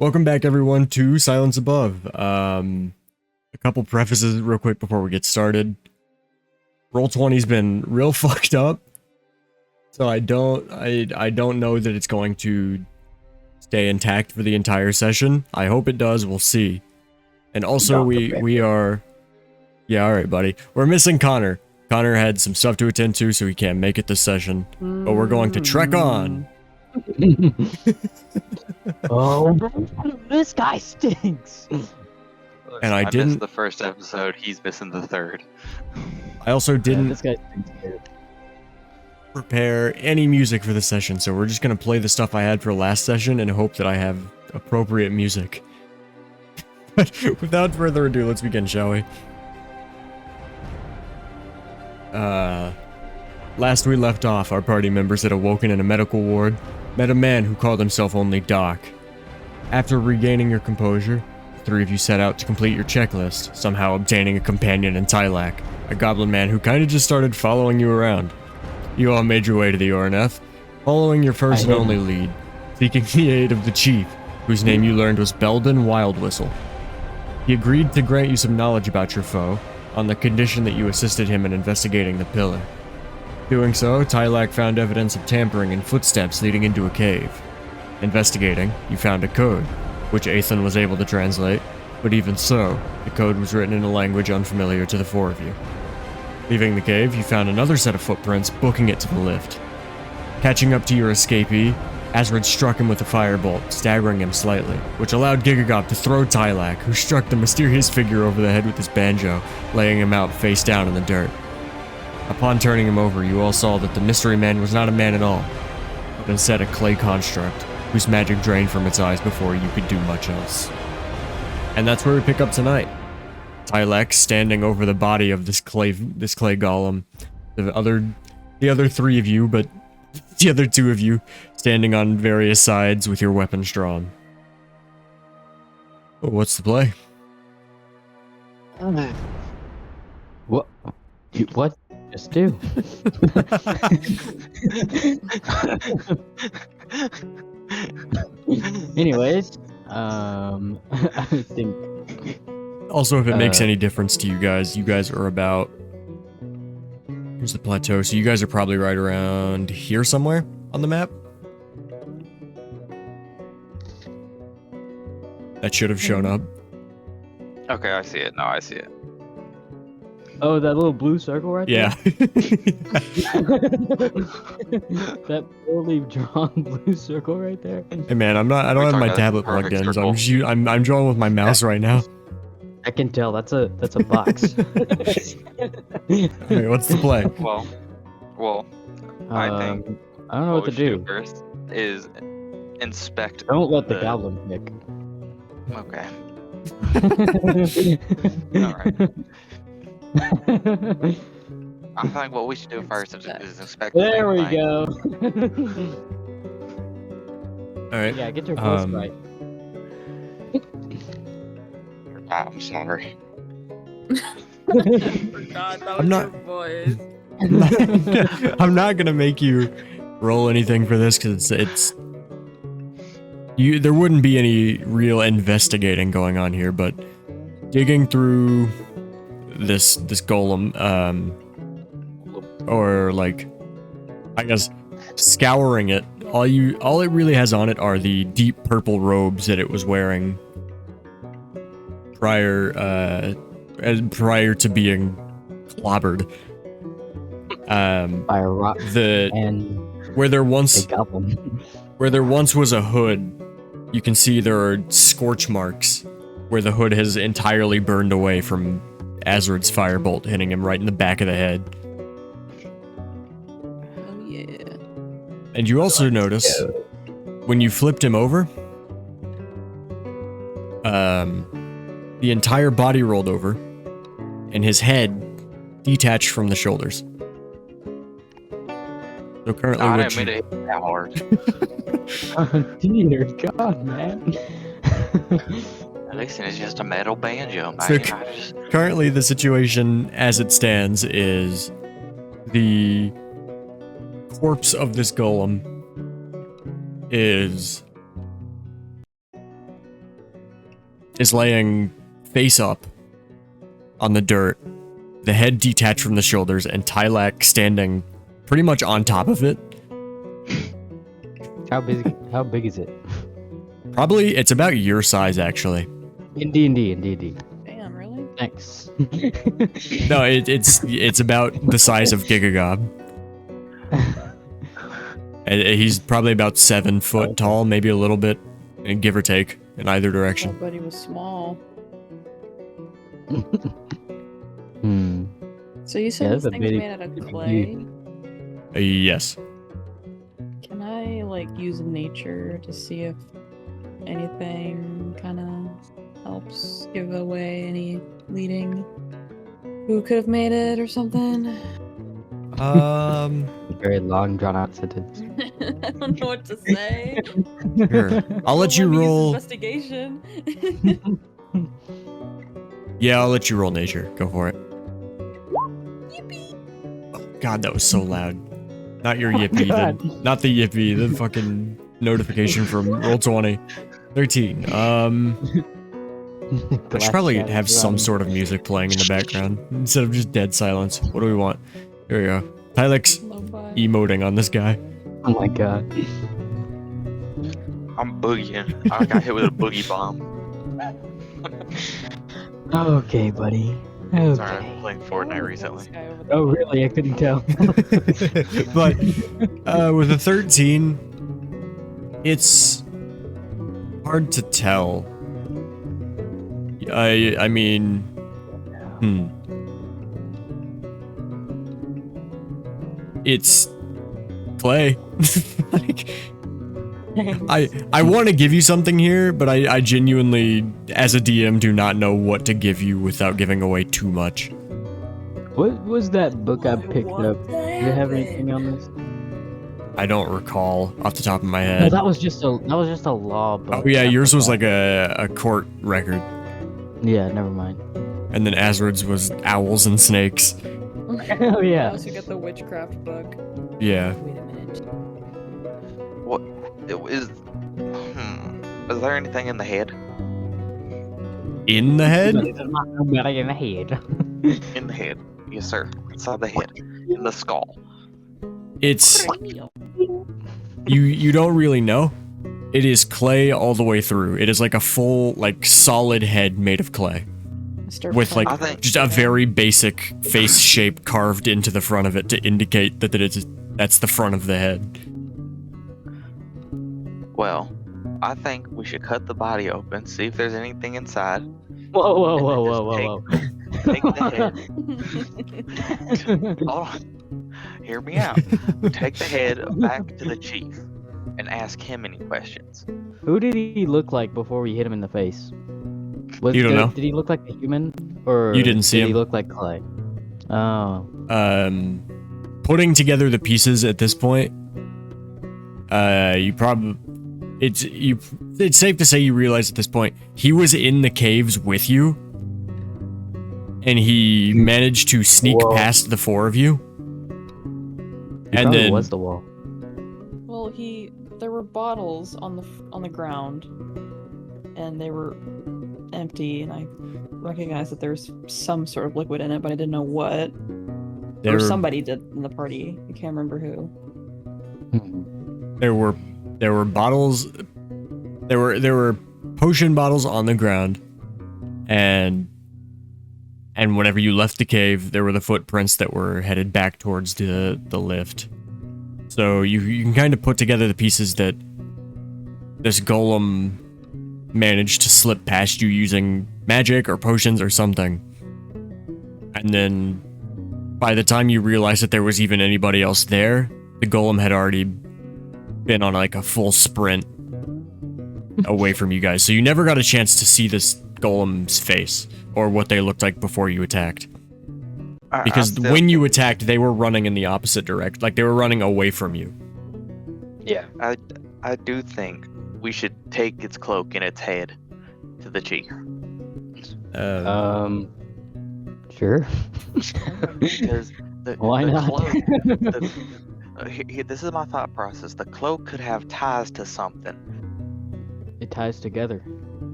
Welcome back, everyone, to Silence Above. A couple prefaces real quick before we get started. Roll20's been real fucked up, so I don't know that it's going to stay intact for the entire session. I hope it does. We'll see. And also, we are, yeah, all right, buddy. We're missing Connor. Connor had some stuff to attend to, so he can't make it this session. But we're going to trek on. Oh, this guy stinks. And I didn't missed the first episode. He's missing the third. I also didn't This guy stinks too. prepare any music for the session, so we're just gonna play the stuff I had for last session and hope that I have appropriate music. But without further ado, let's begin, shall we? Last we left off, our party members had awoken in a medical ward, met a man who called himself only Doc. After regaining your composure, the three of you set out to complete your checklist, somehow obtaining a companion in Tylak, a goblin man who kinda just started following you around. You all made your way to the Orneth, following your first and only lead, seeking the aid of the chief, whose name you learned was Belden Wildwhistle. He agreed to grant you some knowledge about your foe, on the condition that you assisted him in investigating the pillar. Doing so, Tylak found evidence of tampering and footsteps leading into a cave. Investigating, you found a code, which Athan was able to translate, but even so, the code was written in a language unfamiliar to the four of you. Leaving the cave, you found another set of footprints booking it to the lift. Catching up to your escapee, Azrid struck him with a firebolt, staggering him slightly, which allowed Gigagob to throw Tylak, who struck the mysterious figure over the head with his banjo, laying him out face down in the dirt. Upon turning him over, you all saw that the mystery man was not a man at all, but instead a clay construct, whose magic drained from its eyes before you could do much else. And that's where we pick up tonight. Tylak standing over the body of this clay golem. The other three of you, but the other two of you standing on various sides with your weapons drawn. Oh, what's the play? What? What? Just do. Anyways, I think. Also, if it makes any difference to you guys are about. Here's the plateau, so you guys are probably right around here somewhere on the map. That should have shown up. Okay, I see it. No, I see it. Oh, that little blue circle right Yeah. there? That poorly drawn blue circle right there? Hey man, I don't have my talking tablet about the plugged in, perfect so circle. I'm drawing with my mouse right now. I can tell, that's a box. Okay, what's the play? Well, I think I don't know what to we should do. first is inspect. Don't let the goblin pick. Okay. Alright. I think what we should do first is inspect. the There we thing. go. Alright. Yeah, get your voice right. I'm sorry. Forgot that was I'm not- your voice. I'm not gonna make you roll anything for this because it's there wouldn't be any real investigating going on here, but digging through this golem, or like, I guess scouring it, all it really has on it are the deep purple robes that it was wearing prior to being clobbered. By a rock and Where there a once goblin. was a hood, you can see there are scorch marks where the hood has entirely burned away from Azrid's firebolt hitting him right in the back of the head. Oh yeah. And you also notice when you flipped him over, the entire body rolled over and his head detached from the shoulders. So currently, I didn't mean to hit that hard. Dear God, man. Listen, it's just a metal banjo, man. So I just... currently the situation as it stands is the corpse of this golem is is laying face up on the dirt, the head detached from the shoulders, and Tylak standing pretty much on top of it. How big is it? Probably, it's about your size, actually. In D&D. Damn, really? Thanks. No, it's about the size of Gigagob. And he's probably about 7 foot tall, maybe a little bit, give or take, in either direction. But he was small. Hmm. So you said Yeah, this that's a thing's big- made out of big clay. Yes. Can I like use nature to see if anything kind of helps give away any leading who could have made it or something? Very long, drawn-out sentence. I don't know what to say. Sure. I'll let you me use roll. investigation. Yeah, I'll let you roll nature. Go for it. Yippee! Oh, God, that was so loud. Not your yippee, God. not the yippee, the fucking notification from Roll20. 13. I should probably have some sort of music playing in the background instead of just dead silence. What do we want? Here we go. Tylek's Lo-fi. emoting on this guy. Oh my god. I'm boogieing. I got hit with a boogie bomb. Okay, buddy. Okay. Sorry, I've been playing Fortnite recently. This guy over there. Oh, really? I couldn't tell. But with a 13, it's hard to tell. I mean, it's clay. Like, I want to give you something here, but I genuinely, as a DM, do not know what to give you without giving away too much. What was that book I picked up? Do you have anything on this? I don't recall off the top of my No, head. that was just a law book. Oh yeah, I yours was forgot. like a court record, Yeah, never mind. and then Azrod's was owls and snakes. Oh I yeah. also got the witchcraft book. Yeah. Wait a minute. What is? Is there anything in the head? In the head? There's not nobody in the head. In the head, yes, sir. Inside the head, in the skull. It's you don't really know. It is clay all the way through. It is like a full, like solid head made of clay. With like I think- just a very basic face shape carved into the front of it to indicate that that's the front of the head. Well, I think we should cut the body open, see if there's anything inside. Whoa. Take the head. Hold on. Hear me out. Take the head back to the chief and ask him any questions. Who did he look like before we hit him in the face? You don't know. Did he look like a human, or You didn't see did him. he look like clay? Oh, Putting together the pieces at this point, it's safe to say you realize at this point he was in the caves with you, and he managed to sneak Whoa. past the four of you. he And probably then was the wall. Well, there were bottles on the ground, and they were empty, and I recognized that there was some sort of liquid in it, but I didn't know what. Or somebody did in the party. I can't remember who. There were bottles. There were potion bottles on the ground, and whenever you left the cave, there were the footprints that were headed back towards the lift. So you can kind of put together the pieces that this golem managed to slip past you using magic or potions or something. And then by the time you realized that there was even anybody else there, the golem had already been on like a full sprint away from you guys. So you never got a chance to see this golem's face or what they looked like before you attacked. Because when you attacked, they were running in the opposite direction. Like, they were running away from you. Yeah. I do think we should take its cloak and its head to the chief. Sure. Because Why the not? cloak, this is my thought process. The cloak could have ties to something. It ties together.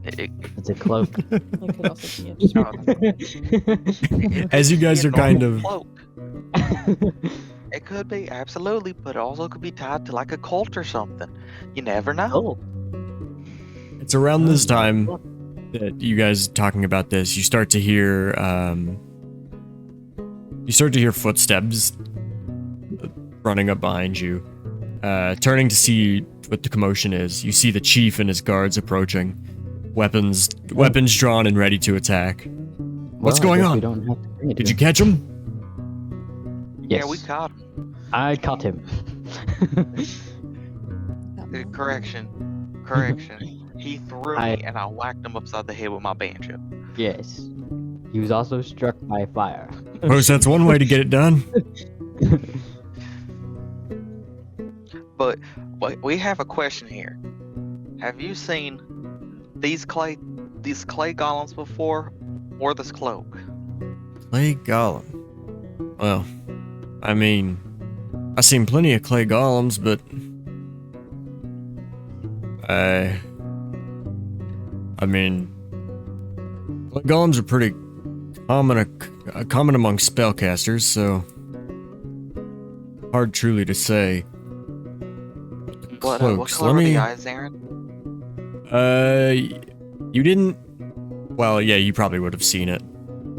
It, It's a cloak. It could also be a it As you could be guys a are kind normal of- cloak. It could be, absolutely, but also could be tied to like a cult or something. You never know. Oh, It's around this time that you guys talking about this. You start to hear footsteps running up behind you. Turning to see what the commotion is, you see the chief and his guards approaching, weapons drawn and ready to attack. What's well, I going guess on? We don't have to bring it Did to you him. catch him? Yes. Yeah, we caught him. I caught him. Correction. He threw me and I whacked him upside the head with my banjo. Yes. He was also struck by fire. Suppose that's one way to get it done. But we have a question here. Have you seen these clay golems before, or this cloak? Clay golem. Well, I mean, I've seen plenty of clay golems, but I mean, clay golems are pretty common among spellcasters, so hard truly to say. What Cloaks. color Let are the me. eyes, Aaron? You didn't. Well, yeah, you probably would have seen it.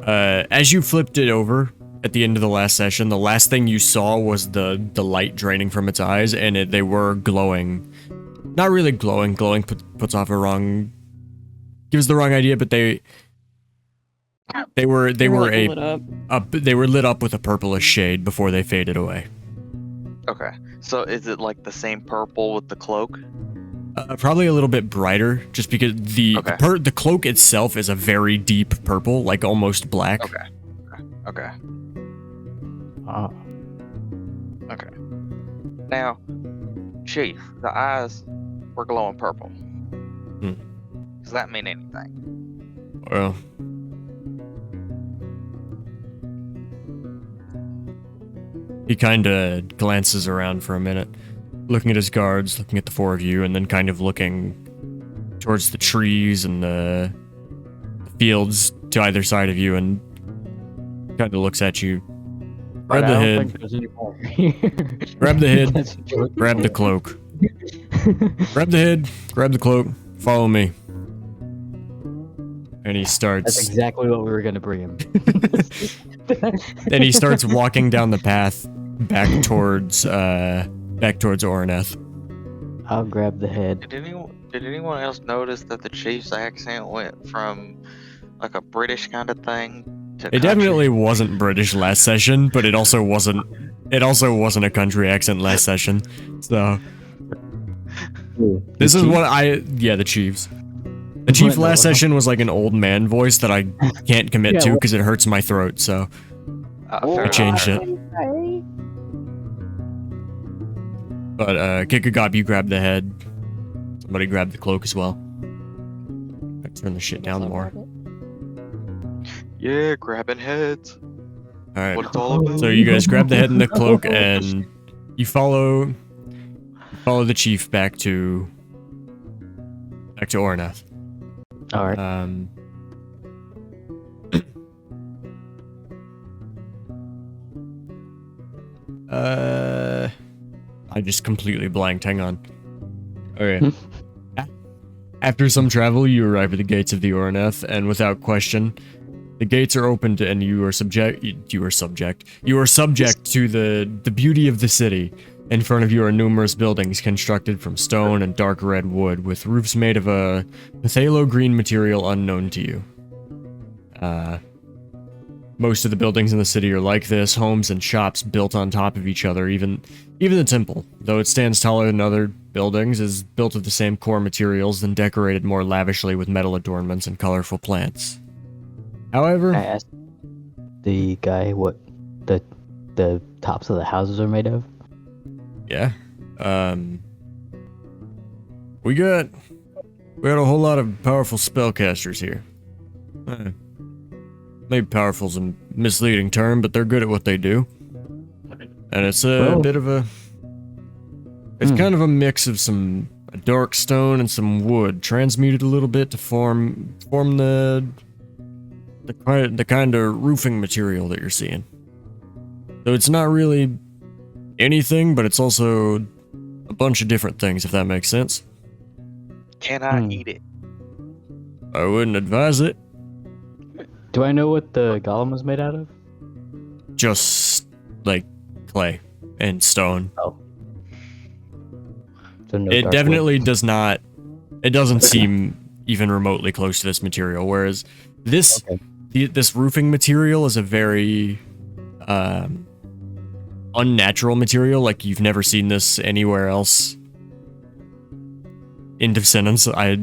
As you flipped it over at the end of the last session, the last thing you saw was the light draining from its eyes, and they were glowing. Not really glowing. Glowing puts off gives the wrong idea, but they were like, a lit up. they were lit up with a purplish shade before they faded away. Okay. So is it like the same purple with the cloak? Probably a little bit brighter, just because the cloak itself is a very deep purple, like almost black. Okay. Ah. Okay. Now, Chief, the eyes were glowing purple. Does that mean anything? Well, he kind of glances around for a minute, looking at his guards, looking at the four of you, and then kind of looking towards the trees and the fields to either side of you, and kind of looks at you. Grab the head. Grab the head. Grab the cloak. Grab the head. Grab the cloak. Follow me. And he starts. That's exactly what we were gonna bring him. And he starts walking down the path back towards Oreneth. I'll grab the head. Did anyone else notice that the Chief's accent went from like a British kind of thing to It country? definitely wasn't British last session, but it also wasn't a country accent last session. So this is what the Chiefs. The Chief last session was like an old man voice that I can't commit to because it hurts my throat, so I changed it. But Kikagop, you grab the head. Somebody grab the cloak as well. I turn the shit down more. Yeah, grabbing heads. Alright. What it's all about. So you guys grab the head and the cloak, and you follow the chief back to Oreneth. All right. I just completely blanked. Hang on. Okay. After some travel, you arrive at the gates of the Oreneth, and without question, the gates are opened, and you are subject to the beauty of the city. In front of you are numerous buildings constructed from stone and dark red wood, with roofs made of a phthalo-green material unknown to you. Most of the buildings in the city are like this, homes and shops built on top of each other. Even the temple, though it stands taller than other buildings, is built of the same core materials and decorated more lavishly with metal adornments and colorful plants. However, I asked the guy what the tops of the houses are made of. yeah, we got a whole lot of powerful spellcasters here. Maybe powerful's a misleading term, but they're good at what they do. And it's a bit of a... It's kind of a mix of some a dark stone, and some wood, transmuted a little bit to form the kind of roofing material that you're seeing. So it's not really anything, but it's also a bunch of different things, if that makes sense. Can I eat it? I wouldn't advise it. Do I know what the golem was made out of? Just like clay and stone. Oh. So no It dark definitely wood. does not. It doesn't seem even remotely close to this material. Whereas this this roofing material is a very unnatural material. Like you've never seen this anywhere else. End of sentence. I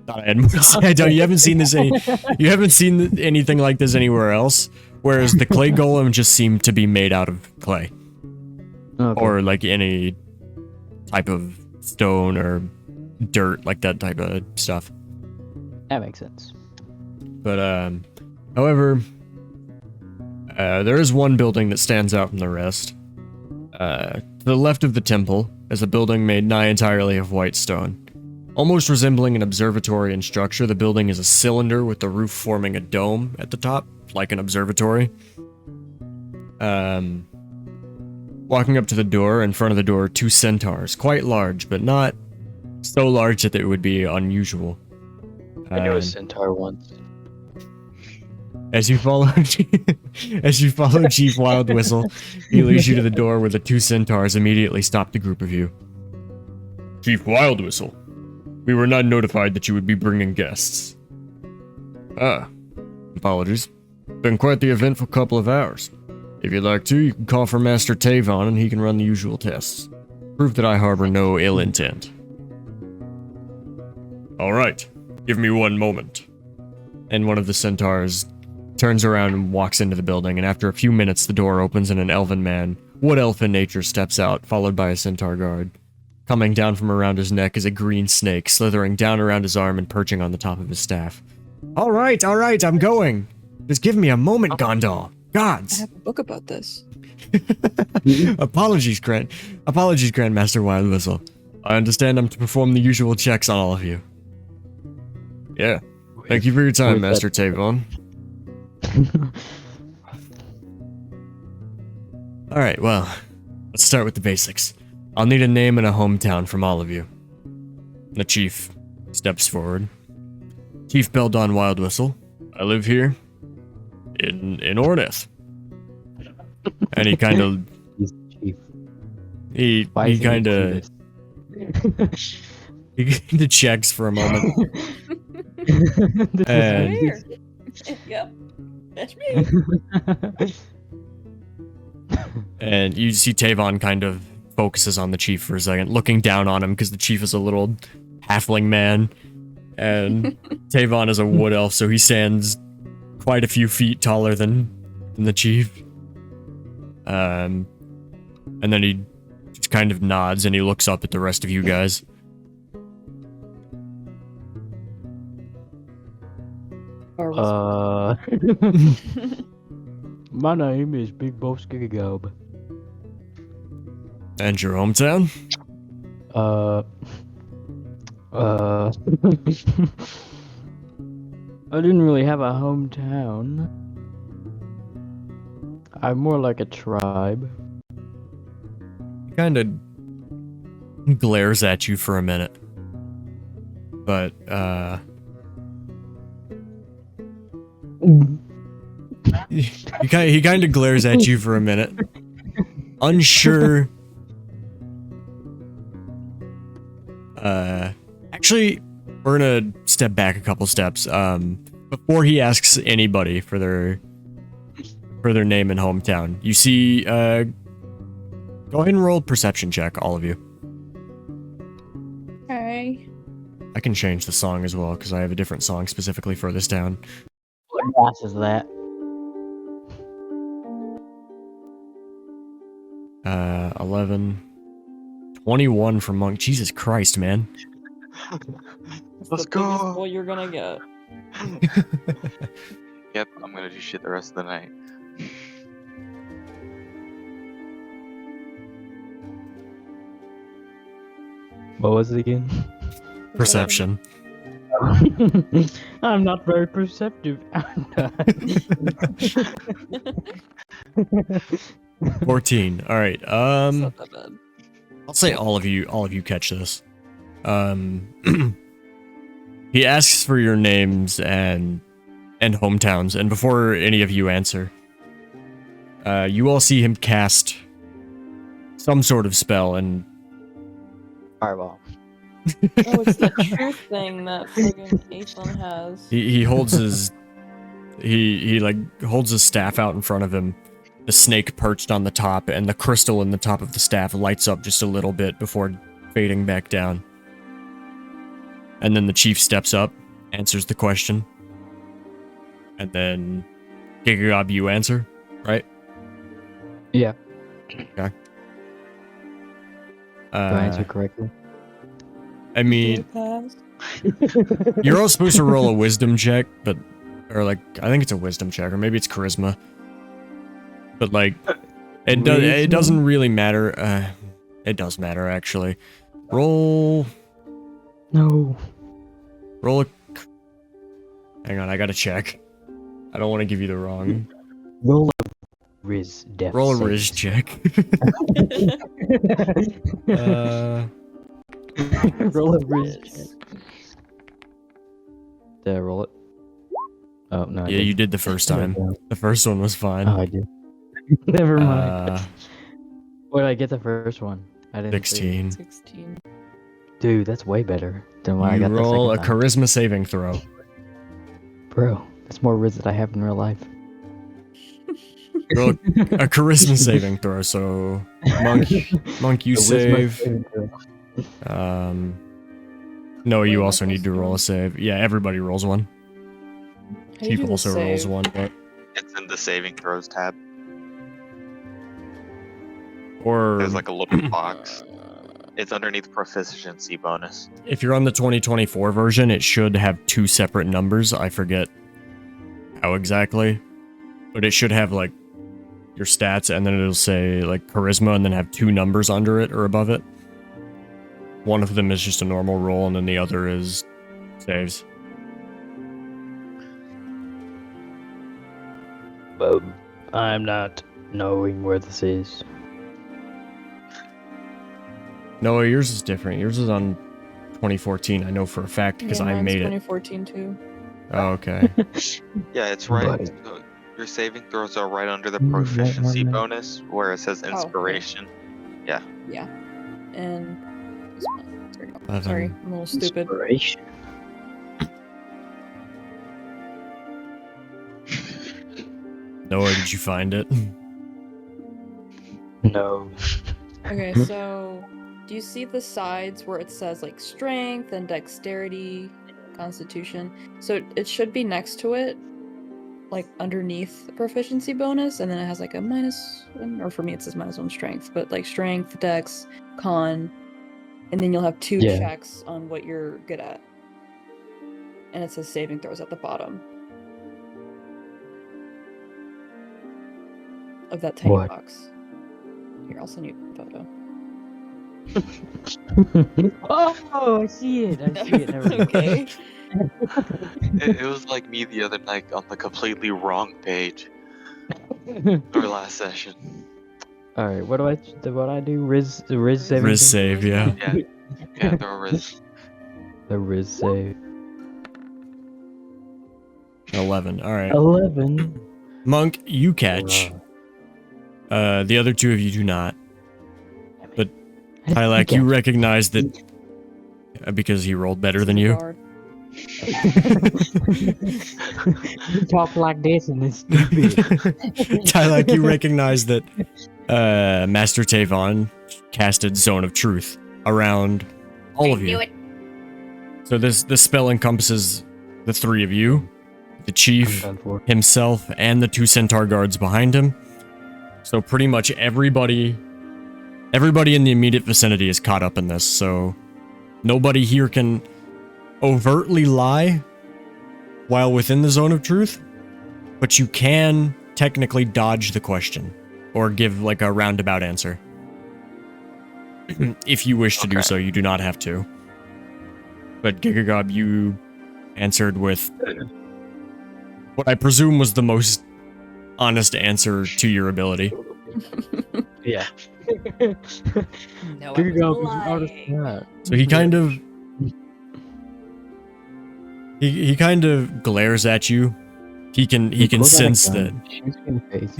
thought I had more to say. I don't. You haven't seen this. You haven't seen anything like this anywhere else. Whereas the clay golem just seemed to be made out of clay, or like any type of stone or dirt, like that type of stuff. That makes sense. But however, there is one building that stands out from the rest. To the left of the temple is a building made nigh entirely of white stone. Almost resembling an observatory in structure, the building is a cylinder with the roof forming a dome at the top, like an observatory. Walking up to the door, in front of the door are two centaurs, quite large, but not so large that it would be unusual. I knew a centaur once. As you follow Chief Wild Whistle, he leads you to the door where the two centaurs immediately stop the group of you. Chief Wild Whistle, we were not notified that you would be bringing guests. Ah, apologies. Been quite the eventful couple of hours. If you'd like to, you can call for Master Tavon and he can run the usual tests. Prove that I harbor no ill intent. Alright, give me one moment. And one of the centaurs turns around and walks into the building, and after a few minutes the door opens and an elven man, wood elf in nature, steps out, followed by a centaur guard. Coming down from around his neck is a green snake, slithering down around his arm and perching on the top of his staff. Alright, I'm going! Just give me a moment, Gondal. I Gods! have a book about this. Apologies, Grandmaster Wild Whistle. I understand I'm to perform the usual checks on all of you. Yeah. Thank you for your time, Master Tavon. Alright, well, let's start with the basics. I'll need a name and a hometown from all of you. The chief steps forward. Chief Beldon Wild Whistle. I live here in Ornith. And he kind of He's chief. he kind of he checks for a moment. And Here. Yep. That's me. and you see Tavon kind of focuses on the chief for a second, looking down on him because the chief is a little halfling man, and Tavon is a wood elf, so he stands quite a few feet taller than the chief. And then he just kind of nods and he looks up at the rest of you guys. My name is Big Boss Gigagob. And your hometown? I didn't really have a hometown. I'm more like a tribe. He kind of glares at you for a minute. But, he kind of glares at you for a minute. Unsure. Actually, we're gonna step back a couple steps. Before he asks anybody for their name and hometown, you see, go ahead and roll perception check, all of you. Okay. I can change the song as well, because I have a different song specifically for this town. What class is that? 11. 21 for Monk. Jesus Christ, man. Let's the go. biggest boy you're gonna get. Yep, I'm gonna do shit the rest of the night. What was it again? Perception. I'm not very perceptive. I'm not. 14. All right. It's not that bad. I'll say all of you catch this. He asks for your names and hometowns, and before any of you answer, you all see him cast some sort of spell, and Fireball. Oh, it's that truth thing that friggin' Aislan has. he holds his he like holds his staff out in front of him. The snake perched on the top, and the crystal in the top of the staff lights up just a little bit before fading back down. And then the chief steps up, answers the question, and then Gigagob, you answer, right? Yeah. Okay. Do I answer correctly? I mean, Pass. you're all supposed to roll a wisdom check, but, or like, I think it's a wisdom check, or maybe it's charisma. But like, it doesn't really matter. It does matter actually. Roll No. a. Hang on, I gotta check. I don't want to give you the wrong. Roll a Riz death Roll a save. Riz check. Roll a Riz check. Did I roll it? Oh, no. I Yeah, you did the first time. The first one was fine. Oh, I did. Never mind. Uh, What did I get the first one? I didn't see it. 16. 16. Dude, that's way better than what I You got the roll a second time. charisma saving throw. Bro, that's more Riz than I have in real life. Roll a charisma saving throw. So monk, you The Riz save. saving throw. No, you Wait, also my need to first roll one. a save. Yeah, everybody rolls one. How do you Chief do the also rolls save? one, but It's in the saving throws tab. or There's like a little box. It's underneath proficiency bonus. if you're on the 2024 version, it should have two separate numbers. I forget how exactly, but it should have like your stats, and then it'll say like charisma, and then have two numbers under it or above it. One of them is just a normal roll, and then the other is saves. I'm not knowing where this is. No, yours is different. Yours is on 2014. I know for a fact because Yeah, I mine's made it. 2014 too. Oh, okay. Yeah, it's right. Right. So your saving throws are right under the Mm, right proficiency under. bonus where it says okay. inspiration. Yeah. And this one. There we go. 11. Sorry, I'm a little stupid. Inspiration. Noah, did you find it? No. Okay, so do you see the sides where it says like strength and dexterity, constitution? So it should be next to it, like underneath the proficiency bonus, and then it has like a -1, or for me it says -1 strength, but like strength, dex, con, and then you'll have two Yeah. checks on what you're good at. And it says saving throws at the bottom of that tiny What? box. Here, I'll send you a photo. Oh, I see it. I see it. Never mind. Okay. It was like me the other night on the completely wrong page. Our last session. All right. What do I do? Riz saving. Riz throw? save, yeah. Yeah, there was. The Riz save. 11. All right. 11. Monk, you catch. The other two of you do not. But Tylak, you recognize that because he rolled better than you. Guard. You talk like this and it's stupid. Tylak, you recognize that Master Tavon casted Zone of Truth around all of you. So this spell encompasses the three of you, the chief, I'm done for. himself, and the two centaur guards behind him. So pretty much everybody in the immediate vicinity is caught up in this, so nobody here can overtly lie while within the zone of truth, but you can technically dodge the question or give like a roundabout answer. If you wish to do Okay. so, you do not have to. But Gigagob, you answered with what I presume was the most honest answer to your ability. Yeah. No, Giga I Gob was is an artist. lying. Yeah. So he kind of he kind of glares at you. He can sense that. Shoots me in the face.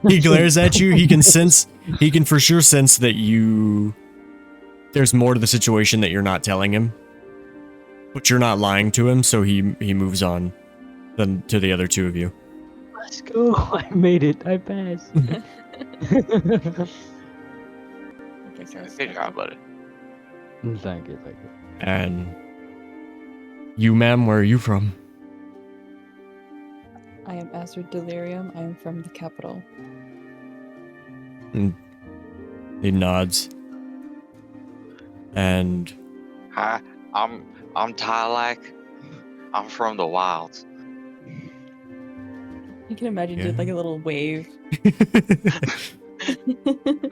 He glares at you. He can for sure sense that there's more to the situation that you're not telling him. But you're not lying to him, so he moves on than to the other two of you. Let's go. I made it. I passed. I guess I Good job, buddy. Thank you. And you, ma'am, where are you from? I am Azur Delirium. I am from the capital. He nods. And Hi, I'm Tylak. I'm from the wilds. You can imagine Yeah. just like a little wave. I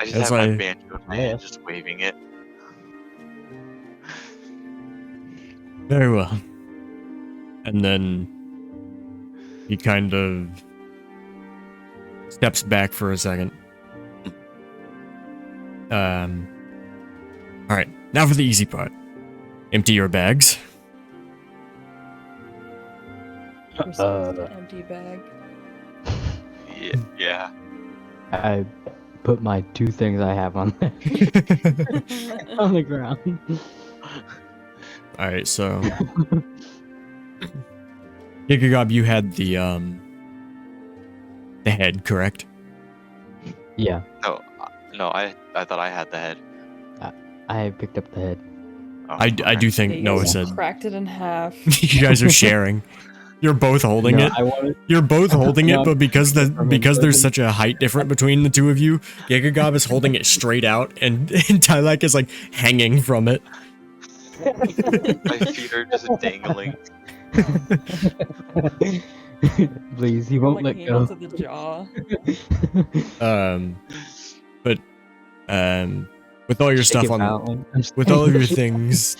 just That's have my why- banjo in my hand, just waving it. very well. And then he kind of steps back for a second. All right, now for the easy part. Empty your bags. Proceeds to empty bag. Yeah. I put my 2 things I have on there on the ground. All right, so Gigagob, you had the head, correct? Yeah, No, I thought I had the head. I picked up the head. Oh, I okay. do Yeah, think you Noah guys said cracked it in half. you guys are sharing. You're both holding No, it. I wanted. You're both holding it, No, but because from there's person. such a height difference between the two of you, Gigagob is holding it straight out, and Tylak is like hanging from it. My feet are just dangling. Please, he won't like let handle go. to the jaw. But with all your Shake stuff it on, violently. with all of your things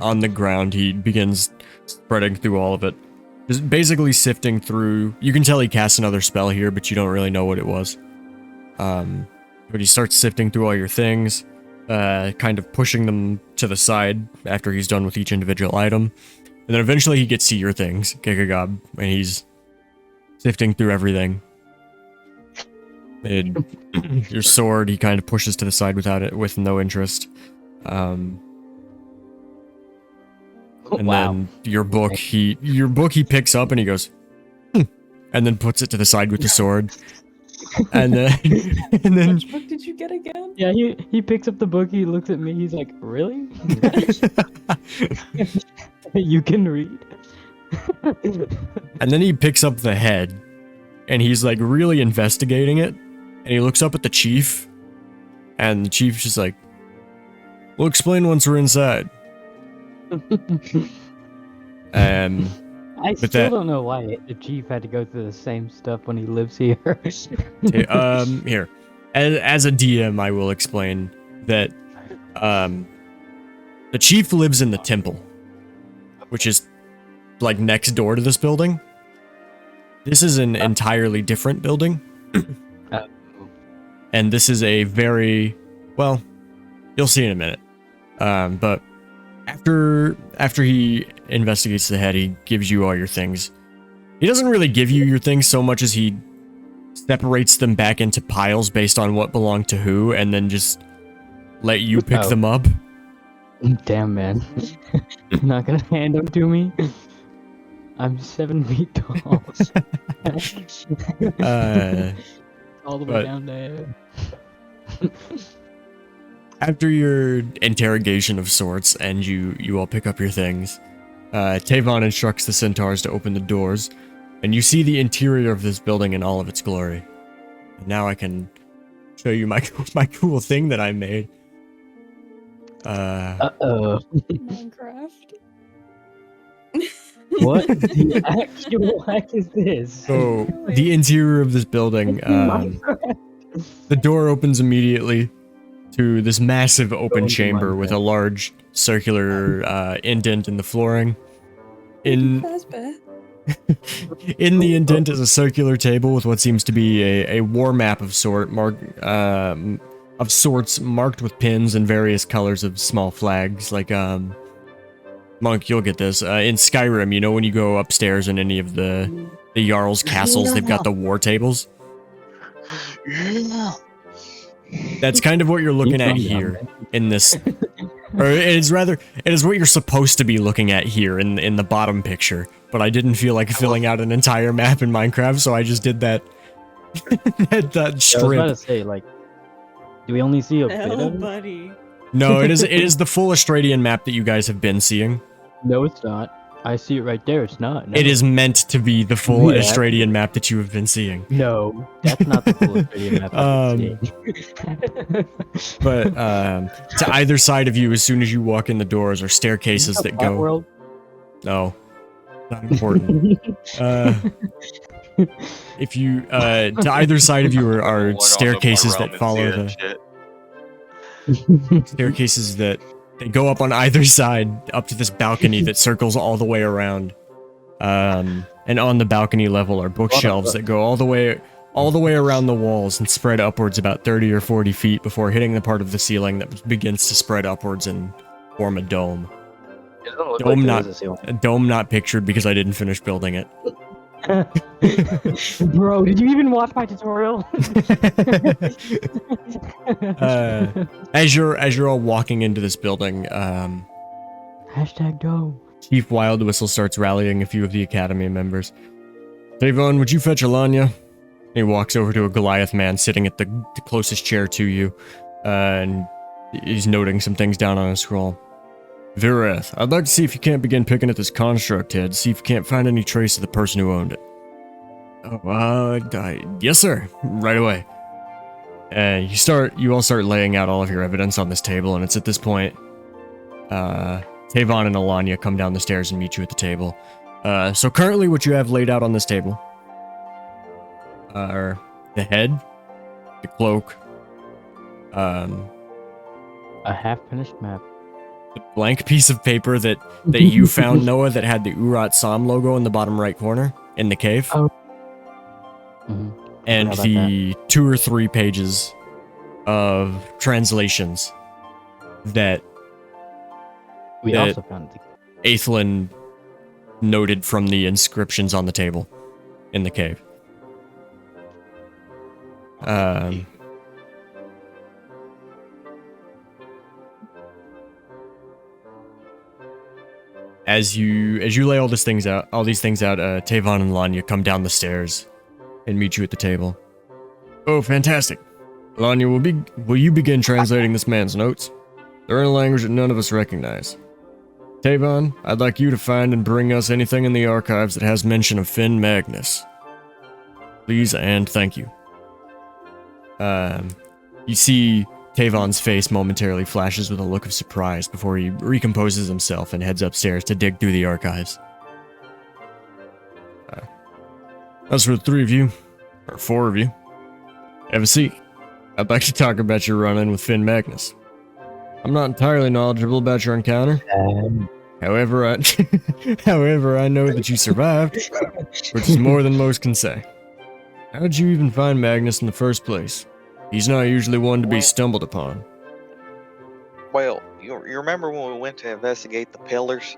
on the ground, he begins spreading through all of it. Just basically sifting through. You can tell he casts another spell here, but you don't really know what it was. But he starts sifting through all your things, kind of pushing them to the side after he's done with each individual item. And then eventually he gets to your things, Gigagob, and he's sifting through everything. And your sword, he kind of pushes to the side with no interest. And Wow. then your book he picks up and he goes, "Hmm," and then puts it to the side with the sword. And then Which book did you get again? Yeah, he picks up the book. He looks at me. He's like, "Really? You can read?" and then he picks up the head and he's like really investigating it, and he looks up at the chief, and the chief's just like, "We'll explain once we're inside." I But still that- don't know why the chief had to go through the same stuff when he lives here. Here, as a DM, I will explain that the chief lives in the temple, which is like next door to this building. This is an entirely different building, and this is a very well. You'll see in a minute. But after he investigates the head, he gives you all your things. He doesn't really give you your things so much as he separates them back into piles based on what belonged to who, and then just let you pick Oh. them up. Damn, man. You're not gonna hand them to me? I'm 7 feet tall. All the way but- down there. After your interrogation of sorts, and you all pick up your things, Tavon instructs the centaurs to open the doors, and you see the interior of this building in all of its glory. And now I can show you my cool thing that I made. Uh-oh. Minecraft. What the actual heck is this? So the interior of this building, the door opens immediately to this massive open Going to chamber with a Minecraft. large circular indent in the flooring. In Fazbear. in the indent is a circular table with what seems to be a war map of sorts marked with pins and various colors of small flags. Like Monk, you'll get this. In Skyrim, you know when you go upstairs in any of the Jarl's castles, they've got the war tables. Yeah. That's kind of what you're looking at calm down, here man. in this, or it is what you're supposed to be looking at here in the bottom picture. But I didn't feel like filling out an entire map in Minecraft, so I just did that that I was about strip. to say, like, do we only see a bit Hell, of it? buddy. No, it is the full Australian map that you guys have been seeing. No, it's not. I see it right there. It's not. No. It is meant to be the full Yeah. Australian map that you have been seeing. No, that's not the full Australian map. I'm seeing. But to either side of you, as soon as you walk in the doors, are staircases that go. World. No, not important. If you to either side of you are staircases that follow the staircases that they go up on either side up to this balcony that circles all the way around. And on the balcony level are bookshelves that go all the way around the walls and spread upwards about 30 or 40 feet before hitting the part of the ceiling that begins to spread upwards and form a dome. It doesn't look Dome like not- there is a ceiling. A dome not pictured because I didn't finish building it. Bro, did you even watch my tutorial? As you're all walking into this building, Hashtag dome. Chief Wild Whistle starts rallying a few of the Academy members. Davon, would you fetch Alanya? He walks over to a Goliath man sitting at the closest chair to you, and he's noting some things down on a scroll. Vireth, I'd like to see if you can't begin picking at this construct head, see if you can't find any trace of the person who owned it. Oh, yes sir, right away. You all start laying out all of your evidence on this table, and it's at this point, Tavon and Alanya come down the stairs and meet you at the table. So currently what you have laid out on this table are the head, the cloak, A half-finished map. the blank piece of paper that you found, Noah, that had the Urat Sam logo in the bottom right corner in the cave, Oh. Mhm. and How about the 2 or 3 pages of translations that We That- also found the Aethelin noted from the inscriptions on the table in the cave. As you lay all these things out, Tavon and Lanya come down the stairs and meet you at the table. Oh, fantastic! Lanya, will you begin translating this man's notes? They're in a language that none of us recognize. Tavon, I'd like you to find and bring us anything in the archives that has mention of Finn Magnus. Please and thank you. You see Tavon's face momentarily flashes with a look of surprise before he recomposes himself and heads upstairs to dig through the archives. As for the 3 of you, or 4 of you, have a seat. I'd like to talk about your run-in with Finn Magnus. I'm not entirely knowledgeable about your encounter. However, I know that you survived, which is more than most can say. How did you even find Magnus in the first place? He's not usually one to be stumbled upon. Well, you remember when we went to investigate the pillars?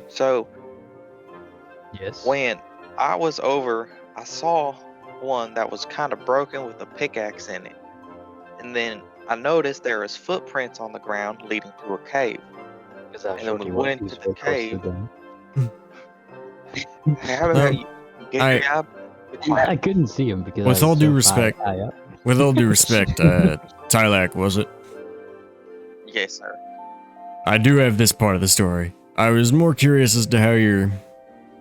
So Yes. when I was over, I saw one that was kind of broken with a pickaxe in it. And then I noticed there was footprints on the ground leading to a cave. Because I and then showed we you what went he's to the so close to cave. doing. You get I- your job? I couldn't see him because With I all was due so respect- high up. With all due respect, Tylak, was it? Yes, sir. I do have this part of the story. I was more curious as to how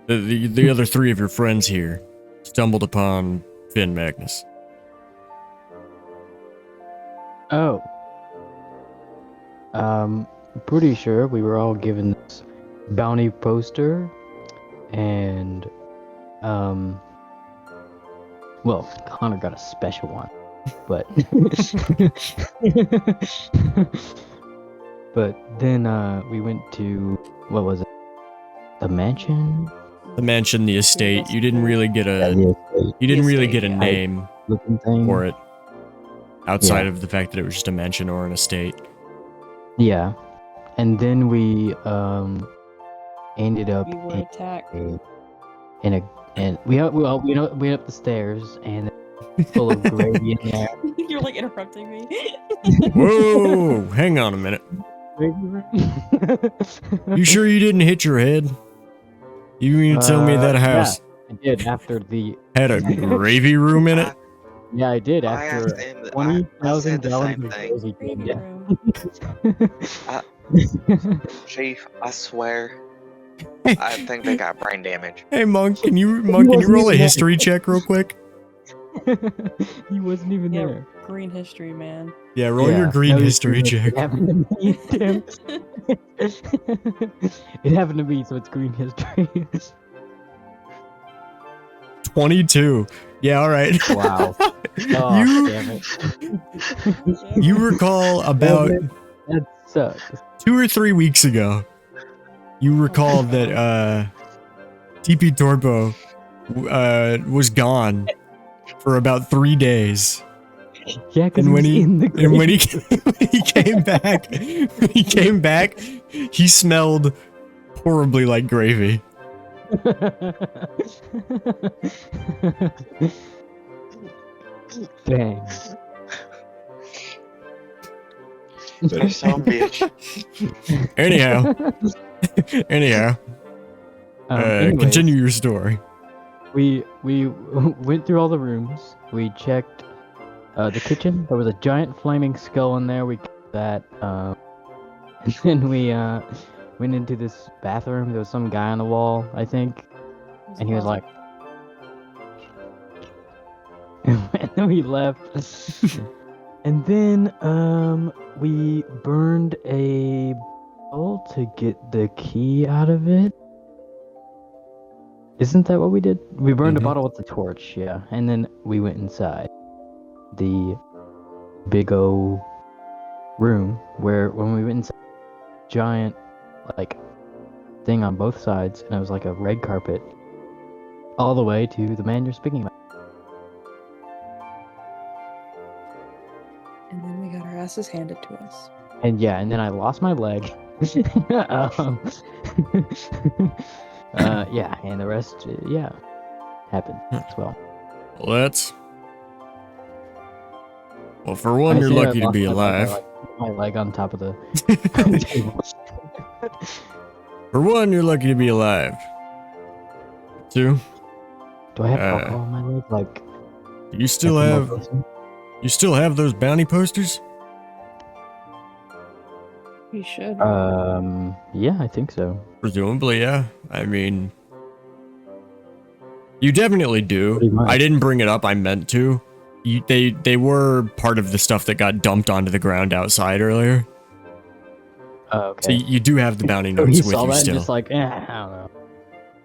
the other 3 of your friends here stumbled upon Finn Magnus. Oh. Pretty sure we were all given this bounty poster, and well, Connor got a special one, but But then we went to what was it? The mansion? The mansion, the estate. You didn't really get Yeah, a the estate you didn't really estate, get a yeah. name looking thing. for it. Outside Yeah. of the fact that it was just a mansion or an estate. Yeah. And then we ended up We were attacked. and we went up the stairs and full of gravy in there. You're like interrupting me. Whoa! Hang on a minute. You sure you didn't hit your head? You mean to tell me that house I did after the had a gravy room in it? yeah I did I after asked him. I 20,000 said the gallons same of thing. gravy came down. Chief, I swear, I think they got brain damage. Hey Monk, can you roll a history check real quick? He wasn't even Yeah, there. green history, man. Yeah, roll your Yeah, green no, history it check. happened to me, Tim. It happened to me, so it's green history. 22. Yeah, all right. Wow. Oh, You- damn it. You recall about That sucks. 2 or 3 weeks ago. You recall that TP Torpo was gone for about 3 days. Yeah, because And when he's he in the and when grave. he came back, he smelled horribly like gravy. Dang. That son of a bitch. Anyhow, Anyways, continue your story. We went through all the rooms. We checked the kitchen. There was a giant flaming skull in there. We kept that. And then we went into this bathroom. There was some guy on the wall, I think, and he was like. And then we left. And then we burned a bottle to get the key out of it. Isn't that what we did? We burned a Mhm. bottle with the torch, yeah. And then we went inside the big O room where when we went inside, giant like thing on both sides, and it was like a red carpet all the way to the man you're speaking about. And then we got our asses handed to us. And yeah, and then I lost my leg. Yeah, and the rest, yeah, happened as well. Well, for one, I you're say I lucky to lost be my leg, I, alive. like, put my leg on top of the table. For one, you're lucky to be alive. 2, Do I have Uh, alcohol on my leg? Like, you still have those bounty posters? We should. Yeah, I think so. Presumably, yeah. I mean, you definitely do. Pretty much. I didn't bring it up. I meant to. They were part of the stuff that got dumped onto the ground outside earlier. Oh, So okay. you do have the bounty So notes he with saw you that and still. just like, I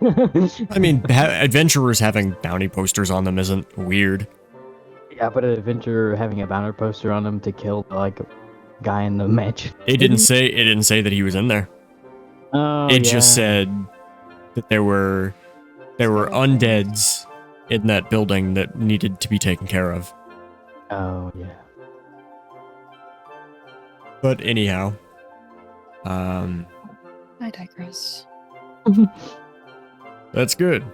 don't know. I mean, adventurers having bounty posters on them isn't weird. Yeah, but an adventurer having a banner poster on him to kill like a guy in the mansion. It didn't say that he was in there. Oh, It just yeah. said that there were undeads in that building that needed to be taken care of. Oh yeah. But anyhow, I digress. that's good.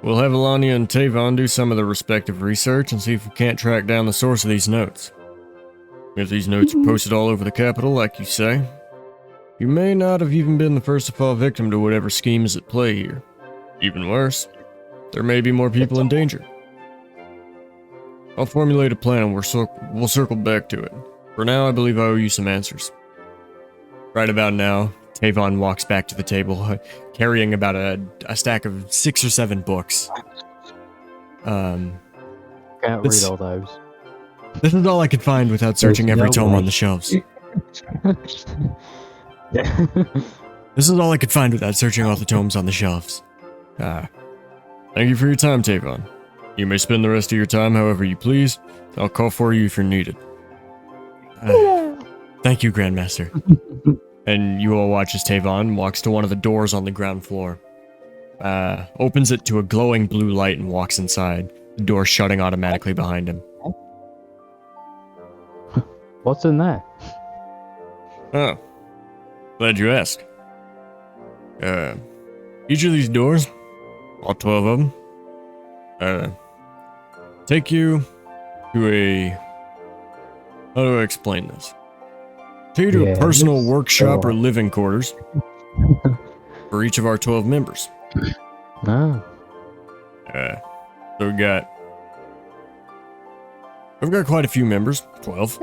We'll have Alania and Tavon do some of the respective research and see if we can't track down the source of these notes. If these notes are posted all over the capital, like you say, you may not have even been the first to fall victim to whatever scheme is at play here. Even worse, there may be more people in danger. I'll formulate a plan and we'll circle back to it. For now, I believe I owe you some answers. Right about now, Tavon walks back to the table, carrying about a stack of 6 or 7 books. Can't This- read all those. This is all I could find without searching every no tome way. on the shelves. This is all I could find without searching all the tomes on the shelves. Thank you for your time, Tavon. You may spend the rest of your time however you please. I'll call for you if you're needed. Thank you, Grandmaster. And you all watch as Tavon walks to one of the doors on the ground floor. Opens it to a glowing blue light and walks inside, the door shutting automatically behind him. What's in there? Oh, glad you asked. Each of these doors, all 12 of them, take you to a... How do I explain this? Take you to a personal Yes. workshop Go or on. living quarters for each of our 12 members. Ah. So I've got quite a few members, 12.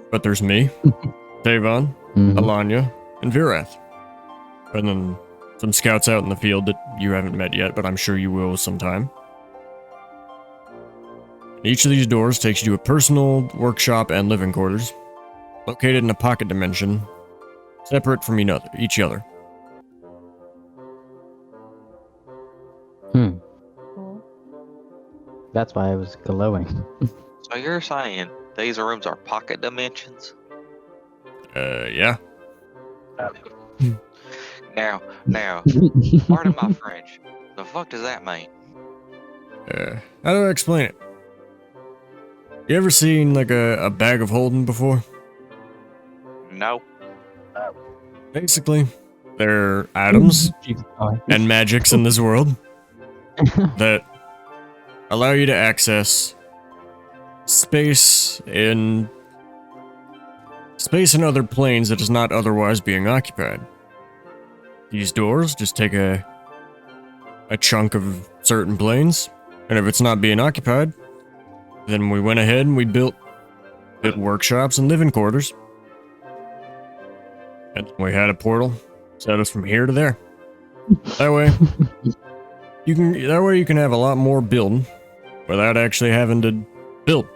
But there's me, Tavon, Mhm. Alanya, and Virath. And then some scouts out in the field that you haven't met yet, but I'm sure you will sometime. Each of these doors takes you to a personal workshop and living quarters, located in a pocket dimension, separate from each other. Cool. That's why I was glowing. So you're saying these rooms are pocket dimensions? Yeah. Now, pardon my French. The fuck does that mean? How do I explain it? You ever seen, like, a bag of holding before? No. Basically, they're atoms and magics in this world that allow you to access space in other planes that is not otherwise being occupied. These doors just take a chunk of certain planes, and if it's not being occupied, then we went ahead and we built workshops and living quarters. And we had a portal set us from here to there. That way you can have a lot more building without actually having to build.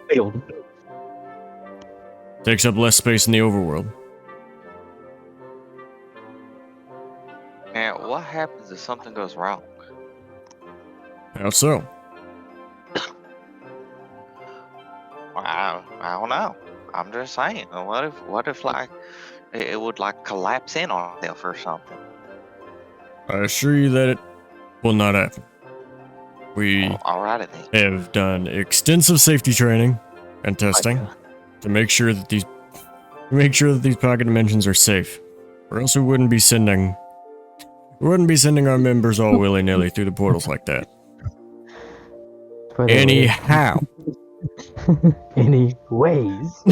Takes up less space in the overworld. Now, what happens if something goes wrong? How so? I don't know. I'm just saying. What if like it would like collapse in on itself or something? I assure you that it will not happen. We Alrighty then. have done extensive safety training and testing to make sure that these pocket dimensions are safe, or else we wouldn't be sending our members all willy-nilly through the portals like that. Anyhow, Anyways.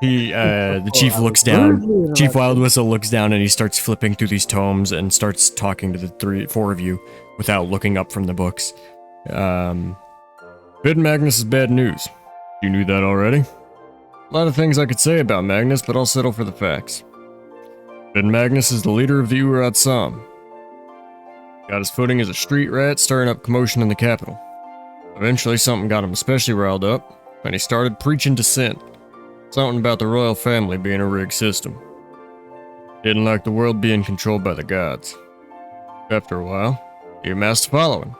the chief looks down. Chief Wild Whistle looks down and he starts flipping through these tomes and starts talking to the four of you without looking up from the books. Bid Magnus is bad news. You knew that already? A lot of things I could say about Magnus, but I'll settle for the facts. Bid Magnus is the leader of the Urat Sam. Got his footing as a street rat, stirring up commotion in the capital. Eventually, something got him especially riled up, and he started preaching dissent. Something about the royal family being a rigged system. Didn't like the world being controlled by the gods. After a while, he amassed a following.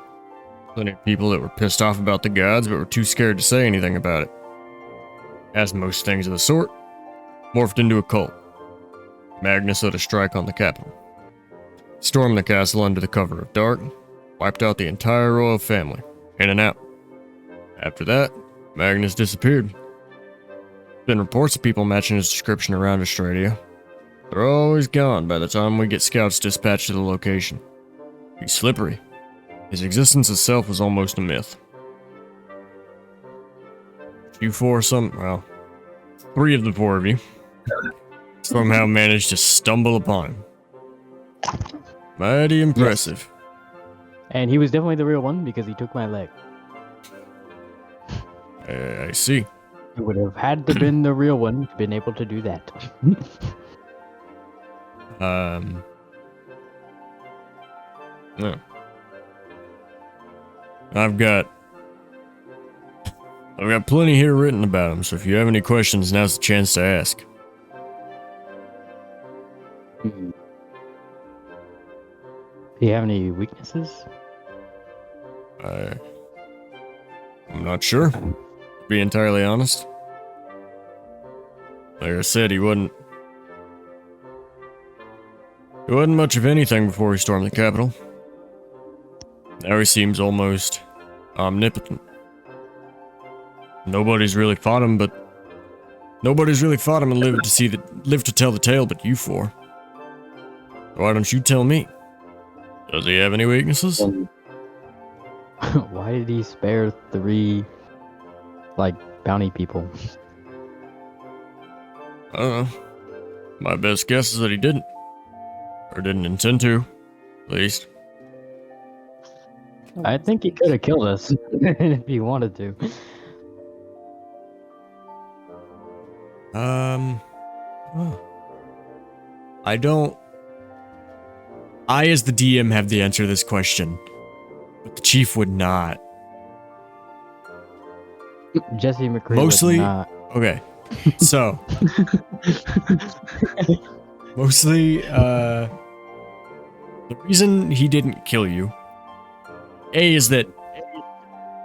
Plenty of people that were pissed off about the gods but were too scared to say anything about it. As most things of the sort, morphed into a cult. Magnus led a strike on the capital. Stormed the castle under the cover of dark, wiped out the entire royal family, in and out. After that, Magnus disappeared. Been reports of people matching his description around Australia. They're always gone by the time we get scouts dispatched to the location. He's slippery. His existence itself was almost a myth. Three of the four of you somehow managed to stumble upon him. Mighty impressive. And he was definitely the real one because he took my leg. I see. It would have had to been the real one to been able to do that. No. I've got plenty here written about him, so if you have any questions, now's the chance to ask. Do you have any weaknesses? I'm not sure, to be entirely honest. Like I said, he wasn't much of anything before he stormed the Capitol. Now he seems almost omnipotent. Nobody's really fought him and lived to tell the tale but you four. Why don't you tell me? Does he have any weaknesses? Why did he spare 3, bounty people? I don't know. My best guess is that he didn't. Or didn't intend to, at least. I think he could have killed us if he wanted to. I, as the DM, have the answer to this question, but the chief would not. Jesse McCree Mostly, would not. okay, so, mostly, the reason he didn't kill you, A, is that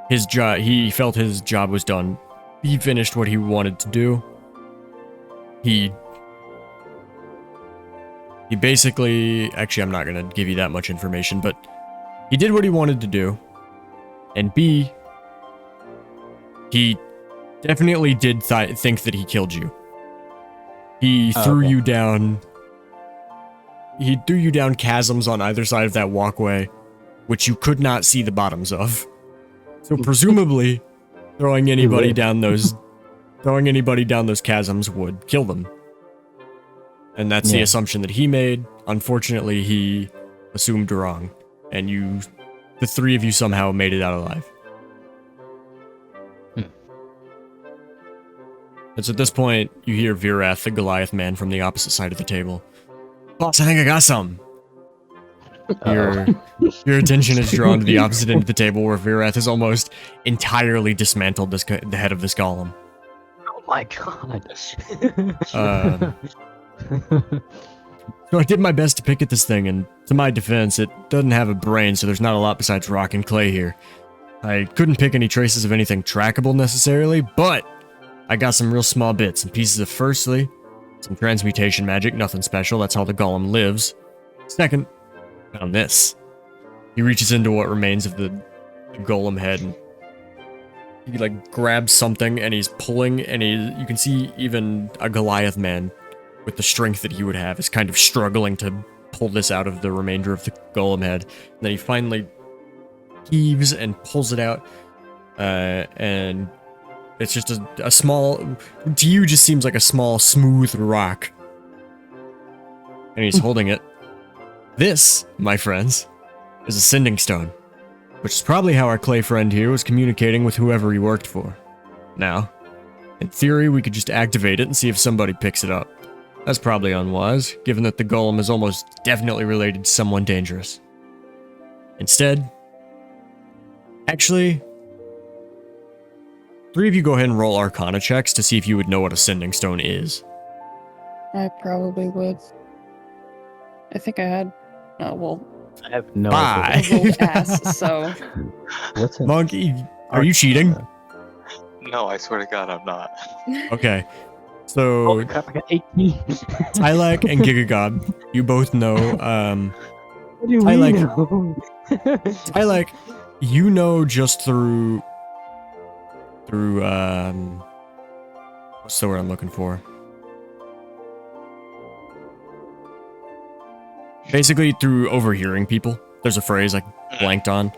he felt his job was done. He finished what he wanted to do. He basically, actually, I'm not going to give you that much information, but he did what he wanted to do. And B, he definitely did think that he killed you. He threw you down. He threw you down chasms on either side of that walkway, which you could not see the bottoms of. So presumably, throwing anybody down those chasms would kill them. And that's the assumption that he made. Unfortunately, he assumed wrong. And the 3 of you somehow made it out alive. It's at this point, you hear Virath, the Goliath man, from the opposite side of the table. Boss, I think I got some. Your attention is drawn to the opposite end of the table, where Virath has almost entirely dismantled the head of this golem. Oh my god. So I did my best to pick at this thing, and to my defense, it doesn't have a brain, so there's not a lot besides rock and clay here. I couldn't pick any traces of anything trackable necessarily, but I got some real small bits and pieces of, firstly, some transmutation magic, nothing special, that's how the golem lives. Second, found this. He reaches into what remains of the golem head, and he grabs something, and he's pulling, and you can see even a Goliath man with the strength that he would have is kind of struggling to pull this out of the remainder of the golem head. And then he finally heaves and pulls it out, and it's just a small, to you just seems like a small smooth rock, and he's holding it. This, my friends, is a sending stone, which is probably how our clay friend here was communicating with whoever he worked for. Now, in theory, we could just activate it and see if somebody picks it up. That's probably unwise, given that the golem is almost definitely related to someone dangerous. Instead, actually, 3 of you go ahead and roll Arcana checks to see if you would know what a sending stone is. I probably would. I think I had. Oh, well. I have no Bye. I rolled ass, so. What's it? Monkey, are you cheating? No, I swear to God, I'm not. Okay. So, Holy crap, I got 18. Tylak and Gigagob, you both know, What do we know? Tylak, you know just through, what's the word I'm looking for? Basically through overhearing people. There's a phrase I blanked on.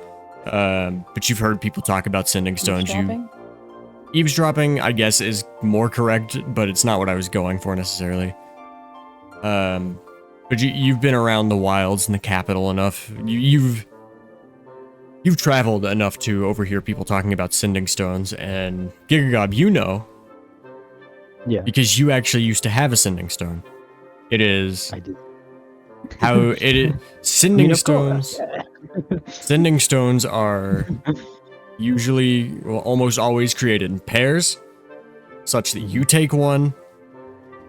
But you've heard people talk about sending stones. Eavesdropping, I guess, is more correct, but it's not what I was going for necessarily. But you've been around the wilds and the capital enough. You've traveled enough to overhear people talking about sending stones, and Gigagob, you know. Yeah. Because you actually used to have a sending stone. It is I did. how it is. Sending stones are usually, well, almost always created in pairs, such that you take one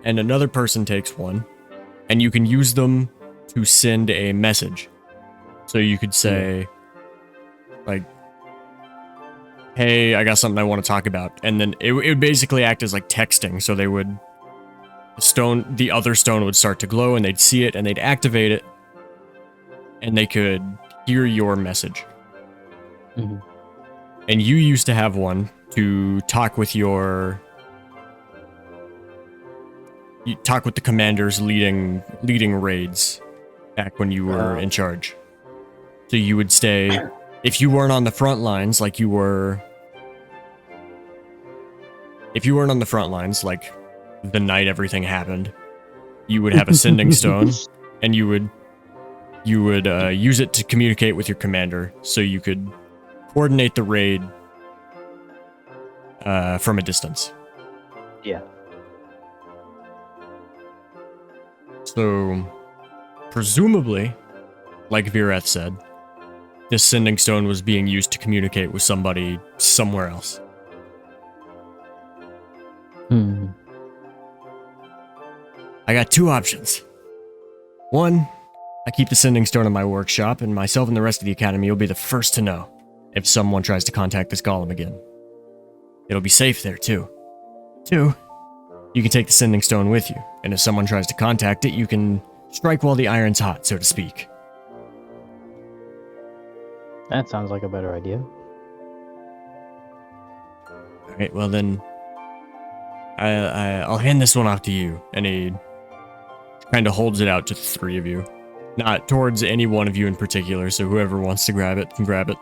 and another person takes one, and you can use them to send a message. So you could say, like, hey, I got something I want to talk about, and then it would basically act as like texting. So they would the other stone would start to glow, and they'd see it, and they'd activate it, and they could hear your message. Mhm. And you used to have one to talk with the commanders leading raids back when you were in charge. So you would stay, if you weren't on the front lines like you were, if you weren't on the front lines like the night everything happened, you would have a sending stone, and you would use it to communicate with your commander, so you could coordinate the raid from a distance. Yeah. So, presumably, like Vireth said, this sending stone was being used to communicate with somebody somewhere else. Hmm. I got two options. One, I keep the sending stone in my workshop, and myself and the rest of the academy will be the first to know if someone tries to contact this golem again. It'll be safe there, too. Two, you can take the sending stone with you, and if someone tries to contact it, you can strike while the iron's hot, so to speak. That sounds like a better idea. Alright, well then, I'll hand this one off to you, and he kind of holds it out to the three of you. Not towards any one of you in particular, so whoever wants to grab it can grab it.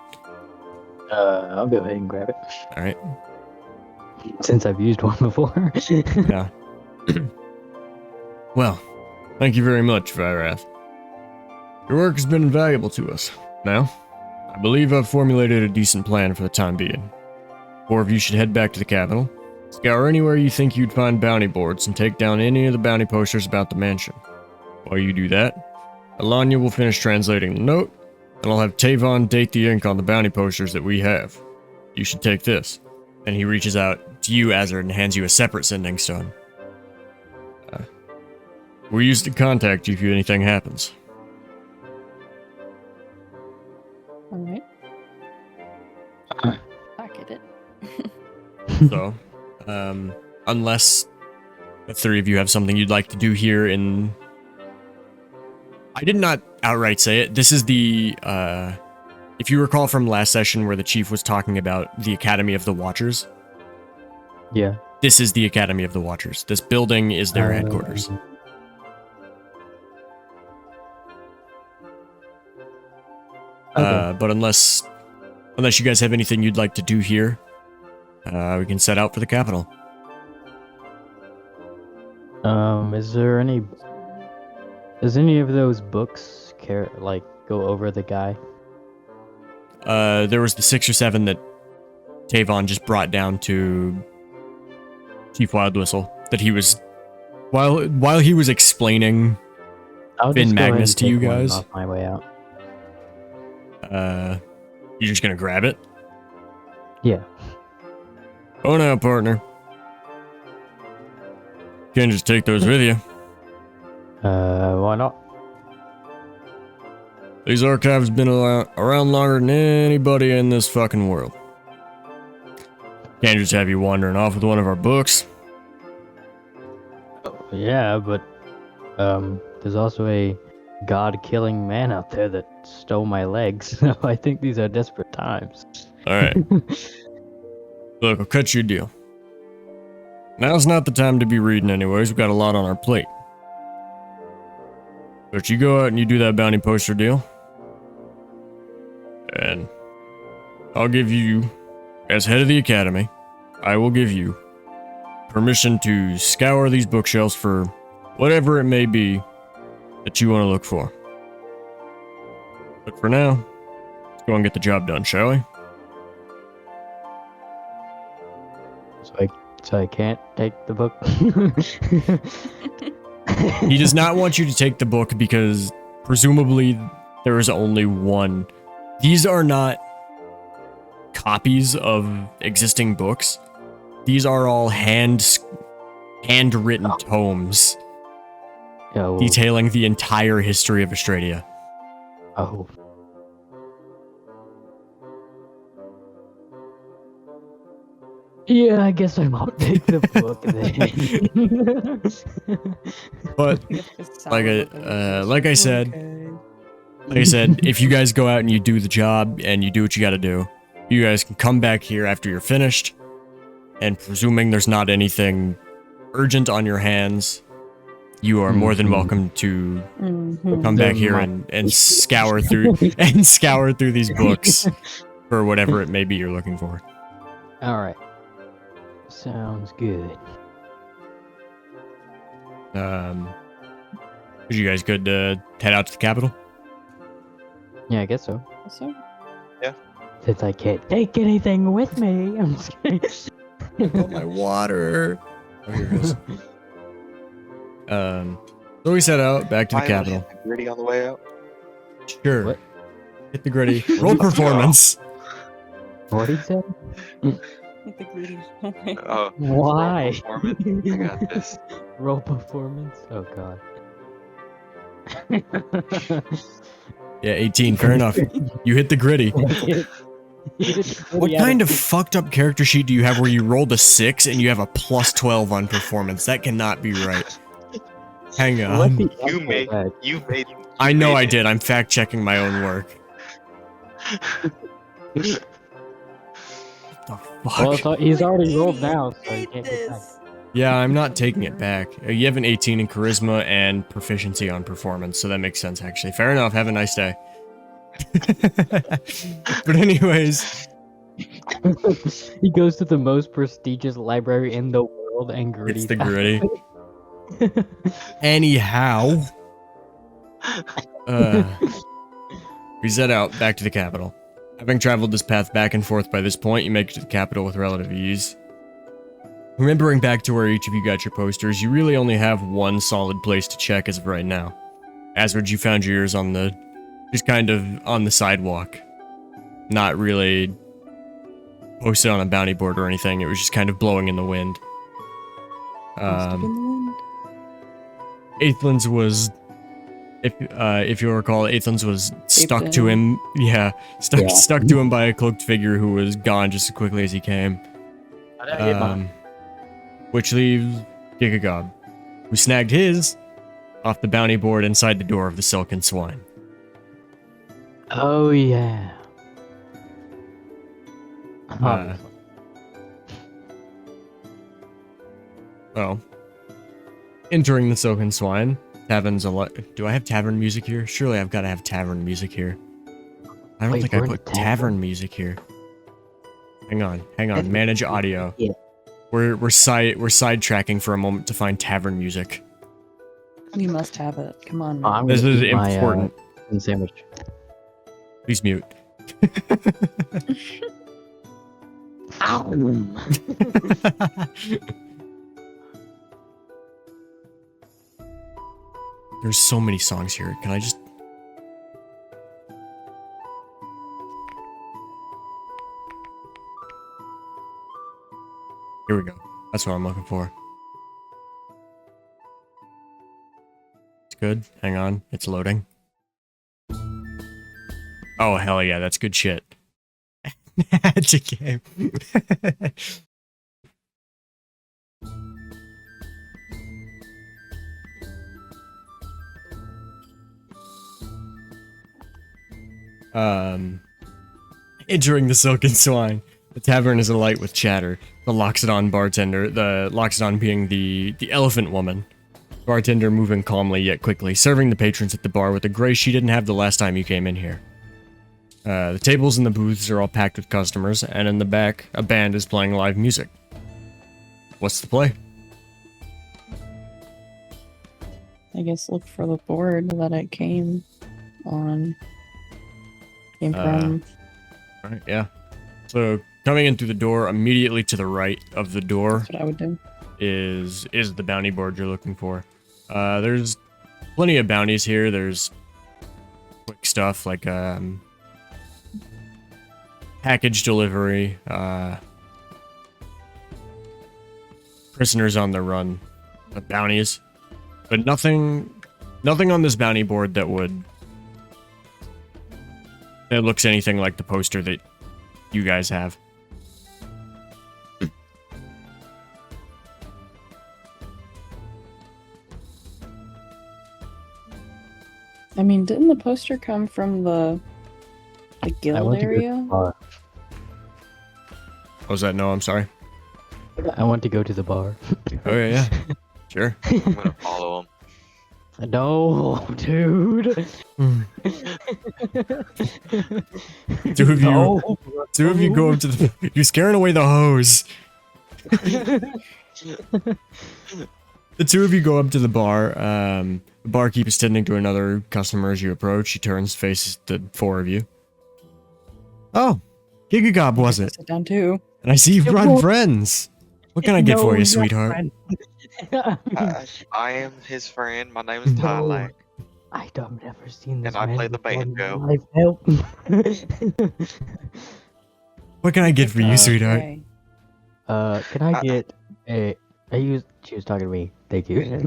I'll go ahead and grab it. Alright. Since I've used one before. Yeah. Well, thank you very much, Vyrath. Your work has been invaluable to us. Now, I believe I've formulated a decent plan for the time being. 4 of you should head back to the capital, scour anywhere you think you'd find bounty boards, and take down any of the bounty posters about the mansion. While you do that, Alanya will finish translating the note, and I'll have Tavon date the ink on the bounty posters that we have. You should take this. And he reaches out to you, Azard, and hands you a separate sending stone. We'll use it to contact you if anything happens. Alright. Pocket it. So, unless the 3 of you have something you'd like to do here in... I did not outright say it. This is the, if you recall from last session where the chief was talking about the Academy of the Watchers. Yeah. This is the Academy of the Watchers. This building is their headquarters. Okay. But unless you guys have anything you'd like to do here, we can set out for the capital. Does any of those books go over the guy? There was the 6 or 7 that Tavon just brought down to Chief Wildwhistle that he was while he was explaining I'll Finn just go ahead Magnus and to you take one guys. off my way out. You're just gonna grab it? Yeah. Oh no, partner. Can't just take those with you. Why not? These archives have been around longer than anybody in this fucking world. Can't just have you wandering off with one of our books. Yeah, but there's also a god-killing man out there that stole my legs. So I think these are desperate times. Alright. Look, I'll cut you a deal. Now's not the time to be reading anyways, we've got a lot on our plate. But you go out and you do that bounty poster deal. And I'll give you, as head of the academy, I will give you permission to scour these bookshelves for whatever it may be that you want to look for. But for now, let's go and get the job done, shall we? So I can't take the book? He does not want you to take the book because presumably there is only one. These are not copies of existing books. These are all handwritten tomes detailing the entire history of Australia. Oh. Yeah, I guess I might take the book then. But You have to like sound with it, like I it's said, okay. like I said, if you guys go out and you do the job and you do what you got to do, you guys can come back here after you're finished. And presuming there's not anything urgent on your hands, you are more than welcome to come There back here might and scour through these books for whatever it may be you're looking for. All right. Sounds good. Is you guys good to head out to the capital? Yeah, I guess so. So, Since I can't take anything with me, I'm just kidding. My water. Oh, here it is. So we set out back to the Finally capital. hit the gritty on the way out. Sure. What? Hit the gritty. Roll performance. What he said? hit the greedy. Okay. Why? roll performance. I got this. Roll performance? Oh god. Yeah, 18. Fair enough. You hit the gritty. What kind of fucked up character sheet do you have where you rolled a 6 and you have a plus 12 on performance? That cannot be right. Hang on. You made. I know made I it. did. I'm fact checking my own work. What the Well, fuck? he's already rolled now, so you Hate can't get back. this. Yeah, I'm not taking it back. You have an 18 in charisma and proficiency on performance, so that makes sense actually. Fair enough. Have a nice day. But anyways, He goes to the most prestigious library in the world and it's Gritty's the out. gritty. Anyhow, we set out back to the capital. Having traveled this path back and forth by this point, you make it to the capital with relative ease. Remembering back to where each of you got your posters, you really only have one solid place to check as of right now. Asward, you found yours on the, just kind of on the sidewalk. Not really posted on a bounty board or anything, it was just kind of blowing in the wind. Stuck in the wind. Aethlin's was, if you'll recall, Aethlin's was stuck to to him. Yeah, stuck Yeah. stuck to him by a cloaked figure who was gone just as quickly as he came. Which leaves Gigagob, who snagged his off the bounty board inside the door of the Silken Swine. Oh yeah. Well, entering the Silken Swine, Tavern's a lot. Do I have tavern music here? Surely I've got to have tavern music here. I don't Wait, think I we're in put a tavern tavern? music here. Hang on. Manage audio. Yeah. We're sidetracking for a moment to find tavern music. You must have it. Come on. I'm This gonna is eat my, important. chicken sandwich. Please mute. There's so many songs here. Can I just... Here we go. That's what I'm looking for. It's good. Hang on. It's loading. Oh, hell yeah. That's good shit. Magic game. Entering the Silken Swine. The tavern is alight with chatter. The Loxodon bartender, the Loxodon being the elephant woman. Bartender moving calmly yet quickly, serving the patrons at the bar with a grace she didn't have the last time you came in here. The tables and the booths are all packed with customers, and in the back, a band is playing live music. What's the play? I guess look for the board that it came on. Came from. Alright, yeah. So, coming in through the door, immediately to the right of the door That's what I would do. is the bounty board you're looking for. There's plenty of bounties here. There's quick stuff like package delivery, prisoners on the run, bounties, but nothing on this bounty board that looks anything like the poster that you guys have. I mean, didn't the poster come from the I guild want to go to the area? bar. What was that? No, I'm sorry. I want to go to the bar. Oh, yeah. Sure. I'm gonna follow him. No, dude. Two of you, No. two of you go up to the. You're scaring away the hose. The two of you go up to the bar. The barkeep is tending to another customer as you approach. She turns, faces the four of you. Oh, Gigagob was it? Sit down too. And I see you've It brought was- friends. What can I get for No, you, sweetheart? friend. I am his friend. My name is No. Tylak. I don't never seen this. And I man play the before in banjo. my life. Help. What can I get for you, sweetheart? Okay. Can I get a? She was talking to me. Thank you. can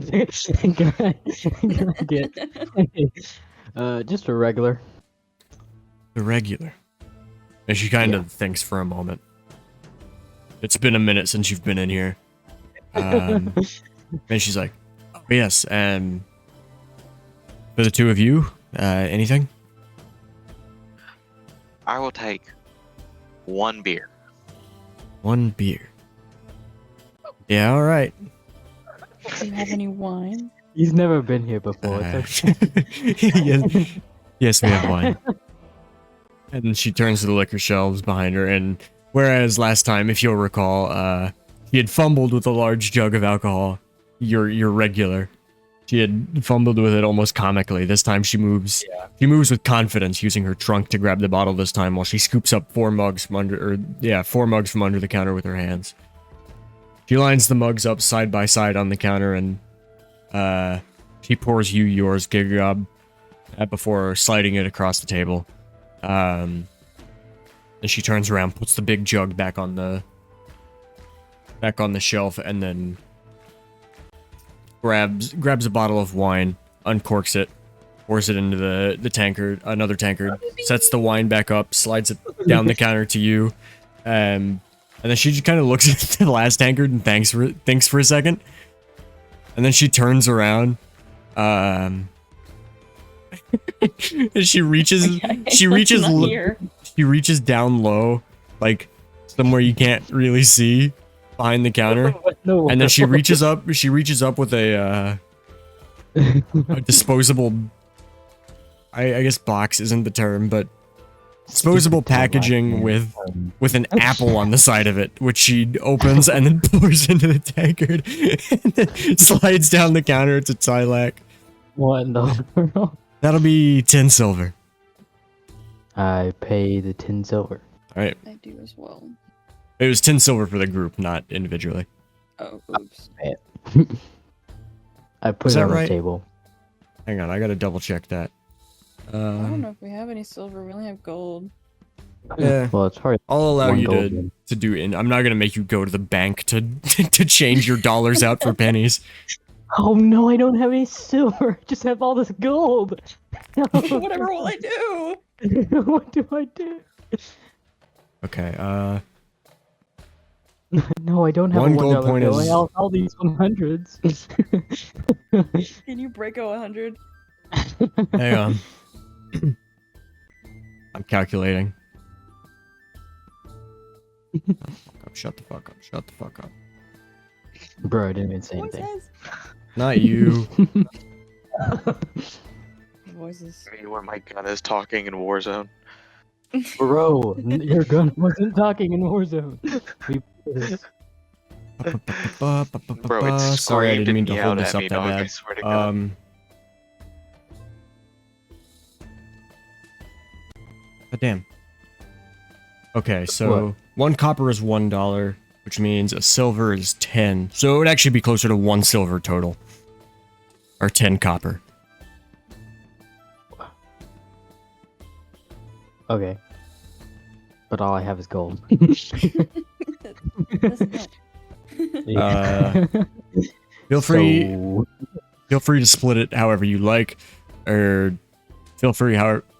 I get just a regular? The regular. And she kind of thinks for a moment. It's been a minute since you've been in here. And she's like, oh, yes, and for the two of you, anything? I will take one beer. One beer. Yeah, all right. Do you have any wine? He's never been here before. It's okay. yes, yes, we have wine. And then she turns to the liquor shelves behind her, and whereas last time, if you'll recall, she had fumbled with a large jug of alcohol, your regular. She had fumbled with it almost comically. This time she moves. Yeah. She moves with confidence, using her trunk to grab the bottle this time, while she scoops up four mugs from under the counter with her hands. She lines the mugs up side by side on the counter, and she pours you yours, Gigagob, before sliding it across the table. And she turns around, puts the big jug back on the shelf, and then grabs a bottle of wine, uncorks it, pours it into the tankard, another tankard, sets the wine back up, slides it down the counter to you, and then she just kind of looks at the last tankard and thinks for a second, and then she turns around, and she reaches Not here. she reaches down low, like somewhere you can't really see behind the counter. No. And then she reaches up with a disposable, I guess box isn't the term, but disposable packaging with an apple on the side of it, which she opens and then pours into the tankard and then slides down the counter to Tylak. What in the world? That'll be 10 silver. I pay the 10 silver. Alright. I do as well. It was 10 silver for the group, not individually. Oh, oops. I put Is it that on right? the table. Hang on, I gotta double check that. I don't know if we have any silver. We only have gold. Yeah. Well, it's hard. I'll allow One you gold to then. do it. I'm not gonna make you go to the bank to to change your dollars out for pennies. Oh no, I don't have any silver. I just have all this gold. Whatever will I do? What do I do? Okay, No, I don't have One a gold $1 point bill. is- I have all these 100s. Can you break a 100? hang on. I'm calculating. Shut the fuck up. Shut the fuck up. Bro, I didn't even say Voices. anything. Not you. Voices. Me where my gun is talking in Warzone. Bro, your gun wasn't talking in Warzone. We this. Bro, it's Sorry, I screamed didn't mean and to hold yelled this at up me, that dog. I bad. swear to God. But damn. Okay, so What? 1 copper is $1, which means a silver is 10. So it would actually be closer to 1 silver total. Or 10 copper. Okay. But all I have is gold. Doesn't help. Feel free So, feel free to split it however you like, or feel free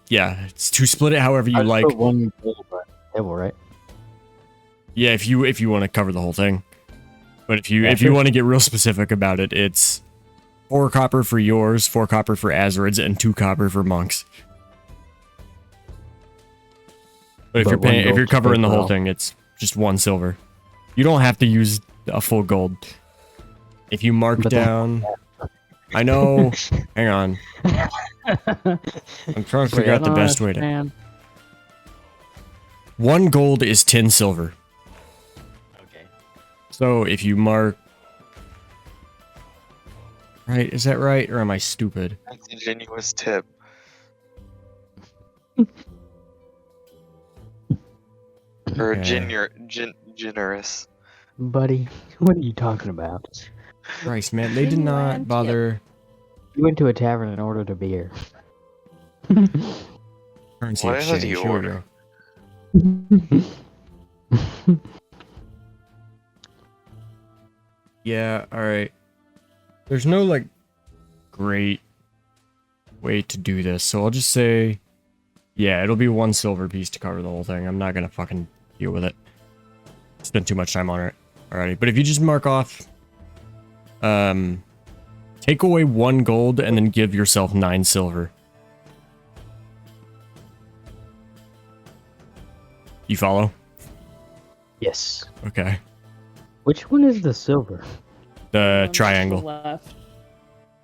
it's to split it however you I just like. put one gold on the table, right? Yeah, if you want to cover the whole thing. But if you Yeah, sure. want to get real specific about it, it's 4 copper for yours, 4 copper for Azrids, and 2 copper for monks. But if But you're one paying, if gold you're to covering pay the for whole all. thing, it's just 1 silver. You don't have to use a full gold. If you mark But then- down, I know. Hang on, I'm trying to figure out the best way to. Man. 1 gold is 10 silver. Okay. So if you mark, right? Is that right, or am I stupid? That's a genuine tip. Or Okay. generous. Buddy, what are you talking about? Christ, man, they did Genuine not tip. bother. You went to a tavern and ordered a beer. Currency What the hell do exchange. you Here we order? go. Yeah, alright. There's no, like, great way to do this, so I'll just say, yeah, it'll be 1 silver piece to cover the whole thing. I'm not gonna fucking deal with it. Spent too much time on it already. But if you just mark off, take away 1 gold and then give yourself 9 silver. You follow? Yes. Okay. Which one is the silver? The One to the triangle. left.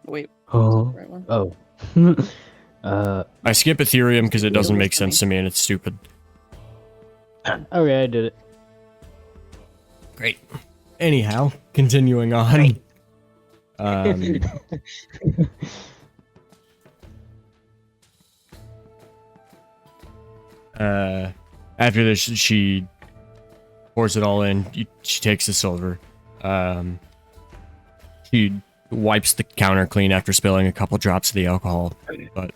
Wait. Oh. Right one. Oh. I skip Ethereum because it doesn't Silver's make sense to me and it's stupid. Okay, I did it. Great. Anyhow, continuing on. After this, she pours it all in. She takes the silver. She wipes the counter clean after spilling a couple drops of the alcohol. But,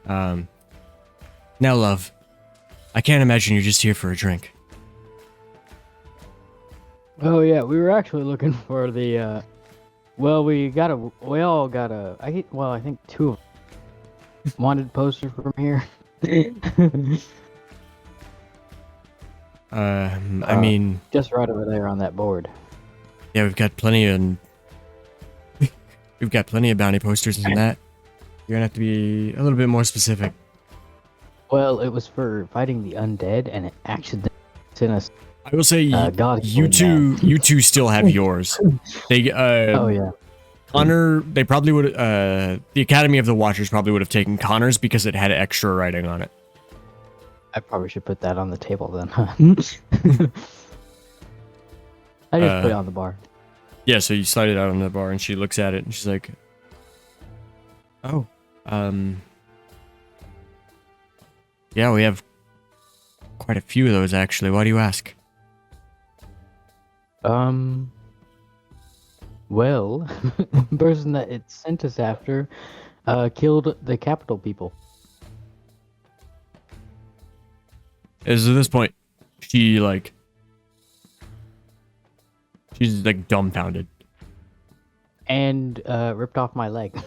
now, love, I can't imagine you're just here for a drink. Oh yeah, we were actually looking for the well, we all got a I think 2 wanted posters from here. I mean, Just right over there on that board. yeah, we've got plenty of bounty posters and that. You're gonna have to be a little bit more specific. Well, it was for fighting the undead, and it actually sent us. I will say, God, you two still have yours. They, Oh yeah. Connor, they probably would, the Academy of the Watchers probably would have taken Connor's because it had extra writing on it. I probably should put that on the table then. Huh? I just put it on the bar. Yeah, so you slide it out on the bar and she looks at it and she's like, oh, yeah, we have quite a few of those actually. Why do you ask? Well, the person that it sent us after, killed the capital people. As at this point, she's like dumbfounded. And, ripped off my leg.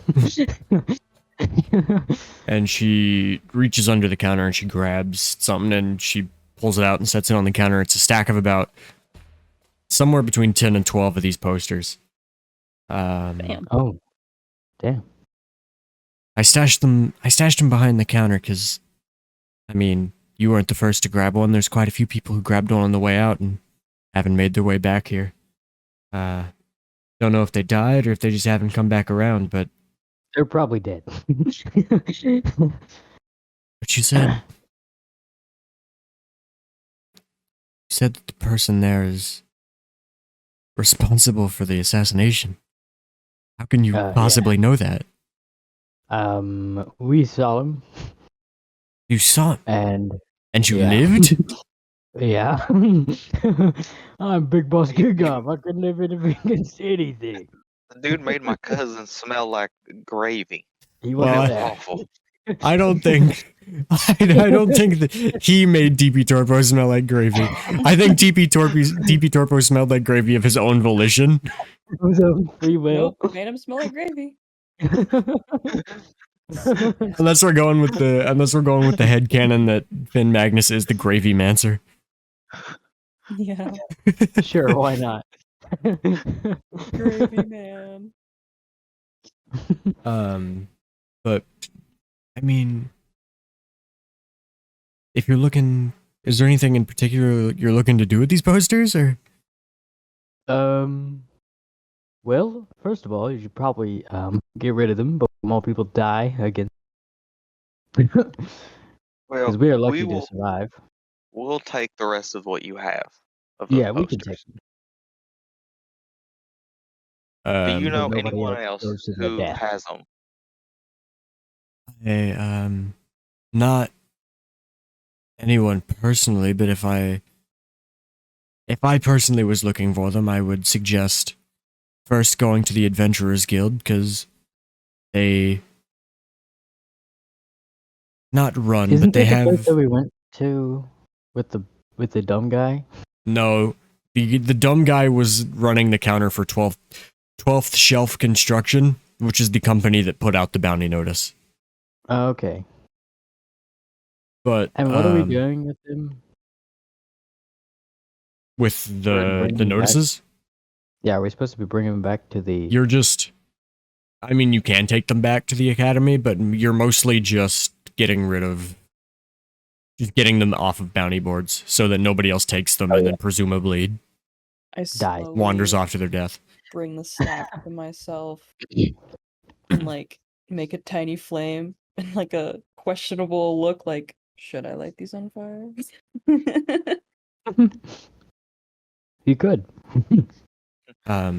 And she reaches under the counter and she grabs something and she pulls it out and sets it on the counter. It's a stack of about somewhere between 10 and 12 of these posters. Damn. Oh, damn. I stashed them behind the counter because, I mean, you weren't the first to grab one. There's quite a few people who grabbed one on the way out and haven't made their way back here. Don't know if they died or if they just haven't come back around, but They're probably dead. what you said. You said that the person there is responsible for the assassination. How can you Yeah. possibly know that? We saw him, You saw him, and you yeah. lived? yeah. I'm Big Boss Good Guy. I could live against anything. The dude made my cousin smell like gravy. He Well, wasn't It was there. awful. I don't think that he made DP Torpo smell like gravy. I think DP Torpo smelled like gravy of his own volition. It was a free will. Nope, made him smell like gravy. Unless we're going with the headcanon that Finn Magnus is the gravy mancer. Yeah. Sure, why not? Gravy man. But I mean, if you're looking, is there anything in particular you're looking to do with these posters, or? Well, first of all, you should probably get rid of them before more people die again. Because Well, we are we lucky to will survive. we'll take the rest of what you have of those Yeah, we can take posters. them. Do you So know nobody anyone else else goes to their who death. has them? I not anyone personally, but if I personally was looking for them, I would suggest first going to the Adventurers Guild, because they not run, Isn't but they that the place have that we went to with the dumb guy? no. The dumb guy was running the counter for 12th Shelf Construction, which is the company that put out the bounty notice. Oh, okay. But And what are we doing with him? with Bring the him back? notices? Yeah, we're supposed to be bringing him back to the. You're just, I mean, you can take them back to the academy, but you're mostly just getting them off of bounty boards so that nobody else takes them, Oh, and yeah. then presumably I slowly wanders off to their death. bring the stack to myself and like make a tiny flame and like a questionable look like, should I light these on fire? You could. I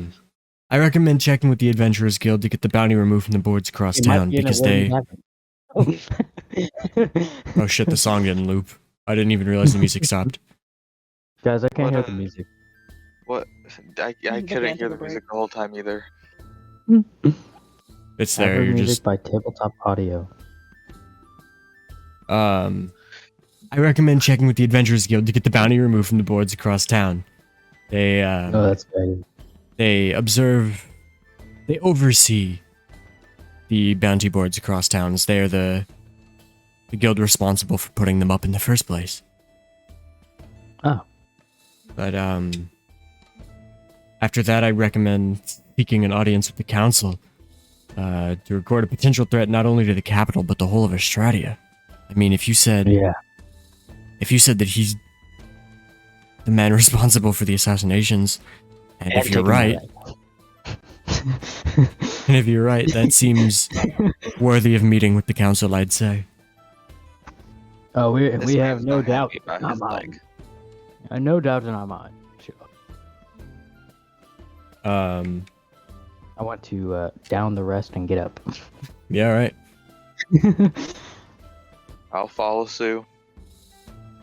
recommend checking with the Adventurers Guild to get the bounty removed from the boards across It might town, be in a because willing they. cabin. Oh shit, the song didn't loop. I didn't even realize the music stopped. Guys, I can't What, hear the music. What? I can't couldn't hear take a the music break. the whole time either. It's there. Ever You're music just. by Tabletop Audio. I recommend checking with the Adventurers Guild to get the bounty removed from the boards across town. They Oh, that's great. they oversee the bounty boards across towns. They're the guild responsible for putting them up in the first place. Oh. But after that, I recommend seeking an audience with the council to record a potential threat not only to the capital but the whole of Australia. I mean, if you said that he's the man responsible for the assassinations, and if you're right, that seems worthy of meeting with the council, I'd say. Oh, we This have man's no not doubt happy in about our his mind. leg. No doubt in our mind. Sure. I want to down the rest and get up. Yeah, right. I'll follow Sue.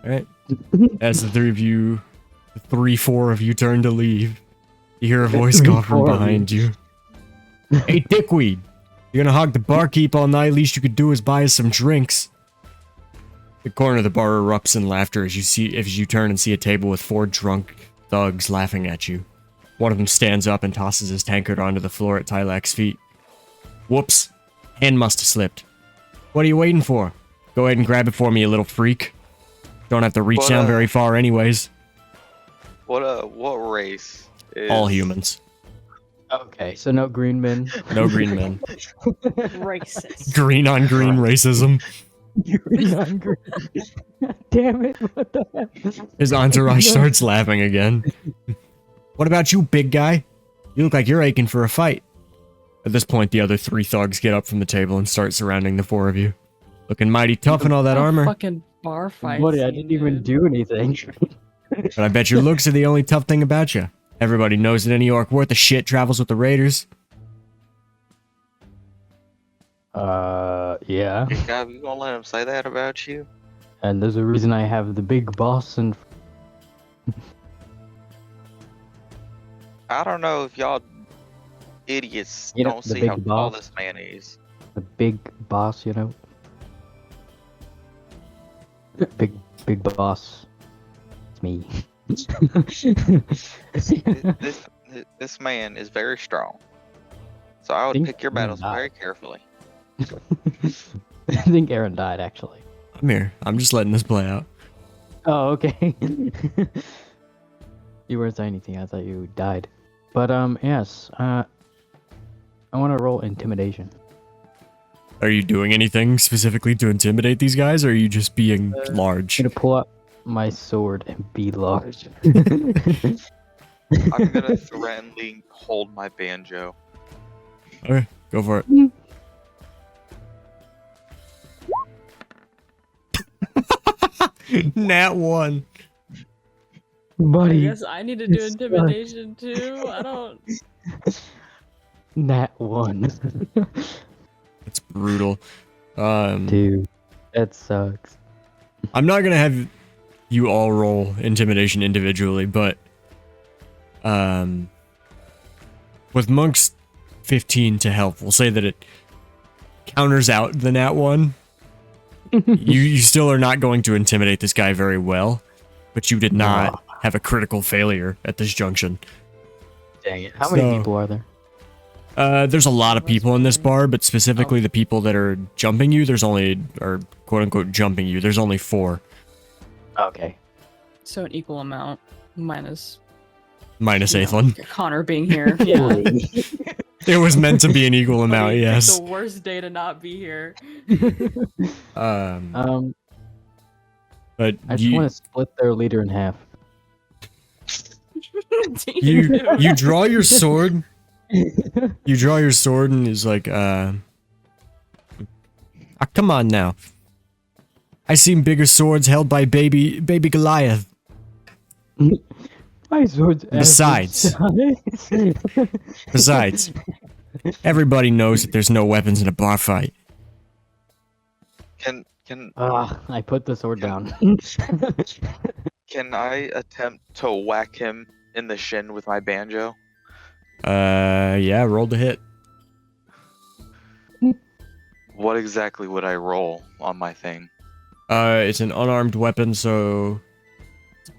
All right. As the four of you turn to leave, you hear a voice call from 3, 4 of behind you. Hey, dickweed! You're gonna hog the barkeep all night, least you could do is buy us some drinks. The corner of the bar erupts in laughter as you turn and see a table with 4 drunk thugs laughing at you. One of them stands up and tosses his tankard onto the floor at Tylak's feet. Whoops. Hand must have slipped. What are you waiting for? Go ahead and grab it for me, you little freak. Don't have to reach down very far anyways. What race is All humans. Okay, so no green men. No green men. Racist. Green on green racism. Green on green. Damn it! What the heck? His entourage starts laughing again. What about you, big guy? You look like you're aching for a fight. At this point, the other 3 thugs get up from the table and start surrounding the 4 of you. Looking mighty tough in all that armor. Fucking bar fight. Buddy, I didn't even do anything. But I bet your looks are the only tough thing about you. Everybody knows that any orc worth a shit travels with the raiders. Yeah. God, you gonna let him say that about you? And there's a reason I have the big boss and. I don't know if y'all idiots You know, don't the see big how tall boss. this man is. The big boss, you know. Big boss. It's me. This man is very strong. So I would Think pick your Aaron battles died. very carefully. I think Aaron died actually. I'm here. I'm just letting this play out. Oh, okay. You weren't saying anything. I thought you died. But yes. I want to roll intimidation. Are you doing anything specifically to intimidate these guys, or are you just being large? I'm gonna pull out my sword and be large. I'm gonna threateningly hold my banjo. Okay, go for it. Nat 1. I Buddy, guess I need to do intimidation too. I don't. Nat 1. It's brutal. Dude, that sucks. I'm not gonna have you all roll intimidation individually, but with Monk's 15 to help, we'll say that it counters out the Nat 1. You still are not going to intimidate this guy very well, but you did not have a critical failure at this junction. Dang it. How many So- people are there? There's a lot of people in this bar, but specifically the people that are jumping you, or quote unquote jumping you, there's only 4. Okay. So an equal amount minus Minus you know, Aethlin. Connor being here. Yeah. It was meant to be an equal amount, Buddy, picked yes. The worst day to not be here. But I just want to split their leader in half. you draw your sword. You draw your sword and he's like, come on now. I seen bigger swords held by baby Goliath. My sword's Besides, everybody knows that there's no weapons in a bar fight. Can I put the sword down. can I attempt to whack him in the shin with my banjo? Yeah, roll to hit. What exactly would I roll on my thing? It's an unarmed weapon, so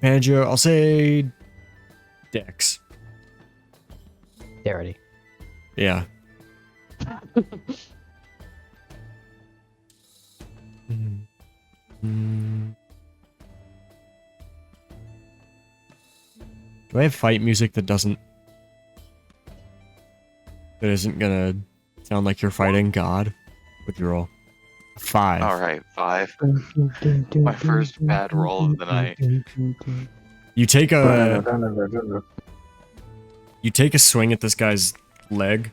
banjo. I'll say Dex. Dexterity. Yeah. Do I have fight music that isn't gonna sound like you're fighting God? What'd you roll? 5. Alright, 5. My first bad roll of the night. You take a swing at this guy's leg,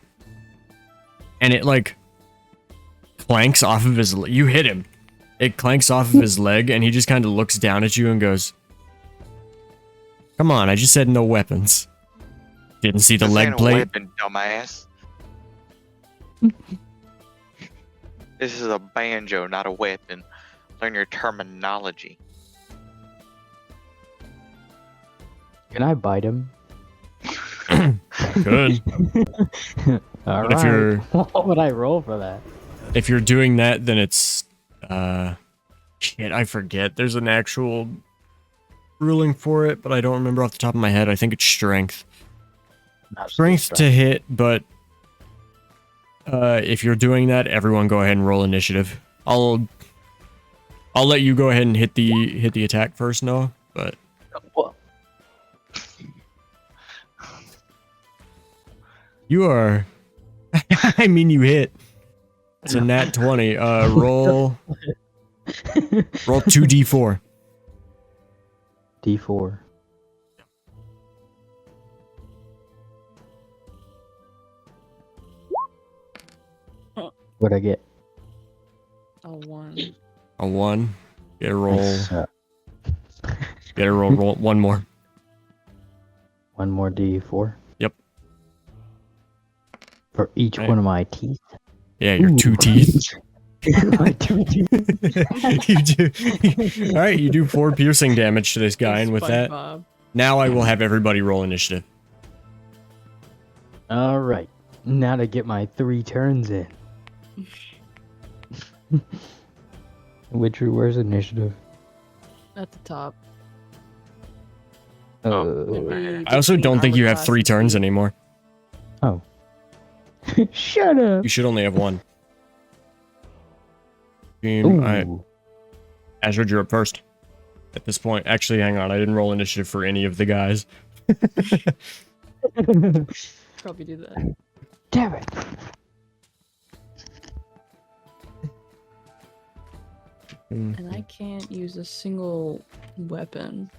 and it like clanks off of his. You hit him. It clanks off of his leg, and he just kind of looks down at you and goes, "Come on, I just said no weapons." Didn't see the This leg ain't a plate. weapon, dumbass. This is a banjo, not a weapon. Learn your terminology. Can I bite him? Good. All But if you're- What would I roll for that? If you're doing that, then it's shit. I forget. There's an actual ruling for it, but I don't remember off the top of my head. I think it's strength. Strength to hit, but if you're doing that, everyone go ahead and roll initiative. I'll let you go ahead and hit the attack first, Noah. But What? you are. I mean, you hit. It's a nat 20. Roll 2d4. D4. What'd I get? A 1. A 1. Get a roll. I suck. Get a roll. One more. One more D4. Yep. For each Right. one of my teeth. Yeah, your 2 teeth. My 2 teeth. You do. All right, you do 4 piercing damage to this guy, and with that, SpongeBob. now I will have everybody roll initiative. All right. Now to get my 3 turns in. Where's initiative? At the top. Oh. I also don't think you have 3 turns anymore. Oh. Shut up. You should only have 1. Alright, Ooh. Azure, you're up first. At this point, actually, hang on. I didn't roll initiative for any of the guys. Probably do that. Damn it. And I can't use a single weapon.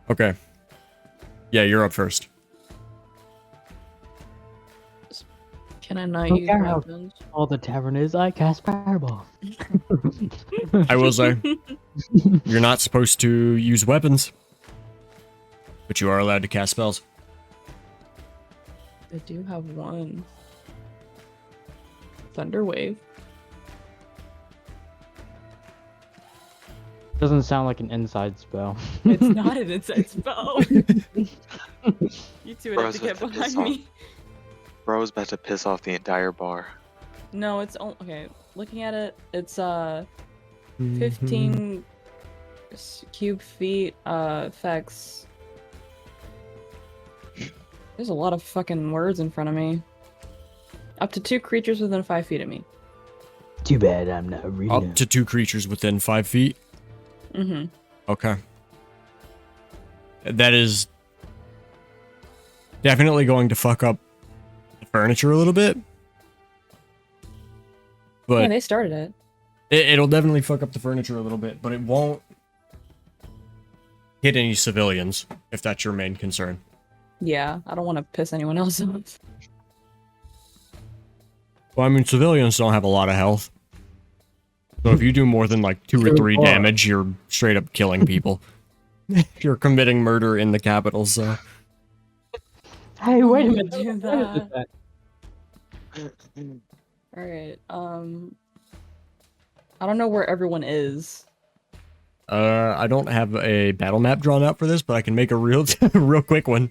Okay. Yeah, you're up first. Can I not Don't use care how- weapons? All the tavern is, I cast fireball. I will say, you're not supposed to use weapons, but you are allowed to cast spells. I do have one. Thunder Wave. Doesn't sound like an inside spell. It's not an inside spell. You two would have to Bro's get about to piss behind off. me. Bro's about to piss off the entire bar. No, it's okay. Looking at it, it's Mm-hmm. 15 cube feet effects. There's a lot of fucking words in front of me. Up to 2 creatures within 5 feet of me. Too bad I'm not reading. Up to 2 creatures within 5 feet. Mm-hmm. Okay. That is definitely going to fuck up the furniture a little bit. Yeah, But they started it. it'll definitely fuck up the furniture a little bit, but it won't hit any civilians, if that's your main concern. Yeah, I don't want to piss anyone else off. Well, I mean, civilians don't have a lot of health. So if you do more than like 2 or 3 damage, you're straight up killing people. You're committing murder in the capital, so... Hey, wait a I'm minute. gonna do What is that. Alright, I don't know where everyone is. I don't have a battle map drawn out for this, but I can make a real real quick one.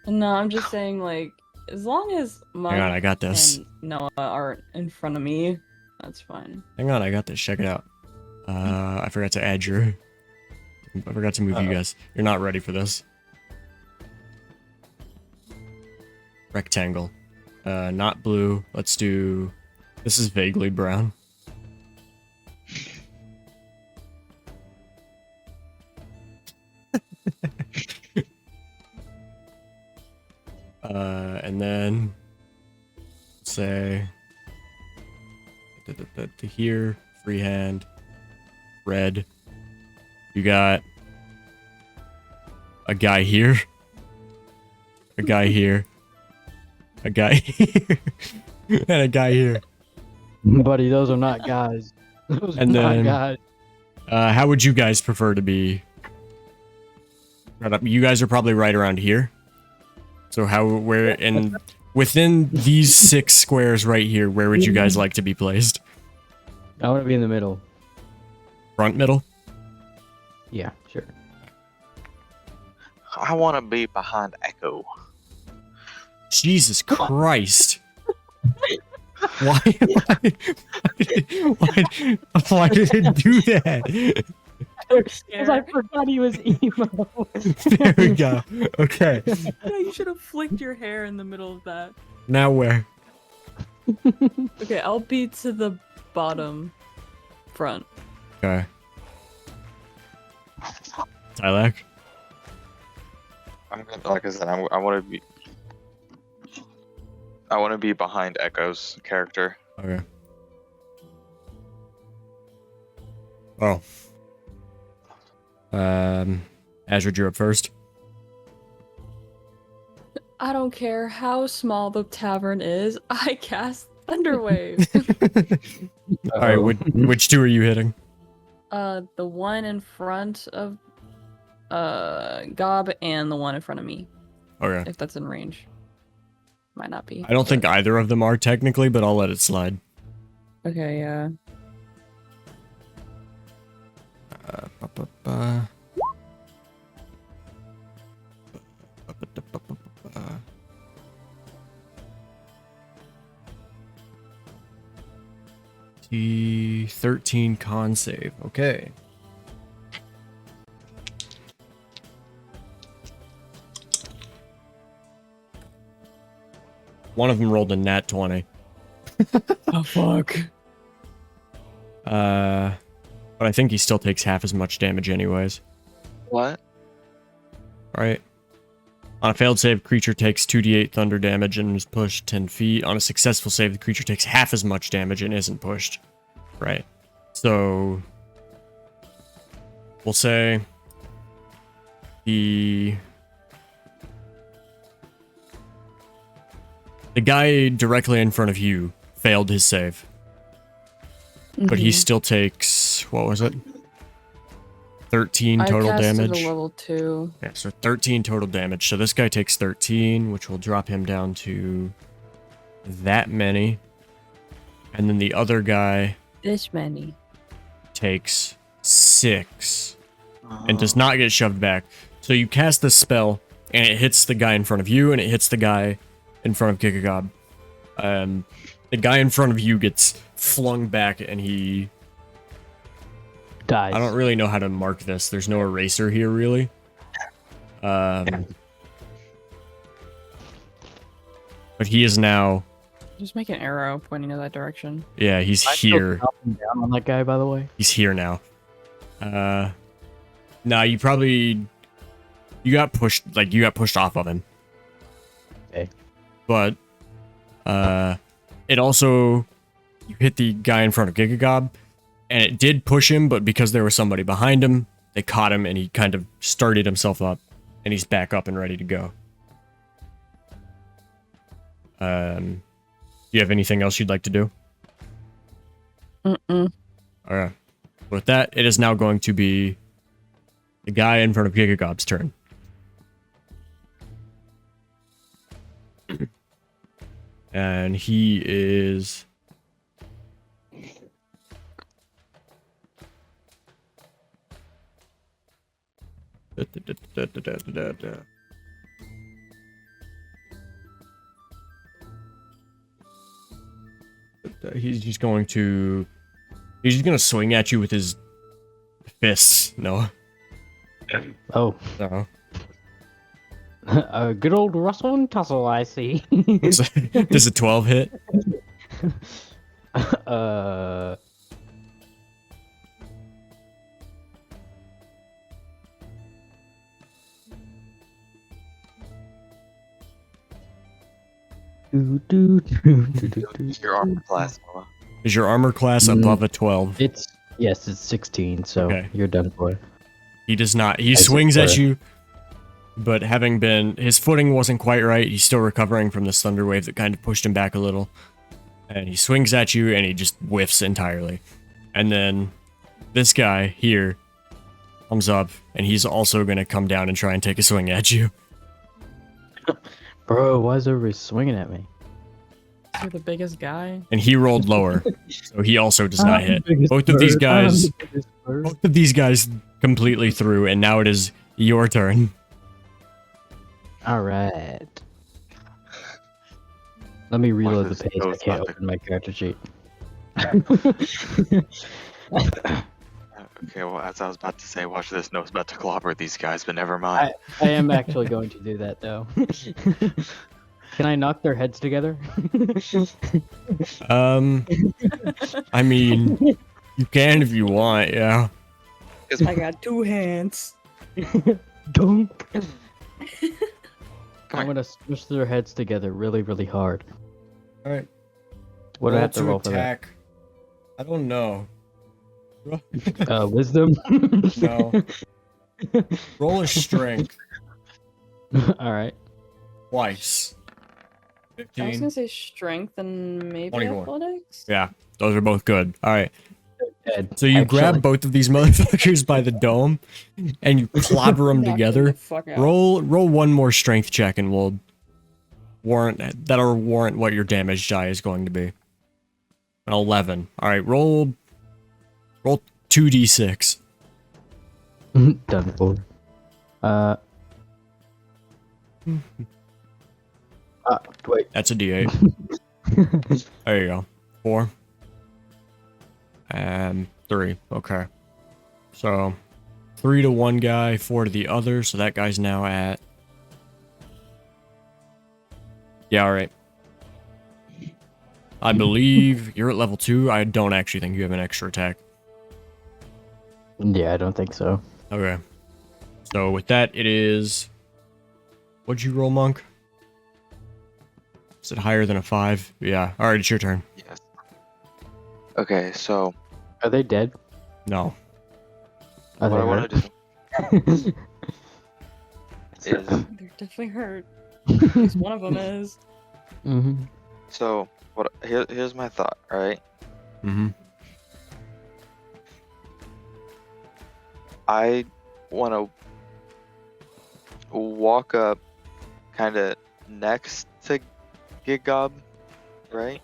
No, I'm just saying, like, as long as Hang on, Mug I got this. and Noah aren't in front of me, that's fine. Hang on, I got this. Check it out. I forgot to add your... I forgot to move you guys. You're not ready for this. Rectangle. Not blue. Let's do... This is vaguely brown. And then... say... To here, freehand, red. You got a guy here, a guy here, a guy here, and a guy here. Buddy, those are not guys. Those And are not then- guys. How would you guys prefer to be? Right up. You guys are probably right around here. So where, and within these 6 squares right here, where would you guys like to be placed? I want to be in the middle. Front, middle? Yeah, sure. I want to be behind Echo. Jesus Christ. Why why did it do that? Because I forgot he was emo. There we go. Okay. Yeah, you should have flicked your hair in the middle of that. Now where? Okay, I'll be to the bottom front. Okay. Tylak? Like I said, I want to be. I want to be behind Echo's character. Okay. Oh. Azure, you're up first. I don't care how small the tavern is, I cast Thunderwave. Alright, which 2 are you hitting? The one in front of Gob and the one in front of me, Okay. if that's in range. Might not be. I don't think either of them are technically, but I'll let it slide. Okay, yeah. Ba-ba-ba. Ba-ba-da-ba-ba-ba. T13 con save. Okay. One of them rolled a nat 20. Oh fuck. But I think he still takes half as much damage anyways. What? Right? On a failed save, creature takes 2d8 thunder damage and is pushed 10 feet. On a successful save, the creature takes half as much damage and isn't pushed. Right. So we'll say the guy directly in front of you failed his save, but he Mhm. still takes, what was it? 13 I total casted damage. a level 2. Yeah, so 13 total damage. So this guy takes 13, which will drop him down to that many. And then the other guy This many. takes 6 and does not get shoved back. So you cast this spell, and it hits the guy in front of you, and it hits the guy in front of Gigagob. The guy in front of you gets flung back, and he... Dies. I don't really know how to mark this. There's no eraser here, really. But he is now... Just make an arrow pointing in that direction. Yeah, he's Am I still here. chopping down on that guy, by the way. He's here now. Nah, you probably... You got pushed off of him. Okay. But, it also... You hit the guy in front of Gigagob, and it did push him, but because there was somebody behind him, they caught him, and he kind of started himself up, and he's back up and ready to go. Do you have anything else you'd like to do? Mm-mm. Alright. With that, it is now going to be the guy in front of Gigagob's turn. And he is... He's just going to... He's just going to swing at you with his fists. No. Oh, No. a good old rustle and tussle, I see. Does a 12 hit? uh, Your armor class, Noah. Is your armor class above a 12? It's 16, so Okay. you're done for. He does not. He As it swings at were. you, but having been... His footing wasn't quite right. He's still recovering from this thunder wave that kind of pushed him back a little. And he swings at you, and he just whiffs entirely. And then this guy here comes up, and he's also going to come down and try and take a swing at you. Bro, why is everybody swinging at me? You're the biggest guy. And he rolled lower, so he also does not hit. Both of these guys... Both of these guys completely through, and now it is your turn. Alright. Let me reload the this page. I goes can't back. open my character sheet. Okay, well, as I was about to say, watch this. Noah's about to clobber these guys, but never mind. I am actually going to do that, though. Can I knock their heads together? I mean, you can if you want, yeah. I got 2 hands. Dunk. Come I'm here. gonna smush their heads together really, really hard. Alright. What do I have to roll for that? I don't know. Wisdom? No. Roll a strength Alright. twice. I was 15. gonna say strength and maybe 21. athletics. Yeah, those are both good. Alright. Dead, So you grab actually. both of these motherfuckers by the dome, and you clobber them Knock them together. the fuck out. Roll one more strength check, and we'll that'll warrant what your damage die is going to be. An 11. All right, roll 2d6. Done for. Wait. That's a d8. There you go. 4 and 3. Okay. So 3 to one guy, 4 to the other. So that guy's now at... Yeah, alright. I believe you're at level 2. I don't actually think you have an extra attack. Yeah, I don't think so. Okay. So with that, it is... What'd you roll, Monk? Is it higher than a 5? Yeah. Alright, it's your turn. Yes. Okay, so Are they dead? No. Are What I they want to do hurt? is They're definitely hurt. At least one of them is. Mm-hmm. so. Here's my thought. All right. Mm-hmm. I want to walk up, kind of next to Gigob, right?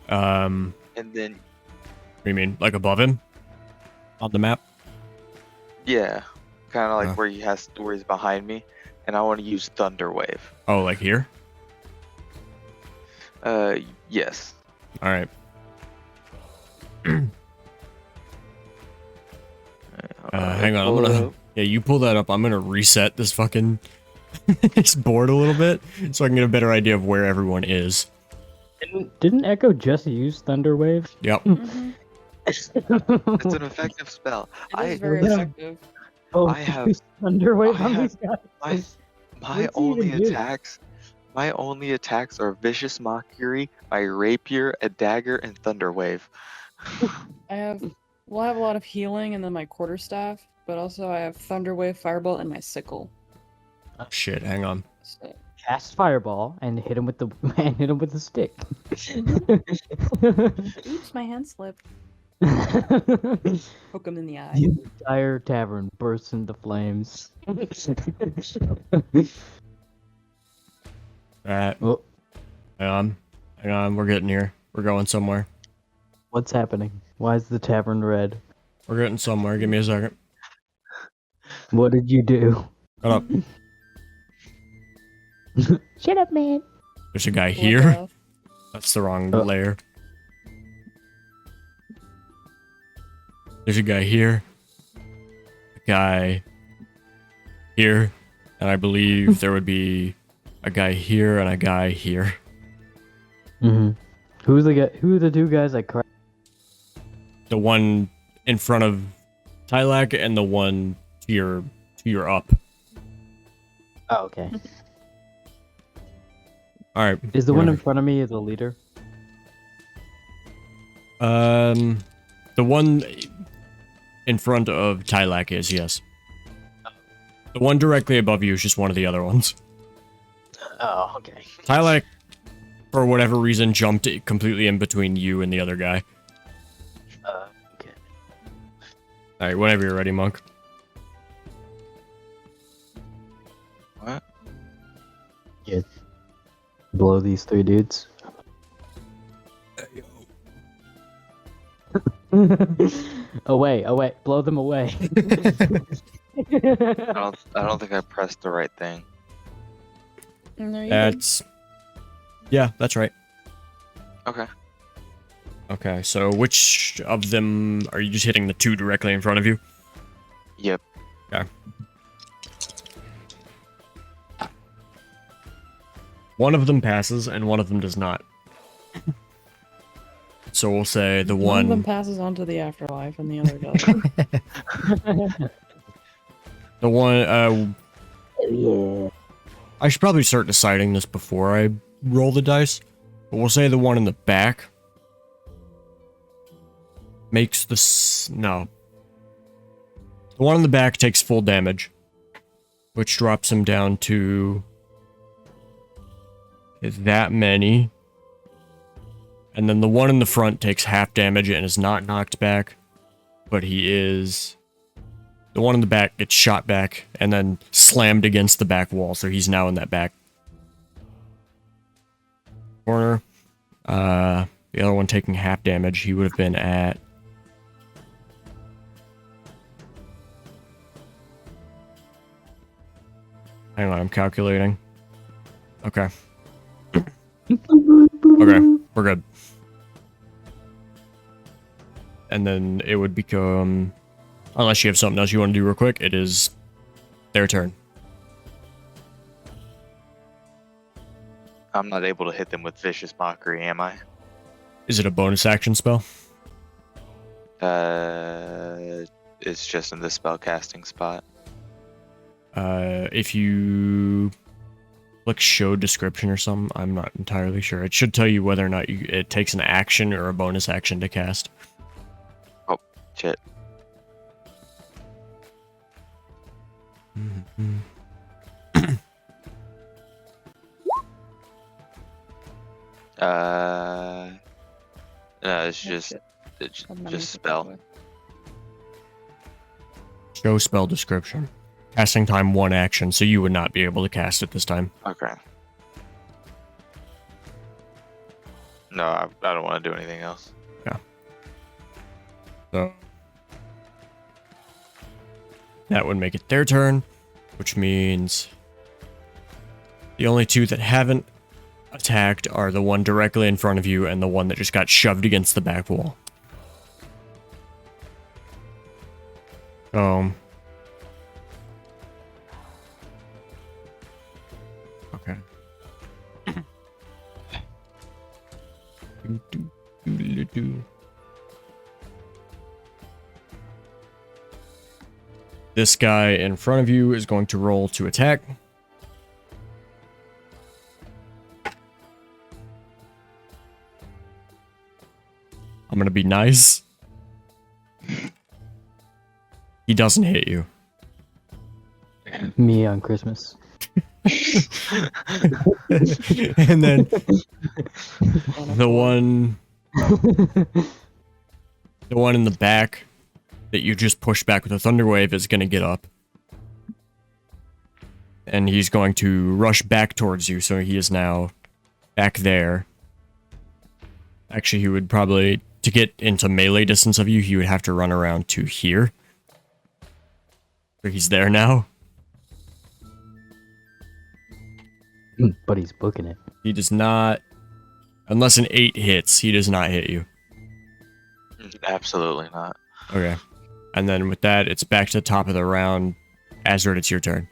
What And then do you mean? Like above him? On the map? yeah, kind of like Uh. where he's behind me, and I want to use Thunder Wave. Oh, like here? Yes. Alright. Hang on, I'm pull it gonna... up. Yeah, you pull that up. I'm gonna reset this fucking... this board a little bit, so I can get a better idea of where everyone is. Didn't Echo just use Thunderwave? Yep. Mm-hmm. It's an effective spell. It is I very Yeah. effective. Oh, I have- Thunderwave I on have- these guys. my What's he even only do? attacks. My only attacks are Vicious Mockery, my Rapier, a Dagger, and Thunder Wave. I have I have a lot of healing and then my quarterstaff, but also I have Thunderwave, Firebolt, and my sickle. Shit, hang on. So Cast Fireball and hit him with the stick. oops, my hand slipped. The Poke him in the eye. entire tavern bursts into flames. Alright, Oh, hang on. Hang on, we're getting here. We're going somewhere. what's happening? Why is the tavern red? We're getting somewhere. Give me a second. What did you do? Hold up. Shut up, man. There's a guy What here. the- That's the wrong Oh. layer. There's a guy here. A guy here. And I believe there would be a guy here and a guy here. Mm-hmm. Who's the guy? Who are the two guys that cried? The one in front of Tylak and the one to your up. Oh, okay. Alright. Is the one in whatever. front of me the leader? The one in front of Tylak is, yes. The one directly above you is just one of the other ones. Oh, okay. Tylak, for whatever reason, jumped completely in between you and the other guy. Okay. Alright, whenever you're ready, Monk. What? Yeah. Blow these three dudes. Away, blow them away. I don't think I pressed the right thing. No, you did. That's... Yeah, that's right. Okay. Okay, so which of them... Are you just hitting the two directly in front of you? Yep. Okay. One of them passes, and one of them does not. So we'll say the One of them one... passes on to the afterlife, and the other doesn't. The one... Yeah. I should probably start deciding this before I roll the dice. But we'll say the one in the back... makes the... No. The one in the back takes full damage. Which drops him down to... that many. And then the one in the front takes half damage and is not knocked back. But he is... The one in the back gets shot back and then slammed against the back wall, so he's now in that back corner. The other one taking half damage, he would have been at... Hang on, I'm calculating. Okay. Okay, we're good. And then it would become... Unless you have something else you want to do real quick, it is their turn. I'm not able to hit them with Vicious Mockery, am I? Is it a bonus action spell? It's just in the spellcasting spot. If you click show description or something, I'm not entirely sure. It should tell you whether or not it takes an action or a bonus action to cast. Shit. Mhm. No, it's Oh, just shit. it's I'm not just gonna put that spell. away. Show spell description. Casting time 1 action, so you would not be able to cast it this time. Okay. No, I don't want to do anything else. So that would make it their turn, which means the only two that haven't attacked are the one directly in front of you and the one that just got shoved against the back wall. Okay. This guy in front of you is going to roll to attack. I'm gonna be nice. He doesn't hit you. Me on Christmas. And then the one in the back that you just pushed back with a thunder wave is gonna get up. And he's going to rush back towards you, so he is now back there. Actually, he would probably, to get into melee distance of you, he would have to run around to here. So he's there now. But he's booking it. He does not, unless an 8 hits, he does not hit you. Absolutely not. Okay. And then with that, it's back to the top of the round. Azrid, it's your turn.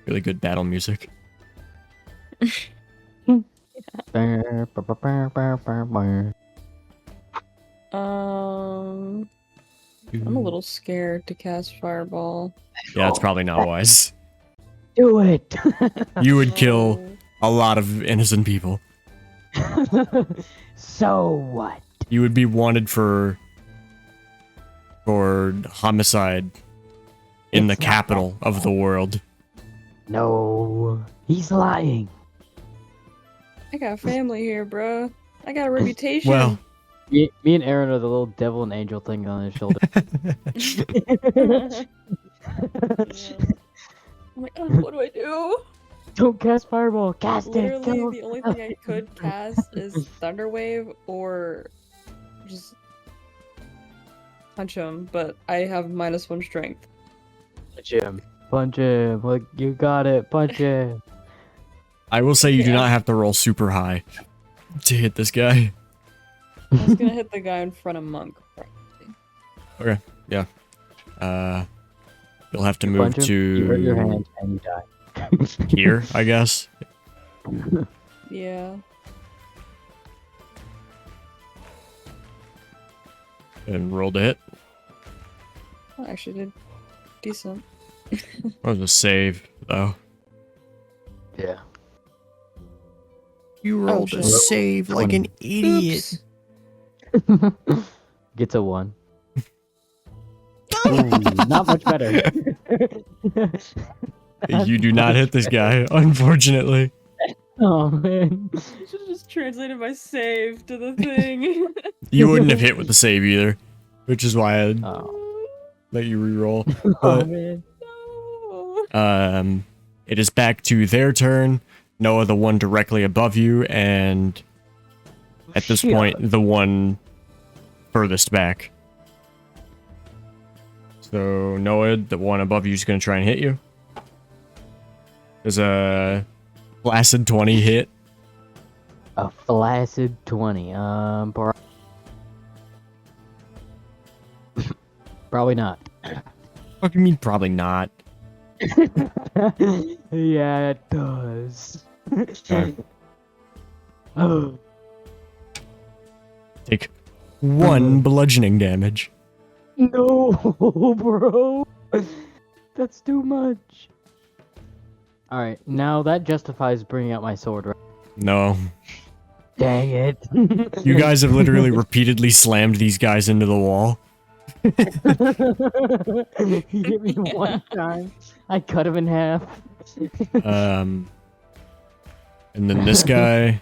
Really good battle music. Brr, brr, brr, brr, brr, brr, brr. I'm a little scared to cast Fireball. Yeah, it's probably not wise. Do it! You would kill Oh, a lot of innocent people. So what? You would be wanted for homicide in the It's not capital my of the world. No, he's lying. I got family here, bro. I got a reputation. Well, Me and Aaron are the little devil and angel thing on his shoulder. Yeah. I'm like, oh, what do I do? Don't cast fireball. Cast it. Literally, Kill the only thing I could cast is Thunder Wave or just punch him, but I have -1 strength. Punch him. Punch him. Look, you got it. Punch him. I will say you do Yeah. not have to roll super high to hit this guy. I was gonna hit the guy in front of Monk. Okay, yeah. You'll have to You move punch him, you hurt your to hand and you die. here, I guess. Yeah. And roll to hit. I actually did decent. That was a save, though. Yeah. You rolled a save like an Oops. Gets a 1. Ooh, not much better. You do not hit this guy, unfortunately. Oh man. You should have just translated my save to the thing. You wouldn't have hit with the save either, which is why I Oh, let you reroll. oh But man. No. it is back to their turn. Noah, the one directly above you, and at this Shit. point, the one furthest back. So Noah, the one above you, is going to try and hit you. There's a flaccid 20 hit. A flaccid 20. Probably not. What do you mean? Probably not. Yeah, it does. Okay. Oh, Take 1 bludgeoning damage. no, bro. That's too much. Alright, now that justifies bringing out my sword, right? No. Dang it. You guys have literally repeatedly slammed these guys into the wall. He hit me one time. I cut him in half. And then this guy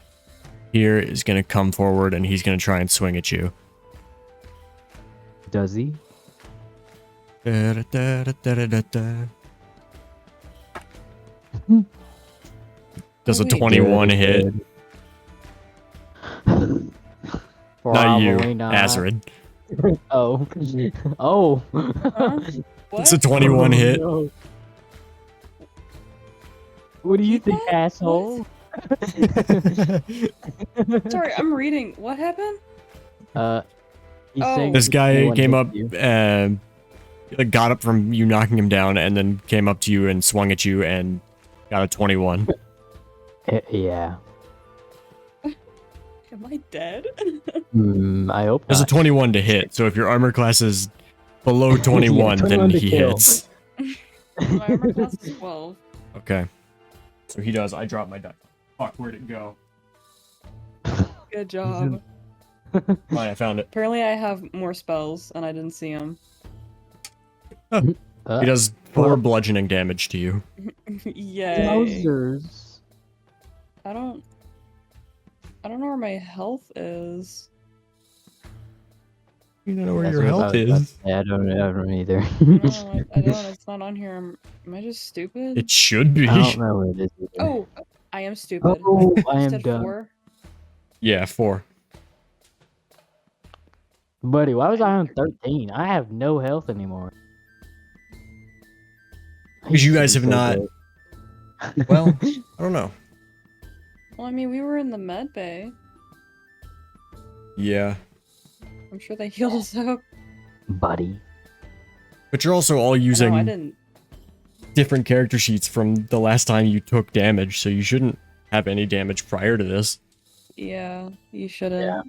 here is gonna come forward and he's gonna try and swing at you. Does he? Da-da-da-da-da-da-da. Does a Wait. 21 Good, hit? good. Not you, Probably not. Azrid. Oh. Oh. Huh? What? It's a 21 Oh, hit. no. What do you think, What? asshole? Sorry, I'm reading. What happened? He's Oh. saying This guy 21 came hit up, you. got up from you knocking him down, and then came up to you and swung at you and got a 21. Yeah. Am I dead? I hope There's a not. 21 to hit, so if your armor class is below 21, 21 then to he kill. hits. My armor class is 12. Okay. So he does. I dropped my die. Fuck, where'd it go? Good job. Fine, I found it. Apparently, I have more spells, and I didn't see them. He does 4 bludgeoning damage to you. Yay! Wowzers. I don't know where my health is. You don't know where That's your what health I was about is. to say. I don't either. No, I don't. It's not on here. Am I just stupid? It should be. I don't know where it is either. Oh, I am stupid. Oh, I You am said dumb. 4? Yeah, 4. Buddy, why was I on 13? I have no health anymore. Because you I guys used to have be so good. Well, I don't know. Well, I mean, we were in the med bay. Yeah. I'm sure they healed us up. Buddy. But you're also all No, I using didn't. different character sheets from the last time you took damage, so you shouldn't have any damage prior to this. Yeah, you shouldn't. Yeah.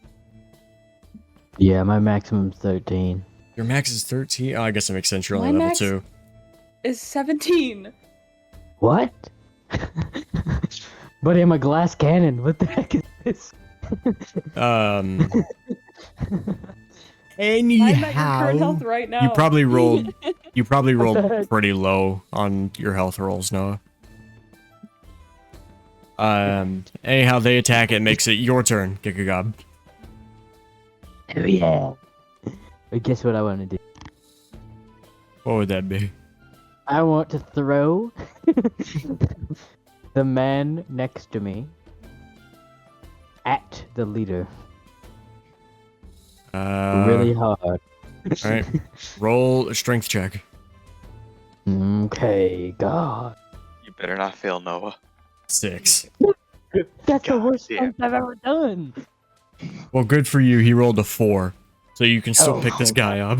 Yeah, my maximum's 13. Your max is 13? Oh, I guess that makes sense. You're My only level max- 2. It's 17. What? Buddy, I'm a glass cannon. What the heck is this? Um. I'm at your current Anyhow, health right now. you probably rolled. You probably What the rolled heck? pretty low on your health rolls, Noah. Anyhow, they attack. It makes it your turn, Gigagab. Oh yeah. But guess what I want to do? What would that be? I want to throw the man next to me at the leader really hard. Alright. Roll a strength check. Okay, God. You better not fail, Noah. 6. That's the God worst damn. strength I've ever done. Well, good for you. He rolled a 4. So you can still Oh, pick this thank guy up.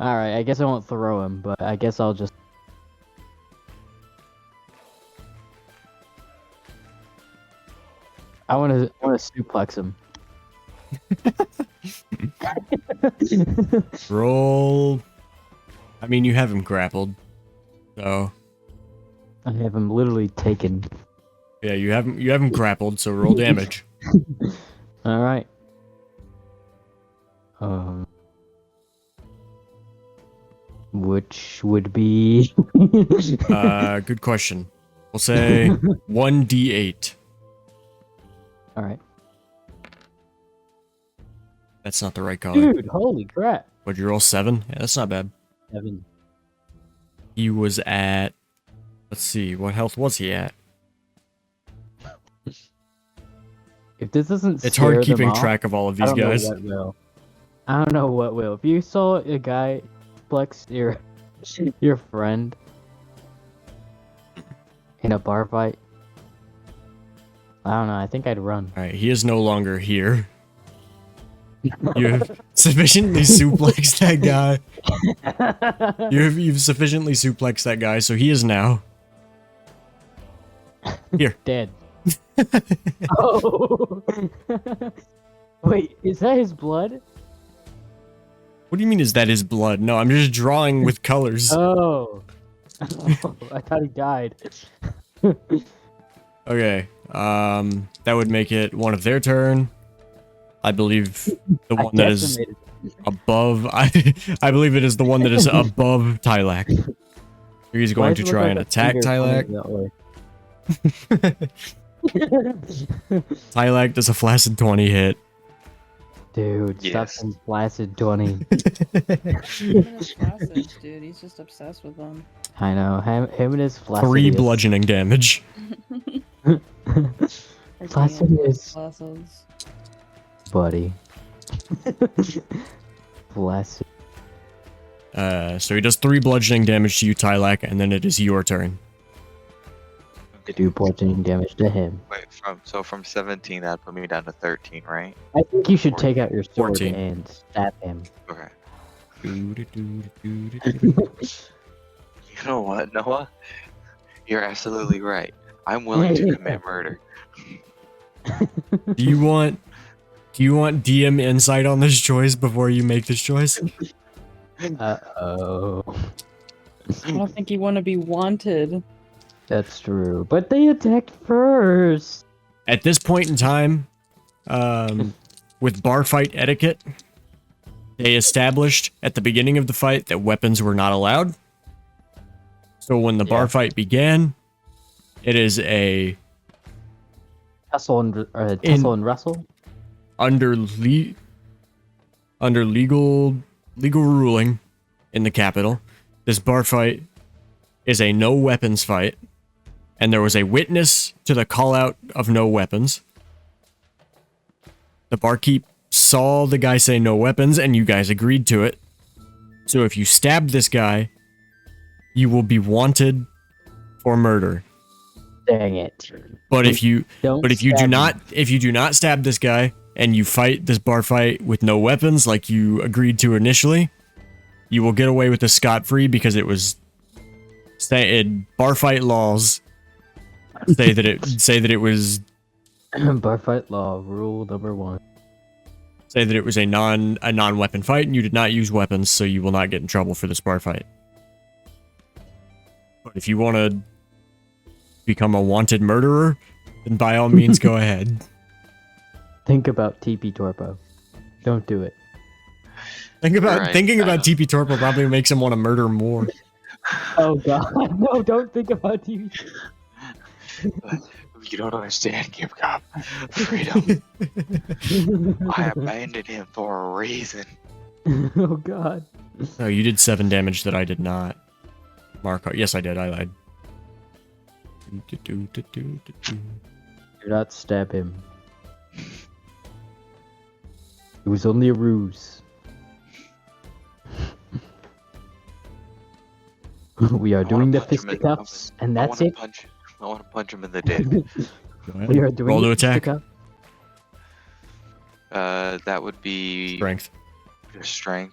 Alright, I guess I won't throw him, but I guess I'll just... I want to suplex him. Roll. I mean, you have him grappled. So, I have him literally taken. yeah, you have him grappled, so roll damage. Alright. Which would be... Good question. We'll say 1d8. Alright. That's not the right color. Dude, holy crap. Would you roll 7? Yeah, that's not bad. 7. He was at... Let's see, what health was he at? If this doesn't It's scare hard them keeping off, track of all of I these don't guys. know what will. I don't know what will. If you saw a guy flex your friend in a bar fight, I don't know. I think I'd run. Alright, he is no longer here. You have sufficiently suplexed that guy. You've sufficiently suplexed that guy, so he is now here. Dead. Oh. Wait, is that his blood? What do you mean, is that his blood? No, I'm just drawing with colors. Oh. I thought he died. Okay. That would make it one of their turn. I believe the one that is decimated. above. I believe it is the one that is above Tylak. He's Why going does to it look try like and a attack finger Tylak. pointing that way? Tylak does a flaccid 20 hit. Dude, stop Yes. saying flaccid 20. Even his flaccid, dude, he's just obsessed with them. I know, him and his flaccid. 3 bludgeoning damage. Flaccidus. Flacids. Buddy. Flaccid. So he does 3 bludgeoning damage to you, Tylak, and then it is your turn. To do bludgeoning damage to him. Wait, from 17, that'd put me down to 13, right? I think you should take out your sword 14. and stab him. Okay. Do-do-do-do-do-do. You know what, Noah? You're absolutely right. I'm willing to commit murder. Do you want DM insight on this choice before you make this choice? Uh-oh. I don't think you want to be wanted. That's true. But they attacked first! At this point in time, with bar fight etiquette, they established at the beginning of the fight that weapons were not allowed. So when the bar fight began, it is a Tussle and wrestle? under legal ruling in the capital, this bar fight is a no weapons fight, and there was a witness to the call out of no weapons. The barkeep saw the guy say no weapons, and you guys agreed to it. So if you stab this guy, you will be wanted for murder. Dang it. But if you Don't do stab not stab this guy and you fight this bar fight with no weapons like you agreed to initially, you will get away with this scot-free because it was bar fight laws say that it was Bar fight law, rule number 1. say that it was a non-weapon fight and you did not use weapons, so you will not get in trouble for this bar fight. But if you want to become a wanted murderer, then by all means go ahead. Think about TP Torpo. Don't do it. Thinking about TP Torpo probably makes him want to murder more. Oh god, no, don't think about TP. You don't understand, Give Cop. Freedom. I abandoned him for a reason. Oh god. Oh, you did 7 damage that I did not. Marco. Yes, I did. I lied. Do not stab him. It was only a ruse. We are doing the fisticuffs, and that's it. I want to punch him in the dick. We are doing Roll to the attack. fisticuff. That would be Strength. just strength.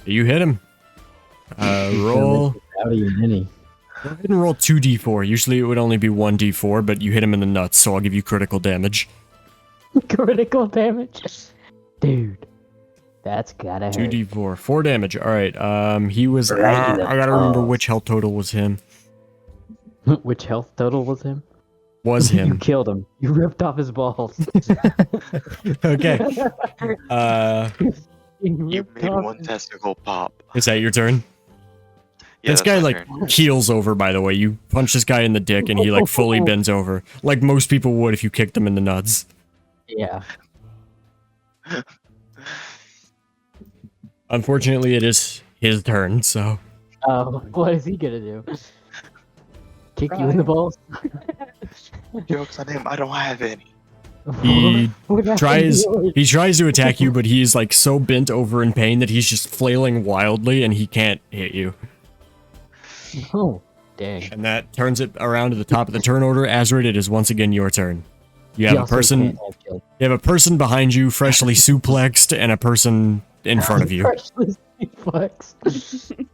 You hit him. Roll. Out of your mini. Go ahead and roll 2d4. Usually it would only be 1d4, but you hit him in the nuts, so I'll give you critical damage. Critical damage. Dude. That's gotta hurt. 2d4. 4 damage. Alright, he was... Right in the I gotta remember balls. which health total was him. Which health total was him? Was You him. killed him. You ripped off his balls. Okay. You You ripped made off one his- testicle pop. Is that your turn? Yeah, This that's guy, my like, turn. keels over, by the way. You punch this guy in the dick, and he, like, fully bends over. Like most people would if you kicked him in the nuts. Yeah. Unfortunately, it is his turn, so... Oh, what is he gonna do? Kick you in the balls? Jokes on him. I don't have any. He What happened tries to yours? he tries to attack you, but he's like so bent over in pain that he's just flailing wildly and he can't hit you. Oh, dang. And that turns it around to the top of the turn order. Azrid, it is once again your turn. You have He a also person can't have killed. you have a person behind you freshly suplexed and a person in front of you. Freshly suplexed.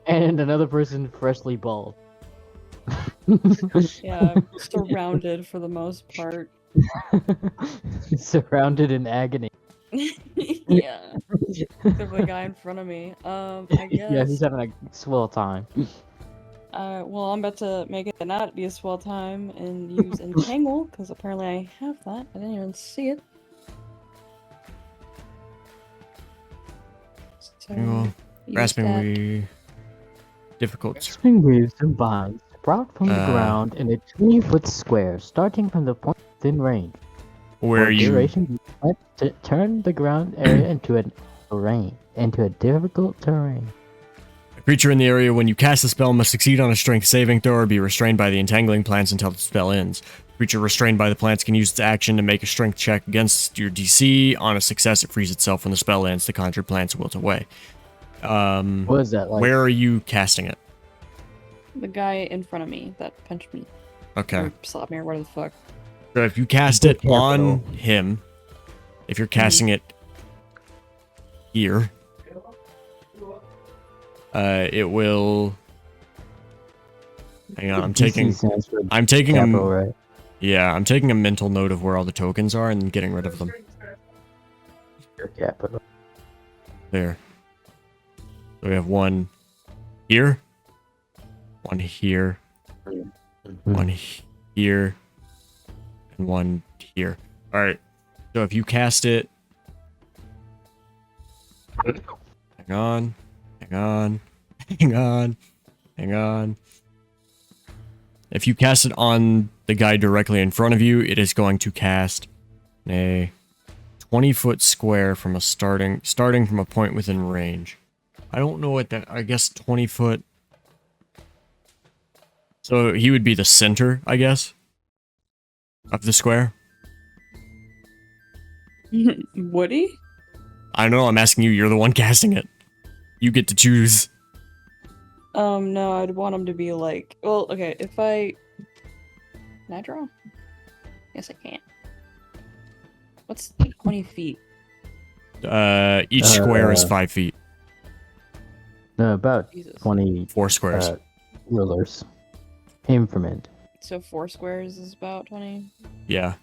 And another person freshly bald. Yeah, surrounded for the most part. Surrounded in agony. Yeah. Except the guy in front of me. I Yeah, he's guess. having a swell time. Well, I'm about to make it not be a swell time and use Entangle, because apparently I have that. I didn't even see it. So, Well, use grasping that. we difficult. Spring waves and vines sprout from the Uh, ground in a 20-foot square, starting from the point within range. Where For you duration, you must turn the ground area into a difficult terrain. a creature in the area when you cast the spell must succeed on a strength saving throw or be restrained by the entangling plants until the spell ends. Creature restrained by the plants can use its action to make a strength check against your DC. On a success, it frees itself when the spell ends. The conjured plants wilt away. What is that like? Where are you casting it? The guy in front of me that punched me. Okay. Or slapped me or whatever the fuck. So if you cast it on him, if you're casting it here, it will. Hang on, I'm taking capital, right? Yeah, I'm taking a mental note of where all the tokens are and getting rid of them. Capital. There. So we have one here, one here, one here, and one here. All right. So if you cast it, hang on, hang on, hang on, hang on. If you cast it on the guy directly in front of you, it is going to cast a 20-foot square from a starting from a point within range. I don't know what that. I guess 20 foot. So he would be the center, I guess, of the square. Would he? I don't know. I'm asking you. You're the one casting it. You get to choose. No, I'd want him to be like. Well, okay. If I. Can I draw? Yes, I can. What's 20 feet? Each square is 5 feet. No, about Jesus. 24 squares. Rulers. Aim from end. So 4 squares is about 20. Yeah.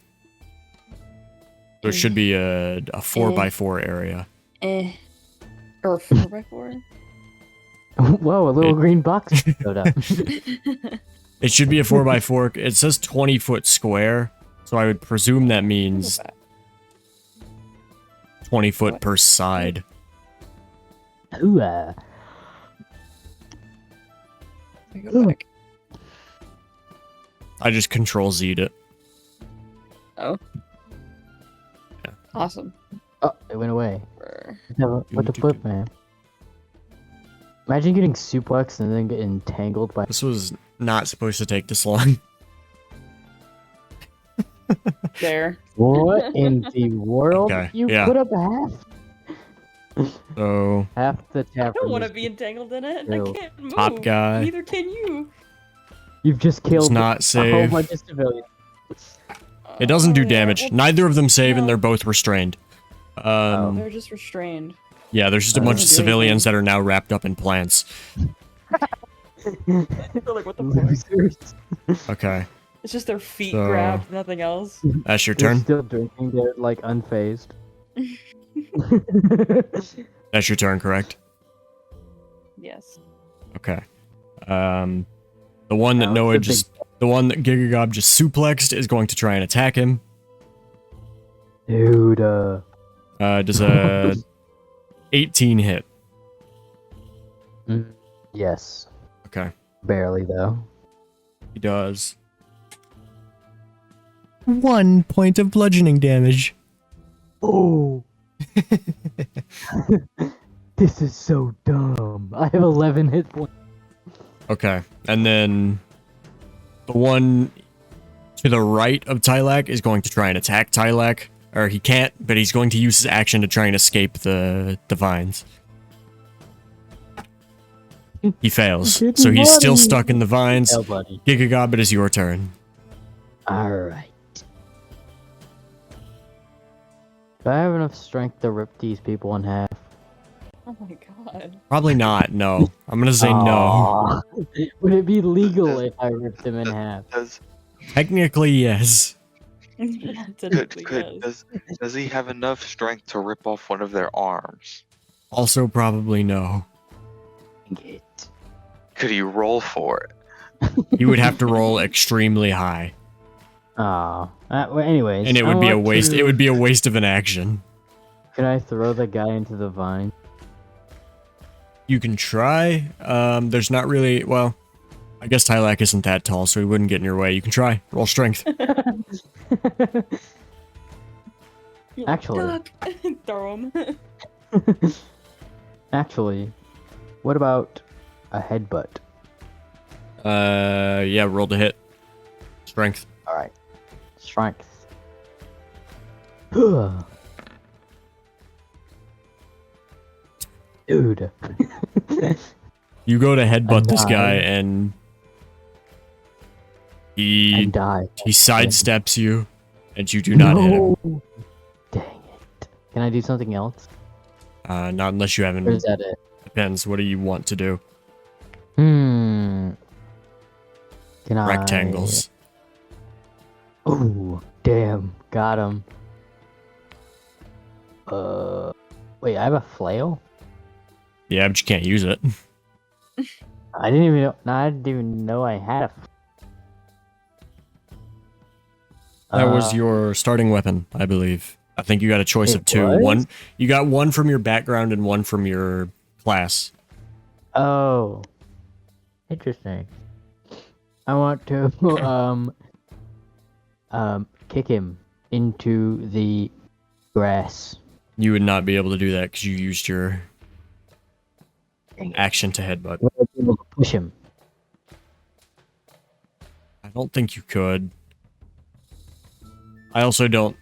There should be a 4x4 area. Or a 4x4? Whoa, a little green box showed up. It should be a 4x4. It says 20-foot square, so I would presume that means 20 foot per side. Ooh, Go back. I just Control Z'd it. Oh. Yeah. Awesome. Oh, it went away. Brr. What the flip, man? Imagine getting suplexed and then getting entangled by. This was not supposed to take this long. There. What in the world? Okay, You yeah. put up half. So, Half the I tavern. don't want to is- be entangled in it. Ew. I can't move. Top guy. Neither can you. You've just it's killed not a whole safe. bunch of civilians. It doesn't do Yeah, damage. well, Neither of them save, no. and they're both restrained. They're just restrained. Yeah, there's just a bunch of doesn't do civilians anything. that are now wrapped up in plants. They're like, what the fuck? Losers. Okay, It's just their feet So- grabbed, nothing else. that's your They're turn. still drinking. They're like unfazed. That's your turn, correct? Yes. Okay. The one that Now Noah it's a just, the one that Gigagob just suplexed is going to try and attack him. Dude, Does a 18 hit? yes. Okay, Barely though. he does. 1 point of bludgeoning damage. Oh. This is so dumb. I have 11 hit points. Okay, and then the one to the right of Tylak is going to try and attack Tylak. Or he can't, but he's going to use his action to try and escape the vines. He fails, Good so he's still buddy. stuck in the vines. Hell, buddy. Gigagob, it is your turn. Alright. Do I have enough strength to rip these people in half? Oh my god. Probably not, no. I'm gonna say no. Aw. Would it be legal if I ripped them in half? Does Technically, yes. Typically Could does. does he have enough strength to rip off one of their arms? Also, probably no. It. Could he roll for it? You would have to roll extremely high, Ah. Well, anyways, and it I would be a want waste. to- It would be a waste of an action. Can I throw the guy into the vine? You can try. There's not really. Well, I guess Tylak isn't that tall, so he wouldn't get in your way. You can try. Roll strength. You're like, Actually. "Duck!" Throw him. Actually, what about a headbutt? Yeah, roll to hit. Strength. All right, strength. Dude. You go to headbutt And this guy, die. and And he die. sidesteps you, and you do not hit him. No. Dang it. Can I do something else? Not unless you Or haven't. is that it? Depends. What do you want to do? Can Rectangles. Oh, damn. Got him. Wait, I have a flail? Yeah, but you can't use it. I didn't even know. No, I didn't even know I had a. That was your starting weapon, I believe. I think you got a choice It of two. was? One, you got one from your background and one from your class. Oh, interesting. I want to kick him into the grass. You would not be able to do that because you used your Dang it. action to headbutt. Would I be able to push him? I don't think you could. I also don't.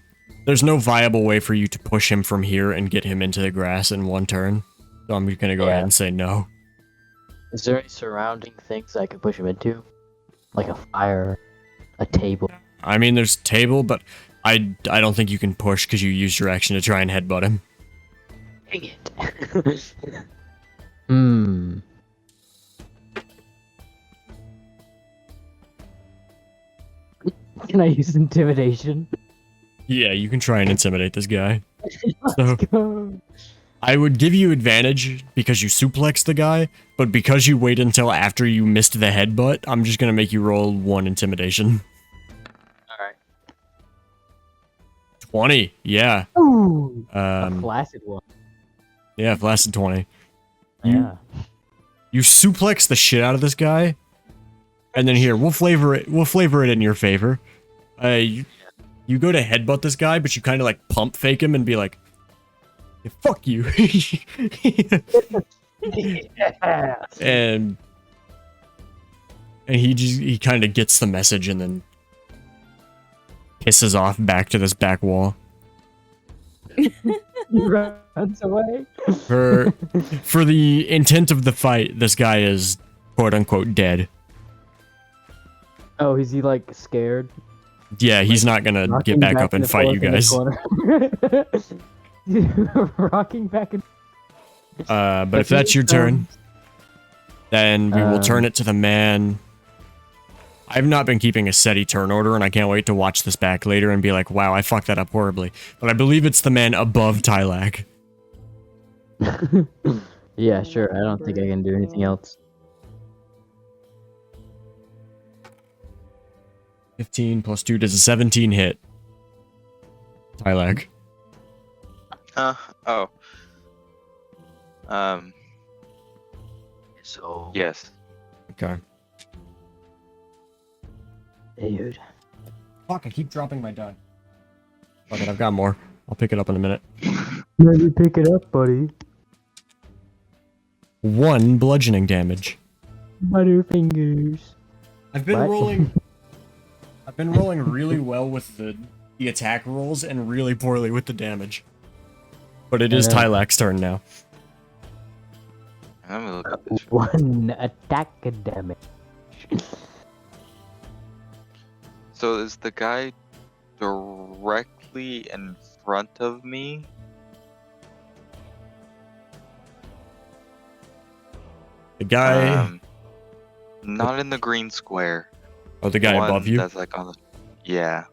There's no viable way for you to push him from here and get him into the grass in one turn. So I'm just gonna go Yeah. ahead and say no. Is there any surrounding things I could push him into? Like a fire, a table? I mean, there's table, but I don't think you can push because you used your action to try and headbutt him. Dang it. Hmm. Can I use intimidation? Yeah, you can try and intimidate this guy. So Let's go. I would give you advantage because you suplexed the guy, but because you wait until after you missed the headbutt, I'm just gonna make you roll one intimidation. Alright. 20, yeah. Ooh. A Um, flaccid one. yeah, flaccid 20. You- Yeah. You suplex the shit out of this guy, and then here we'll flavor it. We'll flavor it in your favor. You go to headbutt this guy, but you kind of like pump fake him and be like, "Yeah, "Fuck you," Yeah. and he kind of gets the message and then pisses off back to this back wall. He runs away. For the intent of the fight, this guy is quote unquote dead. Oh, is he like scared? Yeah, he's not gonna Rocking get back up and and fight you forth in the guys. corner. Rocking back and But if that's your turn, then we will turn it to the man. I've not been keeping a steady turn order, and I can't wait to watch this back later and be like, wow, I fucked that up horribly. But I believe it's the man above Tylak. Yeah, sure. I don't think I can do anything else. 15 plus 2 does a 17 hit. Tylak. Oh. So, Yes. Okay. dude. Fuck, I keep dropping my die. Fuck it, I've got more. I'll pick it up in a minute. Let me pick it up, buddy. 1 bludgeoning damage. Butterfingers. I've been What? rolling. I've been rolling really well with the attack rolls and really poorly with the damage. But it is Yeah. Tylak's turn now. Let me look at this. One attack damage. So is the guy directly in front of me? The guy. Not in the green square. Oh, the guy One above you. That's like on the. Yeah.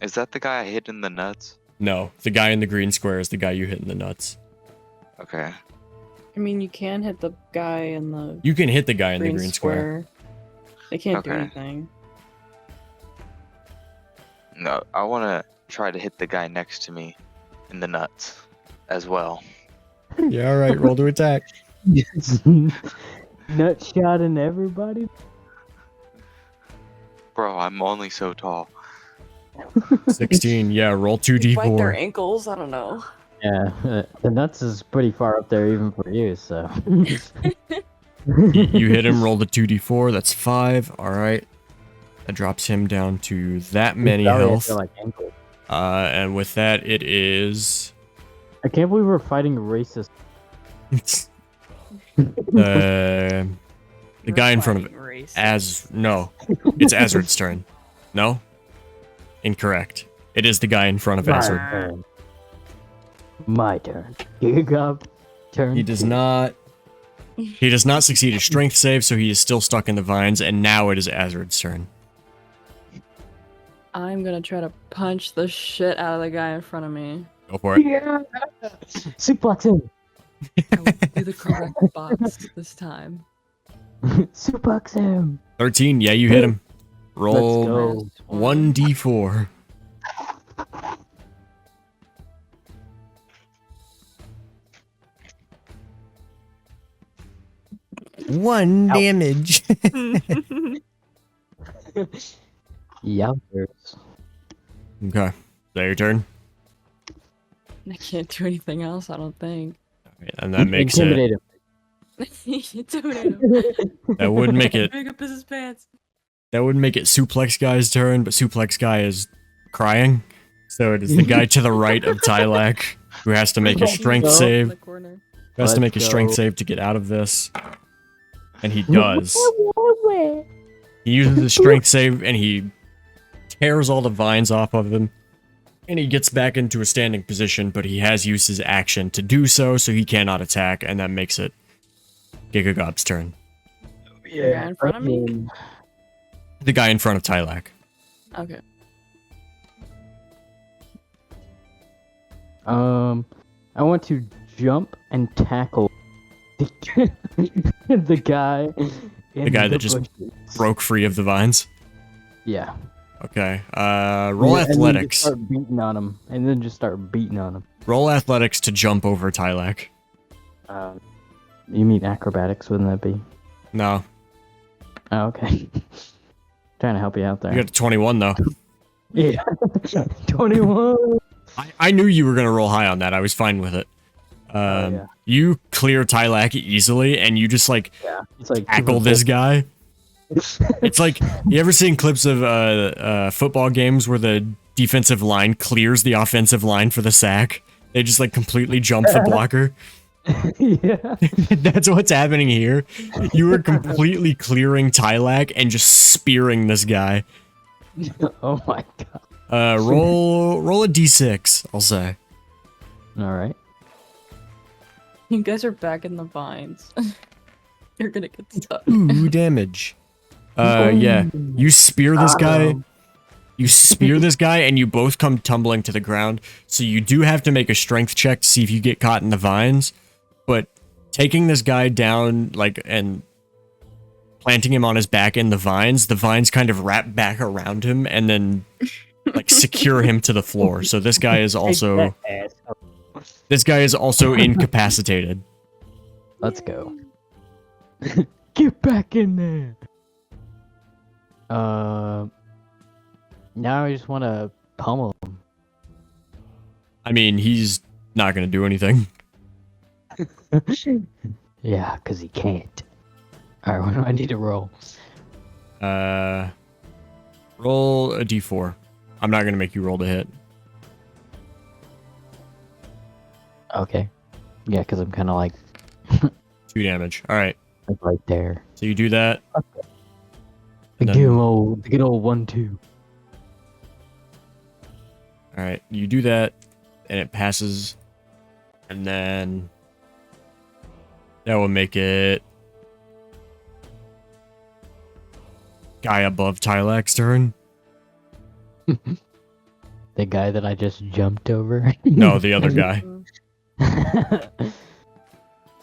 Is that the guy I hit in the nuts? No, the guy in the green square is the guy you hit in the nuts. Okay. I mean, you can hit the guy in the You can hit the guy in the green square. They can't do Okay. anything. No, I want to try to hit the guy next to me in the nuts as well. Yeah, all right. Roll to attack. Nut shot in everybody. Bro, I'm only so tall. 16. Yeah, roll Bite their 2d4. ankles. I don't know. Yeah, the nuts is pretty far up there even for you. So. You hit him. Roll the 2d4. That's 5. All right. That drops him down to that many Sorry, I health. feel like ankle. And with that, it is I can't believe we're fighting racist. the guy in front of no, it's Ezra's turn. No, incorrect. It is the guy in front of Ezra. turn. My turn. Gigab, turn. He does 2. not. He does not succeed a strength save, so he is still stuck in the vines. And now it is Ezra's turn. I'm gonna try to punch the shit out of the guy in front of me. Go for it. Yeah. Suplex him. I will do the correct box this time. Suplex him. 13. Yeah, you hit him. Roll go. 1d4. One Ow. damage. Yowzers. Okay. Is that your turn? I can't do anything else, I don't think. And that makes it. Intimidate him. Intimidate him. That would make it. Make up his pants. That would make it Suplex Guy's turn, but Suplex Guy is crying. So it is the guy to the right of Tylak who has to make a strength go. In save. the corner. Who has to make a Let's strength go. save to get out of this. And he does. He uses the strength save and he tears all the vines off of him. And he gets back into a standing position, but he has used his action to do so, so he cannot attack, and that makes it Gigagob's turn. The guy in front of me? The guy in front of Tylak. Okay. I want to jump and tackle the guy. The guy that just broke free of the vines. Yeah. Okay. Roll athletics. And then just start beating on him. And then just start beating on him. Roll athletics to jump over Tylak. You mean acrobatics? Wouldn't that be? No. Oh, okay. Trying to help you out there. You got a 21 though. Yeah. 21. I knew you were gonna roll high on that. I was fine with it. Yeah. You clear Tylak easily, and you just like Yeah. It's like tackle this guy. It's like, you ever seen clips of football games where the defensive line clears the offensive line for the sack? They just like completely jump the blocker. Yeah. That's what's happening here. You are completely clearing Tylak and just spearing this guy. Oh my god. Roll a d6, I'll say. All right. You guys are back in the vines. You're gonna get stuck. Ooh, damage. Yeah. You spear this guy. You spear this guy, and you both come tumbling to the ground. So you do have to make a strength check to see if you get caught in the vines. But taking this guy down, like, and planting him on his back in the vines kind of wrap back around him and then, like, secure him to the floor. So this guy is also incapacitated. Let's go. Get back in there. Now I just want to pummel him. I mean, he's not gonna do anything. Yeah, because he can't. Alright, what do I need to roll? Roll a d4. I'm not gonna make you roll to hit. Okay. Yeah, because I'm kind of like 2 damage. Alright. right there. So you do that. The then- good old 1-2. Alright, you do that, and it passes. And then that will make it guy above Tylak's turn. The guy that I just jumped over. No, the other guy.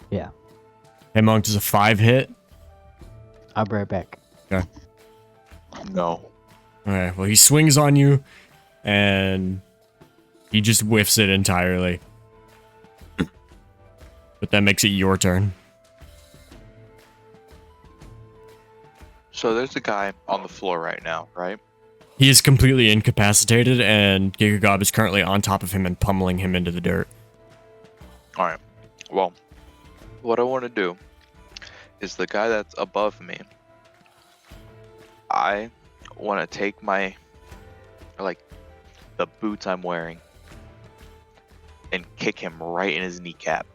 Yeah, Hey, Monk, does a 5 hit? I'll be right back. No. Okay, well, he swings on you, and he just whiffs it entirely. But that makes it your turn. So there's a guy on the floor right now, right? He is completely incapacitated, and Gigagob is currently on top of him and pummeling him into the dirt. Alright. Well, what I want to do is the guy that's above me, I want to take my, like, the boots I'm wearing and kick him right in his kneecap.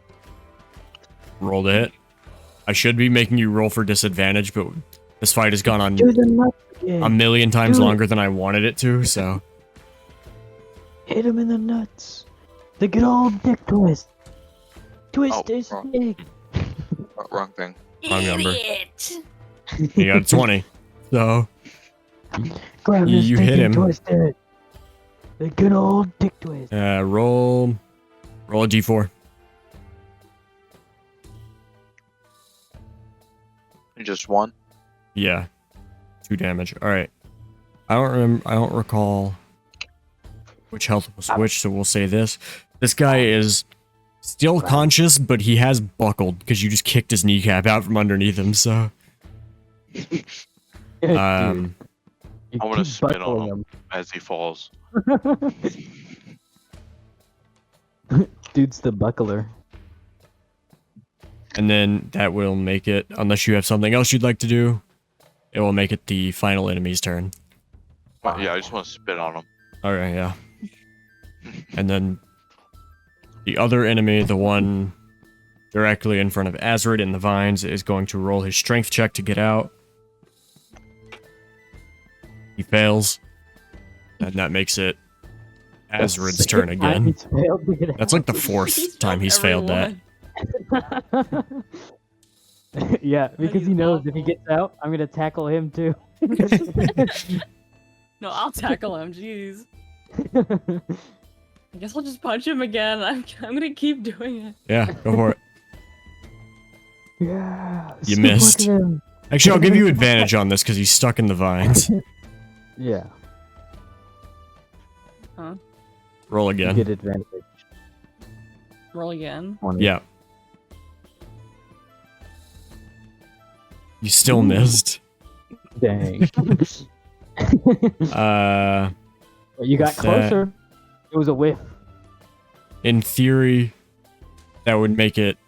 Roll to hit. I should be making you roll for disadvantage, but this fight has gone on Do the nuts again. a million times Do it. longer than I wanted it to, so... Hit him in the nuts. The good old dick twist. Twist Oh, his wrong. dick. Wrong thing. Wrong number. He got a 20. So, Grab his You dick hit and him. twist it. The good old dick twist. roll a d4. Just one? Yeah. 2 damage. Alright. I don't recall which health was which, so we'll say this. This guy is still conscious, but he has buckled because you just kicked his kneecap out from underneath him, so... Dude, I you wanna keep spit on buckling him. As he falls. Dude's the buckler. And then that will make it, unless you have something else you'd like to do, it will make it the final enemy's turn. Yeah, I just want to spit on him. Alright, yeah. And then the other enemy, the one directly in front of Azrid in the vines, is going to roll his strength check to get out. He fails. And that makes it Azrid's turn again. That's like the 4th time he's failed that. Yeah, because he knows if he gets out, I'm gonna tackle him too. No, I'll tackle him. Jeez. I guess I'll just punch him again. I'm gonna keep doing it. Yeah, go for it. Yeah. You sleepwalk missed. him. Actually, I'll give you advantage on this because he's stuck in the vines. Yeah. Roll You again. get advantage. Roll again. on it. Yeah. You still missed. Dang. You got That- closer. It was a whiff. In theory, that would make it...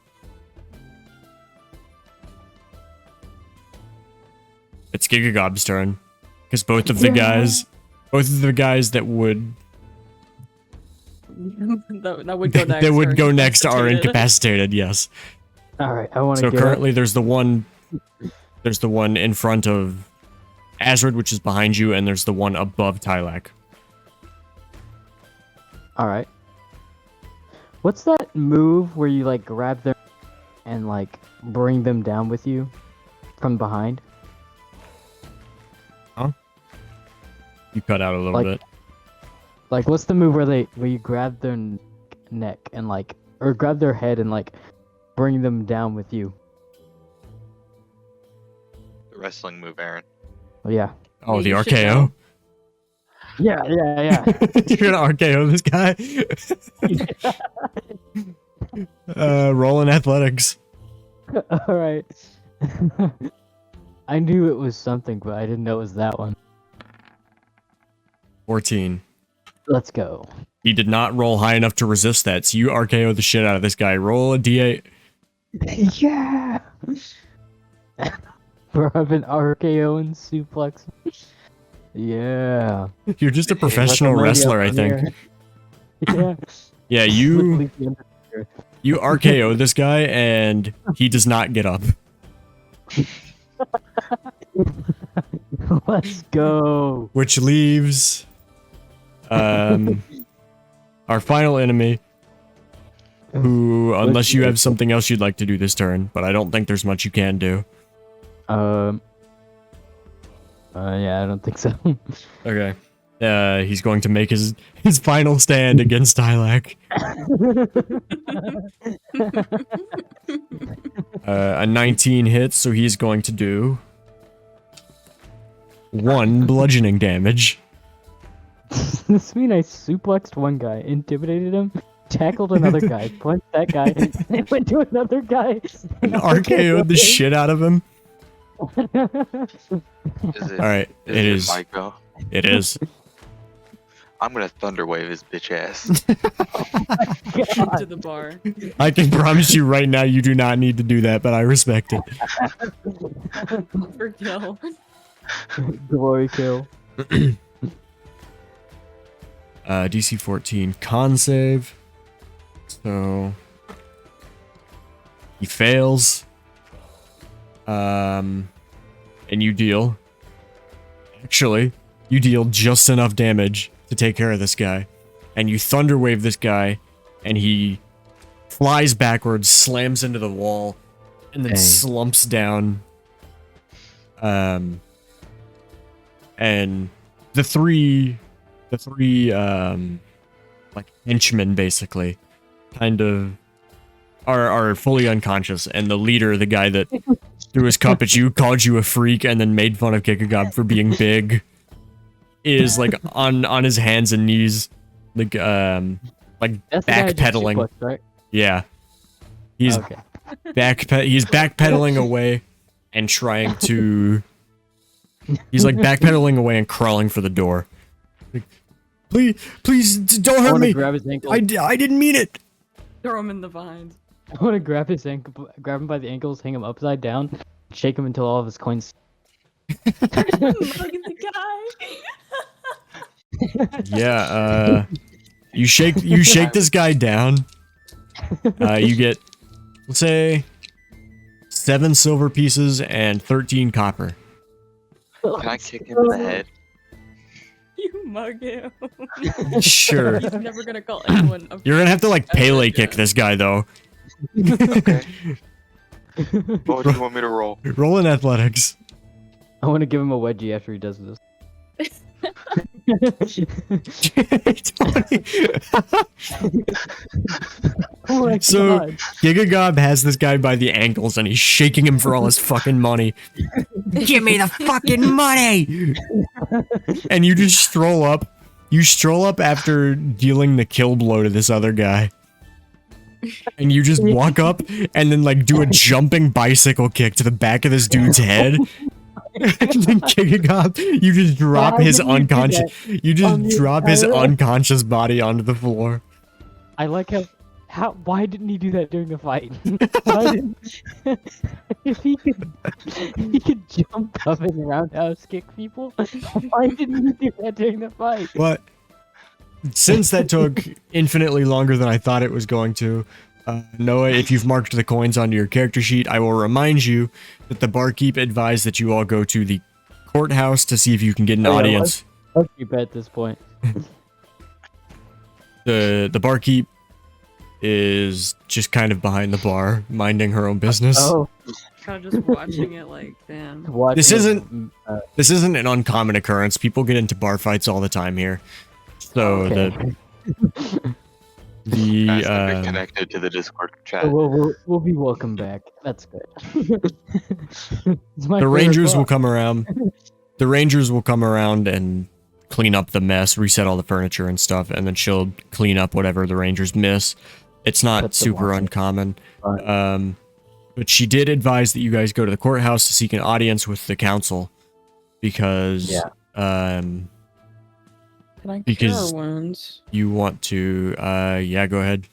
It's Gigagob's turn. Because both of the guys that would that would go next. that would are go next are incapacitated. incapacitated, yes. All right, I want to So get currently there's the one in front of Azrid, which is behind you, and there's the one above Tylak. All right. What's that move where you like grab them and like bring them down with you from behind? You cut out a little Like- bit. Like, what's the move where you grab their neck and like, or grab their head and like bring them down with you? The wrestling move, Aaron. Oh, yeah. Oh, Yeah, the you should RKO? know. Yeah. You're gonna RKO this guy? Roll in athletics. All right. I knew it was something, but I didn't know it was that one. 14. Let's go. He did not roll high enough to resist that, so you RKO the shit out of this guy. Roll a D8. Yeah. Bro, I've been RKO and suplex. Yeah. You're just a professional WrestleMania wrestler, I from think. here. Yeah, Yeah. you RKO this guy, and he does not get up. Let's go. Which leaves our final enemy, who, unless you have something else you'd like to do this turn, but I don't think there's much you can do. Yeah, I don't think so. Okay. He's going to make his final stand against Tilak. A 19 hits, so he's going to do 1 bludgeoning damage. This mean I suplexed one guy, intimidated him, tackled another guy, punched that guy, and went to another guy. And RKO'd the shit out of him. Is it? Alright, it is. My go? It is. I'm gonna thunderwave his bitch ass. To the bar. I can promise you right now you do not need to do that, but I respect it. For kill. Glory kill. DC 14 con save. So he fails. And you deal. Actually, you deal just enough damage to take care of this guy. And you thunderwave this guy, and he flies backwards, slams into the wall, and then Dang. slumps down. And the three like henchmen basically kind of are fully unconscious, and the leader, the guy that threw his cup at you, called you a freak, and then made fun of Kikagob for being big, is like on his hands and knees, like That's the guy who just backpedaling. suplexed, right? Yeah, he's Okay. he's backpedaling away and trying to. He's like backpedaling away and crawling for the door. Like, please, don't I hurt want to me. grab his ankle. I didn't mean it. Throw him in the vines. I want to grab his ankle, grab him by the ankles, hang him upside down, shake him until all of his coins. Look at the guy. Yeah, you shake this guy down. You get, let's say, 7 silver pieces and 13 copper. Can I kick him in the head? You mug him. Sure. He's never gonna call anyone a You're gonna have to like Ever Pele again. kick this guy though. Okay. What do you want me to roll? Roll in athletics. I want to give him a wedgie after he does this. Oh my So- god. Gigagob has this guy by the ankles and he's shaking him for all his fucking money. Give me the fucking money! And you just stroll up. You stroll up after dealing the kill blow to this other guy. And you just walk up and then like do a jumping bicycle kick to the back of this dude's head. And then Gigagob, you just drop Why his did you do unconscious. You just on the drop his entire- unconscious body onto the floor. I like how why didn't he do that during the fight? Why didn't, if he could jump up and roundhouse kick people, why didn't he do that during the fight? But since that took infinitely longer than I thought it was going to, Noah, if you've marked the coins onto your character sheet, I will remind you that the barkeep advised that you all go to the courthouse to see if you can get an Oh, yeah, audience. Let's keep at this point. The barkeep is just kind of behind the bar, minding her own business. Oh, Kind of just watching it like, damn. watching This it, isn't- This isn't an uncommon occurrence. People get into bar fights all the time here. So okay. the Ask them to connected to the Discord chat. We'll be welcome back. That's good. It's my the favorite Rangers will part. come around. The Rangers will come around and clean up the mess, reset all the furniture and stuff, and then she'll clean up whatever the Rangers miss. It's not Put the super water. uncommon. Right. But she did advise that you guys go to the courthouse to seek an audience with the council because Yeah. Can I Because- cure wounds? you want to yeah, go ahead.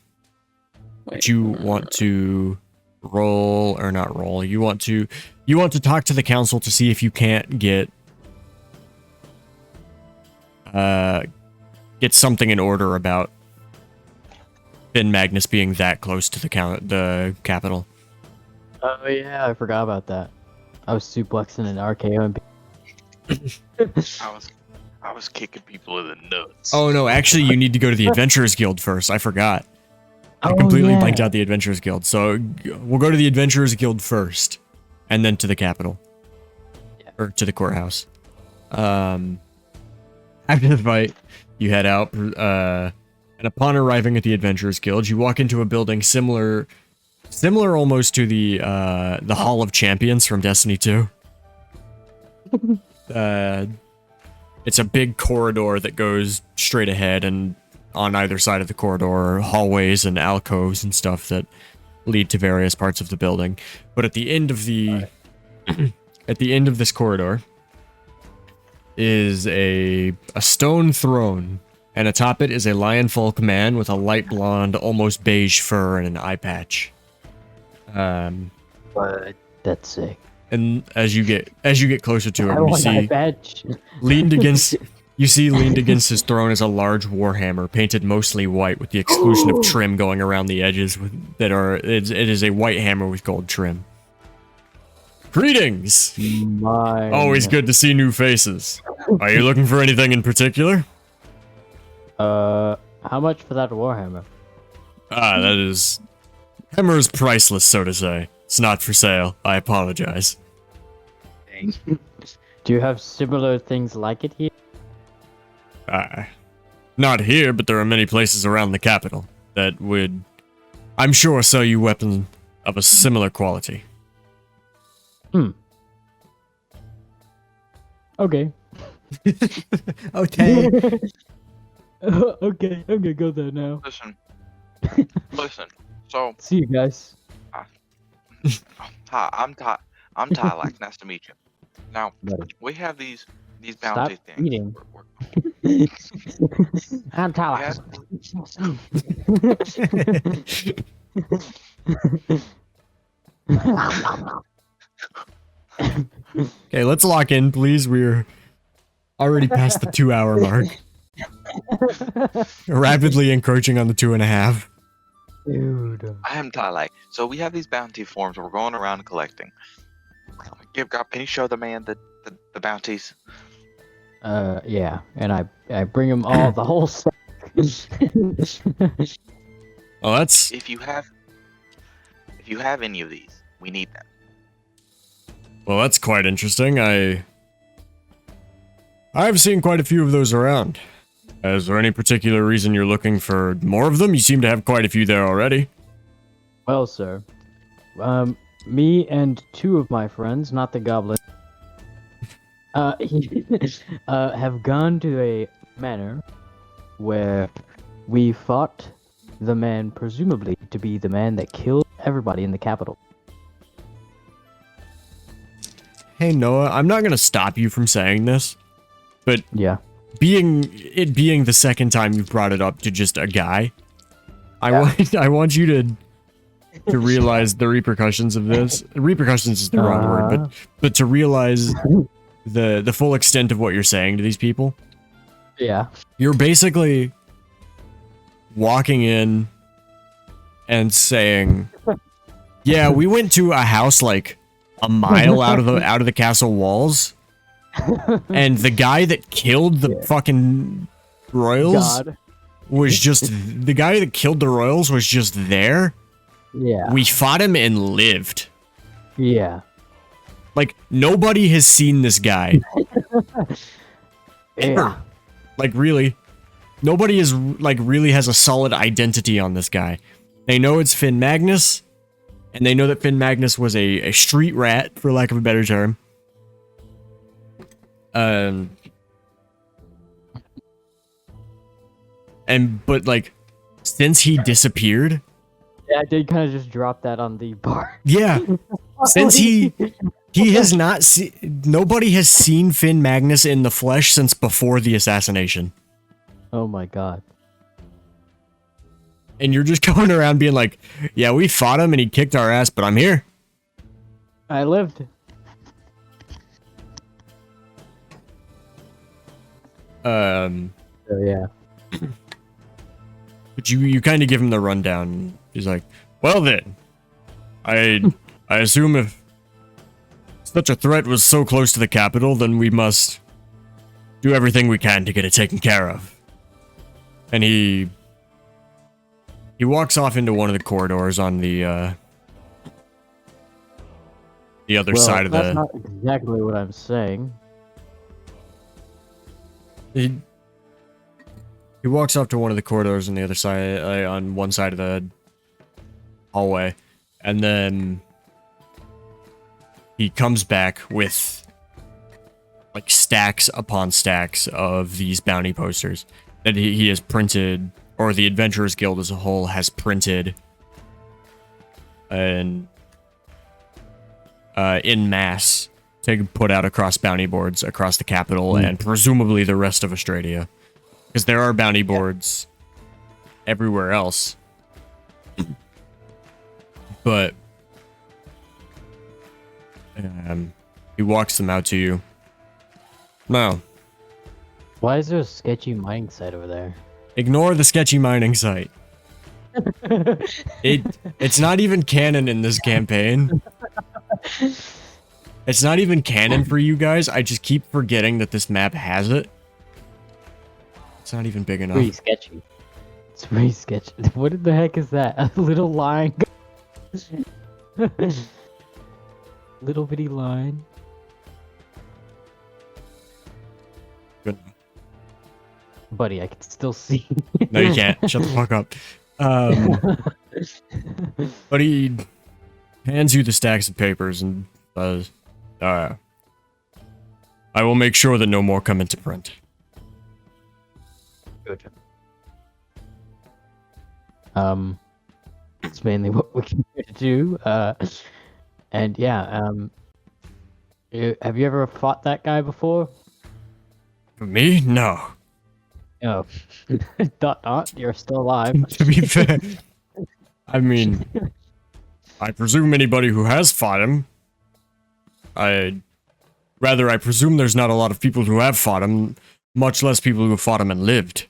Wait, But you want to roll or not roll. You want to talk to the council to see if you can't get something in order about Finn Magnus being that close to the capital. Oh yeah, I forgot about that. I was suplexing an RKO and I was kicking people in the nuts. Oh no, actually you need to go to the Adventurers Guild first. I forgot. I Oh, completely yeah. blanked out the Adventurers Guild. So we'll go to the Adventurers Guild first and then to the capital. Yeah. Or to the courthouse. After the fight, you head out, and upon arriving at the Adventurers Guild, you walk into a building similar almost to the Hall of Champions from Destiny 2. It's a big corridor that goes straight ahead, and on either side of the corridor are hallways and alcoves and stuff that lead to various parts of the building. But at the end of the at the end of this corridor is a stone throne, and atop it is a lion folk man with a light blonde, almost beige fur and an eye patch. But that's sick. And as you get closer to I him, you want see that badge. leaned against his throne is a large warhammer painted mostly white with the exclusion of trim going around the edges it is a white hammer with gold trim. Greetings! Mine. Always good to see new faces. Are you looking for anything in particular? How much for that warhammer? Hammer is priceless, so to say. It's not for sale. I apologize. Do you have similar things like it here? Not here, but there are many places around the capital that would, I'm sure, sell you weapons of a similar quality. Okay. Okay. Okay, I'm gonna go there now. Listen. So, See you guys. hi, I'm Tylax. Nice to meet you. Now, Buddy. we have these Stop bounty things. eating. I'm We Talas. Okay, let's lock in, please. We're already past the 2-hour mark. Rapidly encroaching on the 2.5. Dude. I am Tylax. So we have these bounty forms we're going around collecting. Can you show the man the bounties? Yeah, and I bring them all, the whole set. Oh, that's... If you have any of these, we need them. Well, that's quite interesting. I've seen quite a few of those around. Is there any particular reason you're looking for more of them? You seem to have quite a few there already. Well, sir, me and two of my friends, not the goblin, have gone to a manor where we fought the man presumably to be the man that killed everybody in the capital. Hey, Noah, I'm not gonna stop you from saying this, but Yeah. being the second time you've brought it up to just a guy, I want you to realize the repercussions of this. Repercussions is the wrong word, but to realize the full extent of what you're saying to these people. Yeah. You're basically walking in and saying, "Yeah, we went to a house like a mile out of the castle walls, and the guy that killed the fucking royals God. was just the guy that killed the royals was just there. Yeah. We fought him and lived. Yeah. Like nobody has seen this guy ever. Yeah. Like really, nobody is like really has a solid identity on this guy. They know it's Finn Magnus, and they know that Finn Magnus was a street rat, for lack of a better term. But like, since he disappeared, Yeah, I did kind of just drop that on the bar. yeah, since he has not seen, nobody has seen Finn Magnus in the flesh since before the assassination. Oh my god. And you're just going around being like, yeah, we fought him and he kicked our ass, but I'm here. I lived. So yeah. But you kind of give him the rundown. He's like, well then, I assume if such a threat was so close to the capital, then we must do everything we can to get it taken care of. And he walks off into one of the corridors on the other Well, side of that's the... not exactly what I'm saying. He walks off to one of the corridors on the other side, on one side of the hallway, and then he comes back with like stacks upon stacks of these bounty posters that he has printed, or the Adventurers Guild as a whole has printed, and in mass to put out across bounty boards across the capital and presumably the rest of Australia. Because there are bounty boards everywhere else. But he walks them out to you. No. Why is there a sketchy mining site over there? Ignore the sketchy mining site. It's not even canon in this campaign. It's not even canon for you guys. I just keep forgetting that this map has it. It's not even big enough. Pretty sketchy. It's pretty sketchy. What the heck is that? A little line. Little bitty line. Good. Buddy, I can still see. No, you can't. Shut the fuck up. But he hands you the stacks of papers and says, I will make sure that no more come into print. Good. It's mainly what we can do. And yeah, have you ever fought that guy before? Me? No. Oh, dot. You're still alive. To be fair, I mean, I presume anybody who has fought him. I presume there's not a lot of people who have fought him, much less people who have fought him and lived.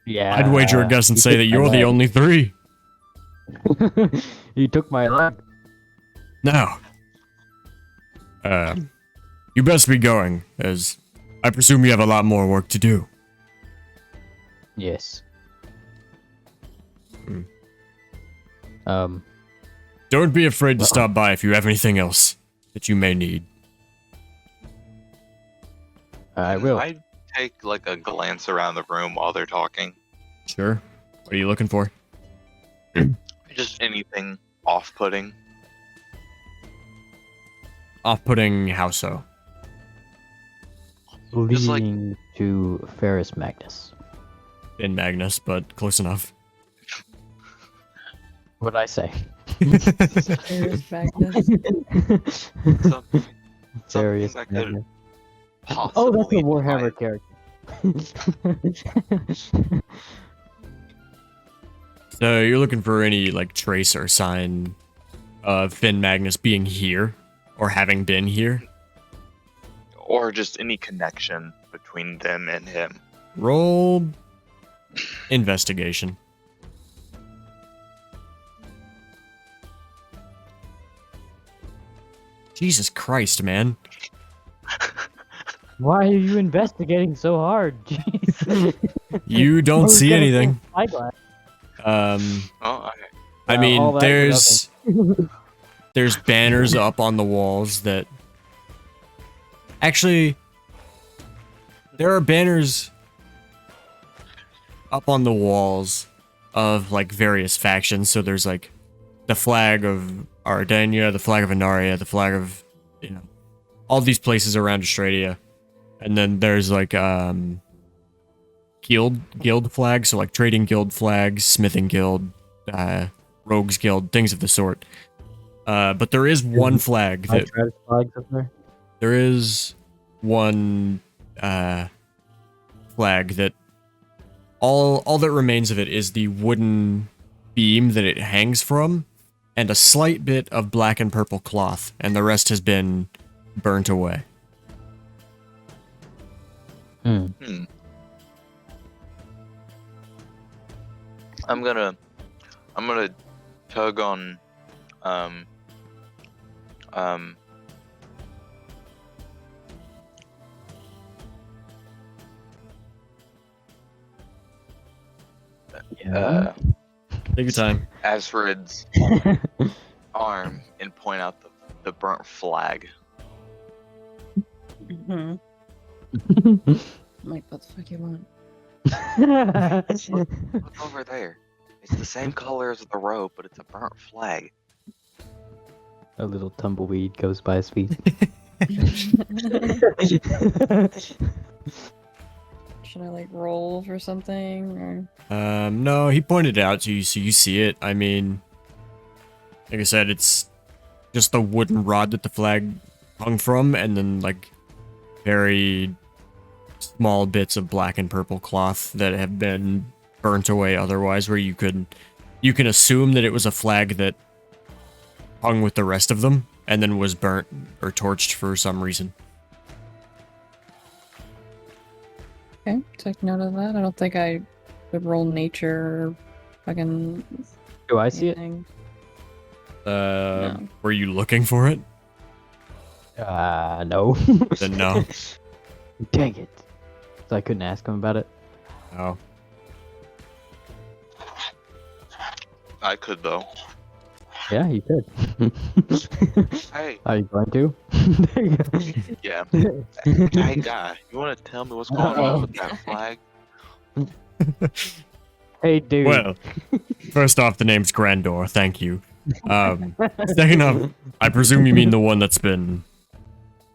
Yeah. I'd wager a guess and say that you're the only three. You took my leg. No. You best be going, as I presume you have a lot more work to do. Yes. Don't be afraid to stop by if you have anything else that you may need. I will. I take like a glance around the room while they're talking. Sure. What are you looking for? Just anything off-putting. Off-putting how so? Just like- Leading to Ferris Magnus. In Magnus, but close enough. What'd I say? There's Magnus. Something Ferris that could Magnus. possibly Oh, that's a imply- Warhammer character. So you're looking for any, like, trace or sign of Finn Magnus being here, or having been here? Or just any connection between them and him. Roll investigation. Jesus Christ, man. Why are you investigating so hard? Jeez. You don't Who's see gonna anything. pull spyglass? Oh, I all mean, that for there's banners up on the walls that... Actually, there are banners up on the walls of, like, various factions. So there's, like, the flag of Ardenia, the flag of Anaria, the flag of, you know, all these places around Australia. And then there's, like, guild flags, so, like, trading guild flags, smithing guild, rogues guild, things of the sort. But there is one flag that... Flags up there? There is one flag that all that remains of it is the wooden beam that it hangs from, and a slight bit of black and purple cloth, and the rest has been burnt away. I'm gonna tug on Take your time. Asfred's arm and point out the burnt flag. Mm-hmm. Like, what the fuck you want? Look over there. It's the same color as the robe, but it's a burnt flag. A little tumbleweed goes by his feet. Should I like roll for something or? No, he pointed it out to you, so you see it. I mean, like I said, it's just the wooden rod that the flag hung from, and then like very small bits of black and purple cloth that have been burnt away otherwise, where you can assume that it was a flag that hung with the rest of them and then was burnt or torched for some reason. Okay, take note of that. I don't think I would roll nature or fucking Do I see it? anything. Were you looking for it? No. Then no. Dang it. So I couldn't ask him about it. No. I could though. Yeah, you could. Hey, Are you going to? There you go. yeah. Hey guy, you want to tell me what's going on with that flag? Hey, dude. Well, first off, the name's Grandor. Thank you. Second off, I presume you mean the one that's been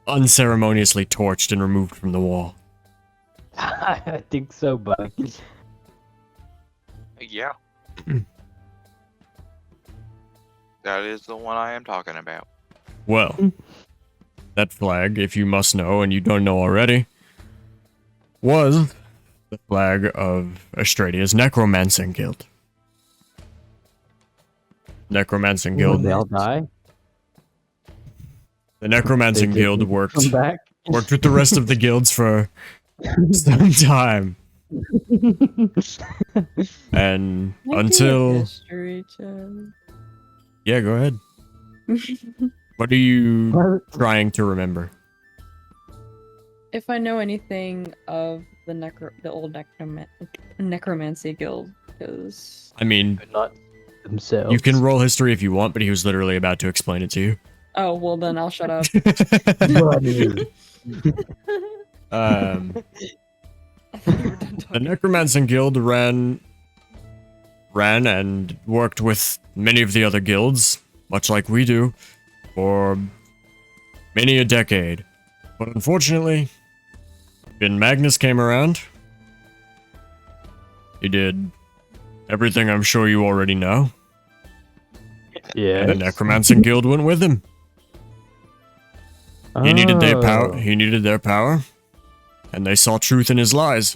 unceremoniously torched and removed from the wall. I think so, buddy. Yeah. That is the one I am talking about. Well, that flag, if you must know and you don't know already, was the flag of Australia's Necromancing Guild. Necromancing Guild. They all die. The Necromancing They Guild come worked back. with the rest of the guilds for some time. And Make until... a history check. Yeah, go ahead. What are you trying to remember? If I know anything of the old necromancy guild, because I mean, Not themselves. you can roll history if you want, but he was literally about to explain it to you. oh well, then I'll shut up. Buddy. I thought you were done The talking. Necromancing Guild ran and worked with many of the other guilds, much like we do, for many a decade. But unfortunately, when Magnus came around, he did everything I'm sure you already know, Yeah. and the Necromancing Guild went with him. He needed their power. Oh. He needed their power, and they saw truth in his lies.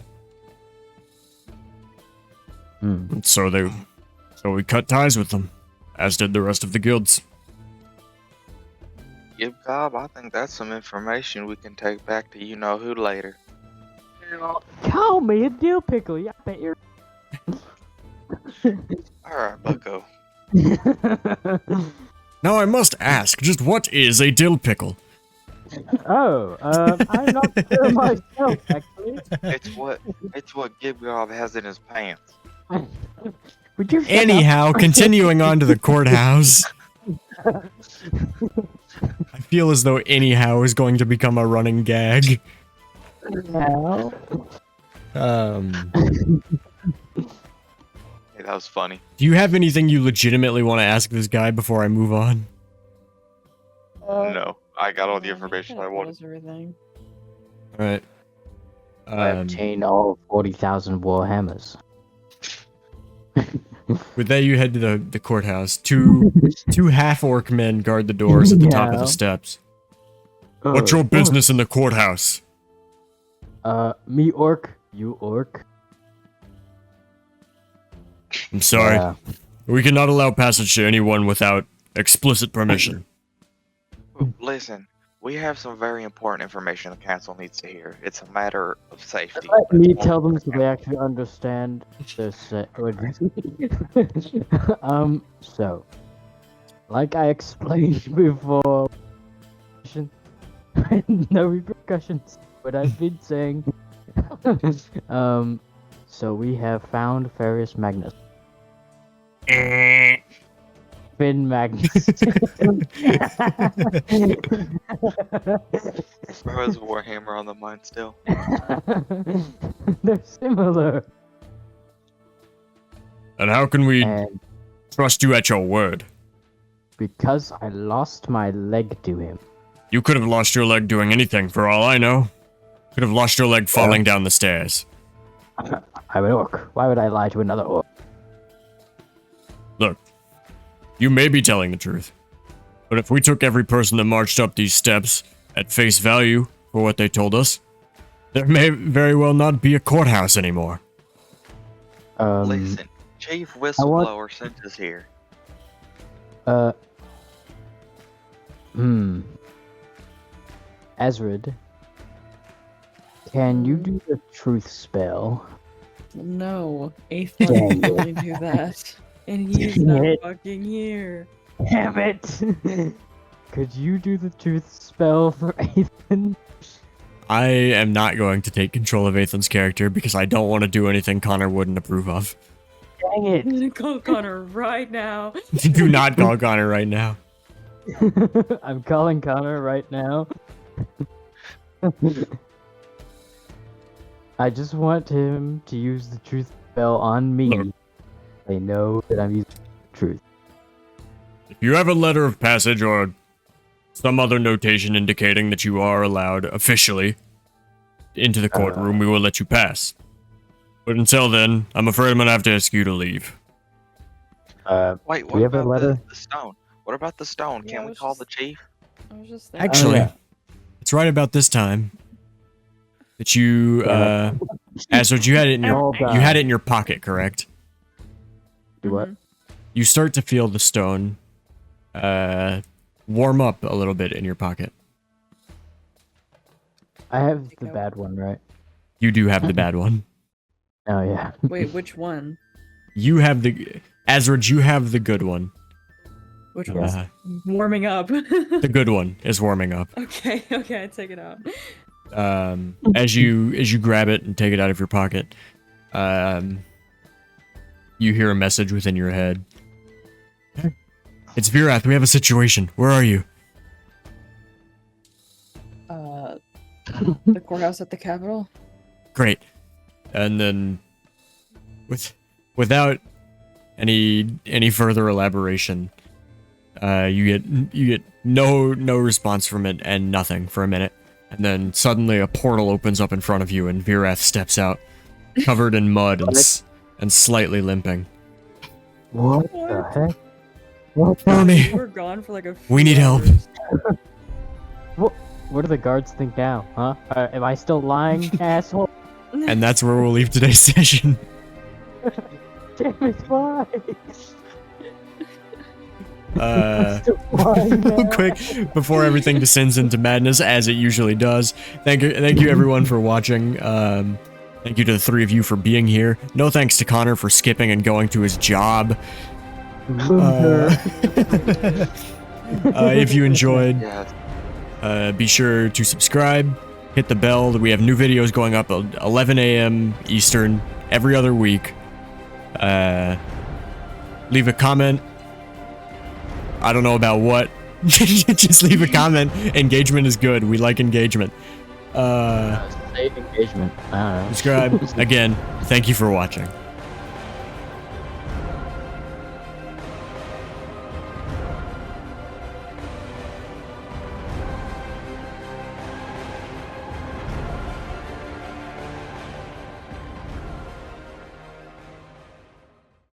Hmm. And so we cut ties with them, as did the rest of the guilds. Yep, Gob, I think that's some information we can take back to you-know-who later. Call me a dill pickle. Yeah, I bet you're. Alright, bucko. Now I must ask, just what is a dill pickle? Oh, I'm not sure myself, actually. It's what Gib Gob has in his pants. Would you shut Anyhow, continuing on to the courthouse. I feel as though anyhow is going to become a running gag. up now? Hey, that was funny. Do you have anything you legitimately want to ask this guy before I move on? No, I got all the Yeah, information that I wanted. was everything. Alright. I obtained all 40,000 warhammers. With that, you head to the courthouse. Two half-orc men guard the doors at the top of Yeah. the steps. What's your business in the courthouse? Me orc, you orc. I'm sorry. Yeah. We cannot allow passage to anyone without explicit permission. Listen, we have some very important information the council needs to hear. It's a matter of safety. Let but me it's tell more them so they actually understand this. So, like I explained before, no repercussions. What I've been saying. So we have found Farius Magnus. Finn Magnus. Bro has Warhammer on the mind still. They're similar. And how can we And trust you at your word? because I lost my leg to him. You could have lost your leg doing anything, for all I know. Could have lost your leg falling down the stairs. I'm an orc. Why would I lie to another orc? Look, you may be telling the truth, but if we took every person that marched up these steps at face value for what they told us, there may very well not be a courthouse anymore. Listen, Chief Whistleblower sent us here. Ezrid, can you do the truth spell? No, Eighth Dang can it. only do that, and he's Dang not it. fucking here. Damn it! Could you do the truth spell for Ethan? I am not going to take control of Ethan's character because I don't want to do anything Connor wouldn't approve of. Dang I'm it! gonna call Connor right now. Do not call Connor right now. I'm calling Connor right now. I just want him to use the truth spell on me. Look. They know that I'm using the truth. If you have a letter of passage or some other notation indicating that you are allowed officially into the courtroom, we will let you pass. But until then, I'm afraid I'm gonna have to ask you to leave. Wait, we what have a about letter? the stone? What about the stone? Yeah, Can't I we was call just- the chief? I was just thinking. Actually, yeah. it's right about this time that you, Azard, you had it in your, Hold you had it on. in your pocket, correct? Do what? Mhm. You start to feel the stone, warm up a little bit in your pocket. I have the Take out- bad one, right? You do have the bad one. Oh yeah. Wait, which one? You have the, Azard, you have the good one. Which one's Uh, warming up? the good one is warming up. Okay, I take it out. As you grab it and take it out of your pocket, you hear a message within your head. It's Virath, we have a situation. Where are you? The courthouse at the Capitol. Great. And then without any further elaboration, you get no response from it and nothing for a minute. And then suddenly a portal opens up in front of you and Virath steps out, covered in mud and slightly limping. What What? the heck? What? Tell me, We're gone for like a. we few need help. hours. What do the guards think now? Huh? Am I still lying, asshole? And that's where we'll leave today's session. Damn it, why? Still lying Real now. quick before everything descends into madness as it usually does. Thank you everyone for watching. Thank you to the three of you for being here. No thanks to Connor for skipping and going to his job. If you enjoyed, Yes. be sure to subscribe, hit the bell. We have new videos going up at 11 a.m. Eastern every other week. Leave a comment. I don't know about what. Just leave a comment. Engagement is good. We like engagement. Save engagement. I don't know. Subscribe. Again, thank you for watching.